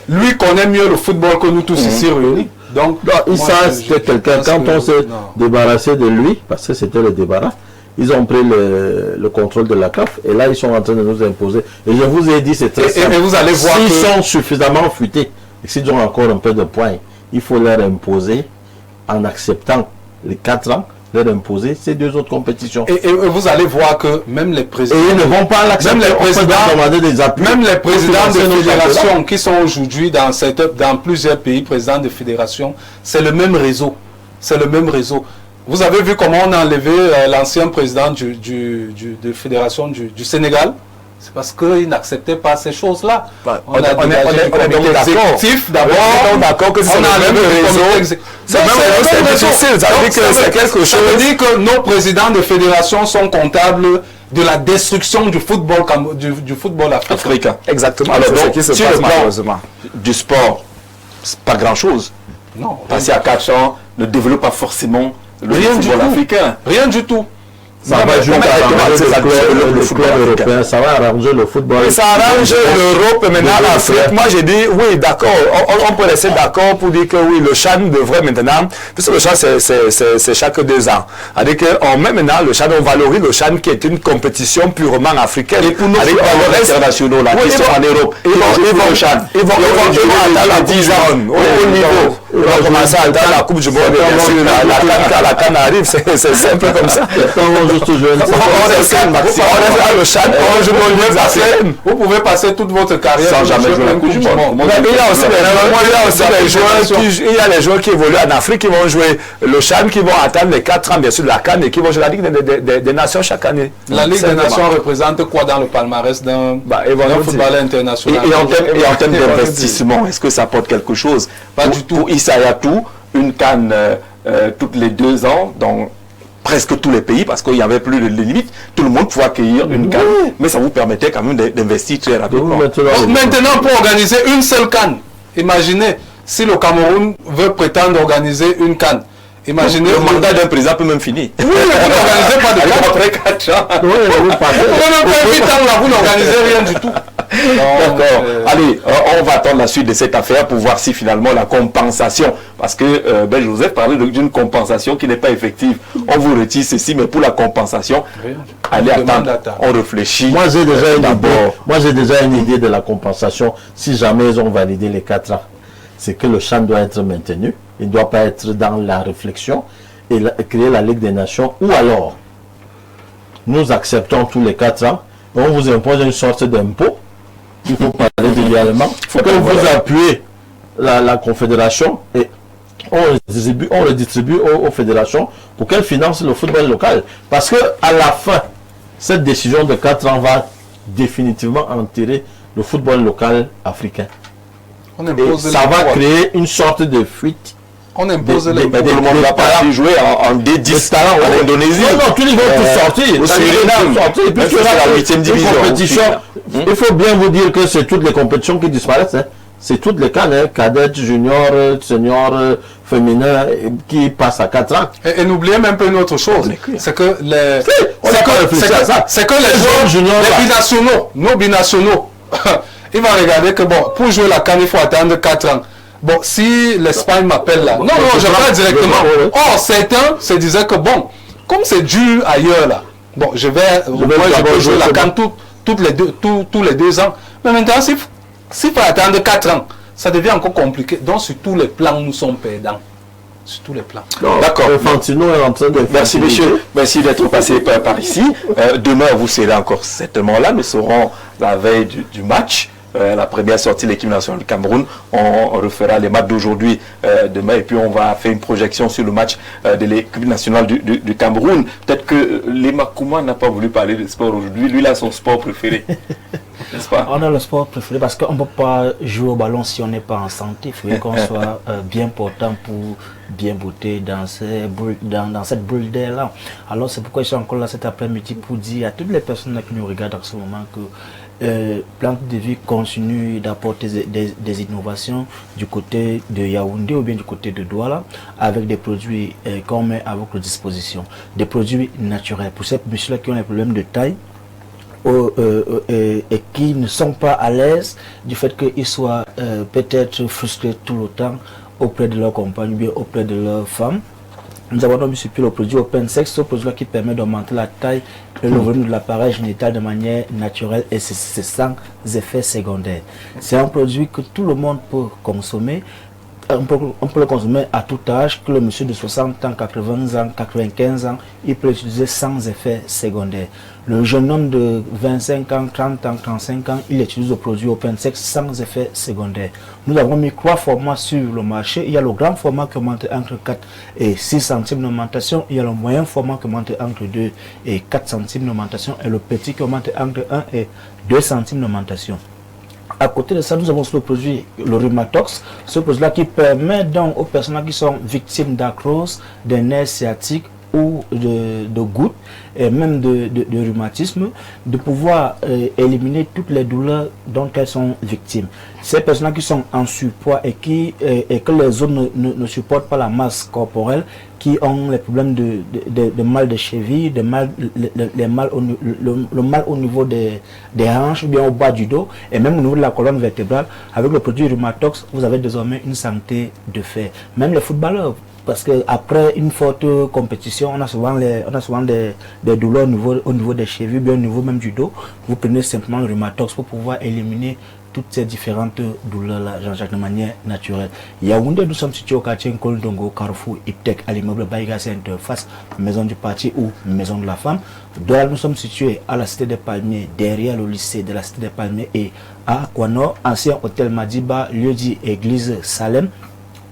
Lui connaît mieux le football que nous tous ici réunis. Donc Issa c'était quelqu'un. Quand on s'est débarrassé de lui, parce que c'était le débarras, ils ont pris le contrôle de la CAF et là ils sont en train de nous imposer. Et je vous ai dit, c'est très simple. Et vous allez voir s'ils sont suffisamment futés et s'ils ont encore un peu de points, il faut leur imposer, en acceptant les 4 ans, leur imposer ces 2 autres compétitions. Et vous allez voir que même les présidents... Et ils ne vont pas l'accepter. Même les présidents de fédérations qui sont aujourd'hui dans plusieurs pays, présidents de fédérations, c'est le même réseau. C'est le même réseau. Vous avez vu comment on a enlevé l'ancien président de fédération du Sénégal? C'est parce qu'il n'acceptait pas ces choses-là. On est donc d'accord que c'est le même réseau. C'est difficile. Ça veut dire que nos présidents de fédération sont comptables de la destruction du football africain. Exactement. Alors donc, sur le plan du sport, c'est pas grand-chose. Non. Passer à 4 ans ne développe pas forcément le football africain. Rien du tout. Ça va arranger le football européen, ça va arranger le football. Mais ça arrange l'Europe et maintenant l'Afrique. Moi j'ai dit oui, d'accord, on peut rester d'accord pour dire que oui, le CHAN devrait maintenant, puisque le CHAN c'est chaque 2 ans. C'est-à-dire qu'on met maintenant le CHAN, on valorise le CHAN qui est une compétition purement africaine. Et pour nos footballeurs internationaux là, qui sont en Europe, ils vont attendre 10 ans au niveau. Ils vont commencer à attendre la Coupe du Monde. Quand la CAN arrive, c'est simple comme ça. Vous pouvez passer toute votre carrière sans jamais jouer la Coupe du Monde. Il y a les joueurs qui évoluent en Afrique qui vont jouer le CHAN, qui vont attendre les 4 ans bien sûr de la CAN et qui vont jouer la Ligue des Nations chaque année. La Ligue des Nations représente quoi dans le palmarès d'un footballeur international? Et en termes d'investissement, est-ce que ça apporte quelque chose? Pas du tout. Pour Issa Hayatou, une CAN toutes les 2 ans dans presque tous les pays, parce qu'il n'y avait plus de limites, tout le monde pouvait accueillir une CAN, mais ça vous permettait quand même d'investir très rapidement. Maintenant, pour organiser une seule CAN, imaginez, si le Cameroun veut prétendre organiser une CAN, imaginez... Le mandat d'un président peut même finir. Oui, vous n'organisez pas de CAN. Après 4 ans. Vous n'organisez rien du tout. D'accord. Allez, on va attendre la suite de cette affaire pour voir si finalement la compensation, parce que Ben Joseph parlait d'une compensation qui n'est pas effective. On vous retire ceci, mais pour la compensation, allez attendre, on réfléchit. Moi j'ai déjà une idée de la compensation si jamais ils ont validé les 4 ans. C'est que le CHAN doit être maintenu, il ne doit pas être dans la réflexion et créer la Ligue des Nations, ou alors nous acceptons tous les 4 ans et on vous impose une sorte d'impôt. Il faut parler idéalement. Il faut que vous appuyez la confédération et on le distribue aux fédérations pour qu'elles financent le football local. Parce que à la fin, cette décision de 4 ans va définitivement enterrer le football local africain. Et ça va créer une sorte de fuite. On impose les tout le monde va pas jouer en D10 en Indonésie. Non, tous les vont tous sortir. Au Suriname. Puis tu la 8e division. Il faut bien vous dire que c'est toutes les compétitions qui disparaissent. C'est toutes les CAN, cadets, juniors, seniors, féminins, qui passent à 4 ans. Et n'oubliez même pas une autre chose. C'est que les binationaux, nos binationaux, ils vont regarder que bon, pour jouer la CAN, il faut attendre 4 ans. Bon, si l'Espagne m'appelle là, non, je vais directement. Or, certains se disaient que bon, comme c'est dur ailleurs là, bon, je vais jouer la CAN tous les 2 ans. Mais maintenant, s'il faut attendre 4 ans, ça devient encore compliqué. Donc, sur tous les plans, nous sommes perdants. Sur tous les plans. D'accord. Merci, messieurs. Merci d'être passé par ici. Demain, vous serez encore certainement là. Nous serons la veille du match. La première sortie de l'équipe nationale du Cameroun. On refera les matchs d'aujourd'hui, demain, et puis on va faire une projection sur le match de l'équipe nationale du Cameroun. Peut-être que Lema Kouma n'a pas voulu parler de sport aujourd'hui. Lui, il a son sport préféré. N'est-ce pas? On a le sport préféré parce qu'on ne peut pas jouer au ballon si on n'est pas en santé. Il faut qu'on soit bien portant pour bien botter dans cette bulle d'air-là. Alors c'est pourquoi je suis encore là cet après-midi pour dire à toutes les personnes qui nous regardent en ce moment que Plante de Vie continue d'apporter des innovations du côté de Yaoundé ou bien du côté de Douala avec des produits qu'on met à votre disposition, des produits naturels pour ces messieurs-là qui ont des problèmes de taille et qui ne sont pas à l'aise du fait qu'ils soient peut-être frustrés tout le temps auprès de leur compagne ou bien auprès de leur femme. Nous avons donc sur le produit Open Sex, ce produit-là qui permet d'augmenter la taille et le volume de l'appareil génital de manière naturelle et c'est sans effet secondaire. C'est un produit que tout le monde peut consommer. On peut le consommer à tout âge, que le monsieur de 60 ans, 80 ans, 95 ans, il peut l'utiliser sans effet secondaire. Le jeune homme de 25 ans, 30 ans, 35 ans, il utilise le produit Open Sex sans effet secondaire. Nous avons mis 3 formats sur le marché. Il y a le grand format qui augmente entre 4 et 6 centimes d'augmentation. Il y a le moyen format qui augmente entre 2 et 4 centimes d'augmentation. Et le petit qui augmente entre 1 et 2 centimes d'augmentation. À côté de ça, nous avons le produit, le Rhumatox, ce produit-là qui permet donc aux personnes qui sont victimes d'arthrose, des nerfs sciatiques ou de gouttes, et même de rhumatisme, de pouvoir éliminer toutes les douleurs dont elles sont victimes. Ces personnes qui sont en surpoids et que les autres ne supportent pas la masse corporelle, qui ont les problèmes de mal de cheville, le mal au niveau des hanches, ou bien au bas du dos, et même au niveau de la colonne vertébrale. Avec le produit Rhumatox, vous avez désormais une santé de fer. Même les footballeurs, parce qu'après une forte compétition, on a souvent des douleurs au niveau des chevilles, bien au niveau même du dos. Vous prenez simplement le Rhumatox pour pouvoir éliminer toutes ces différentes douleurs-là, Jean-Jacques, de manière naturelle. Yaoundé, nous sommes situés au quartier Nkoldongo, Carrefour, Iptek, à l'immeuble Baïga Center, face Maison du Parti ou Maison de la Femme. Douala, nous sommes situés à la Cité des Palmiers, derrière le lycée de la Cité des Palmiers, et à Kouano, ancien hôtel Madiba, lieu dit Église Salem.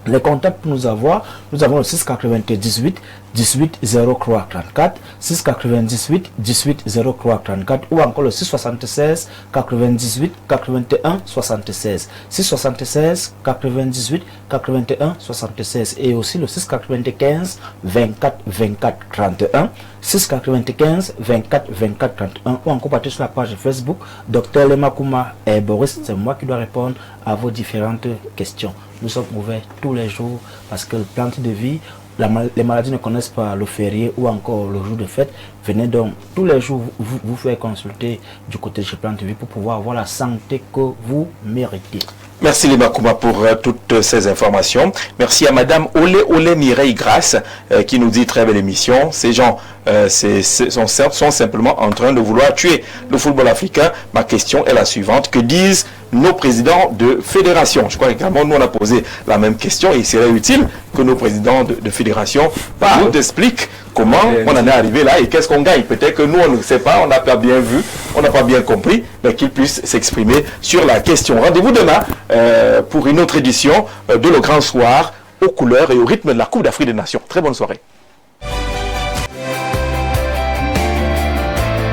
Les contacts pour nous avoir, nous avons le 698 18 03 34, 698 18 03 34 ou encore le 676 98 81 76, 676 98 81 76 et aussi le 695 24 24 31, 695 24 24 31 ou encore partir sur la page Facebook Dr Lemakouma et Boris, c'est moi qui dois répondre à vos différentes questions. Nous sommes ouverts tous les jours parce que le Plante de Vie, les maladies ne connaissent pas le férié ou encore le jour de fête. Venez donc tous les jours vous faire consulter du côté de chez Plante de Vie pour pouvoir avoir la santé que vous méritez. Merci Lemakouma pour toutes ces informations. Merci à Madame Olé Mireille Grasse qui nous dit très belle émission. Ces gens sont simplement en train de vouloir tuer le football africain. Ma question est la suivante. Que disent nos présidents de fédération? Je crois également nous on a posé la même question et il serait utile que nos présidents de fédération nous expliquent comment on en est arrivé là et qu'est-ce qu'on gagne. Peut-être que nous on ne sait pas, on n'a pas bien vu, on n'a pas bien compris, mais qu'ils puissent s'exprimer sur la question. Rendez-vous demain pour une autre édition de Le Grand Soir aux couleurs et au rythme de la Coupe d'Afrique des Nations. Très bonne soirée.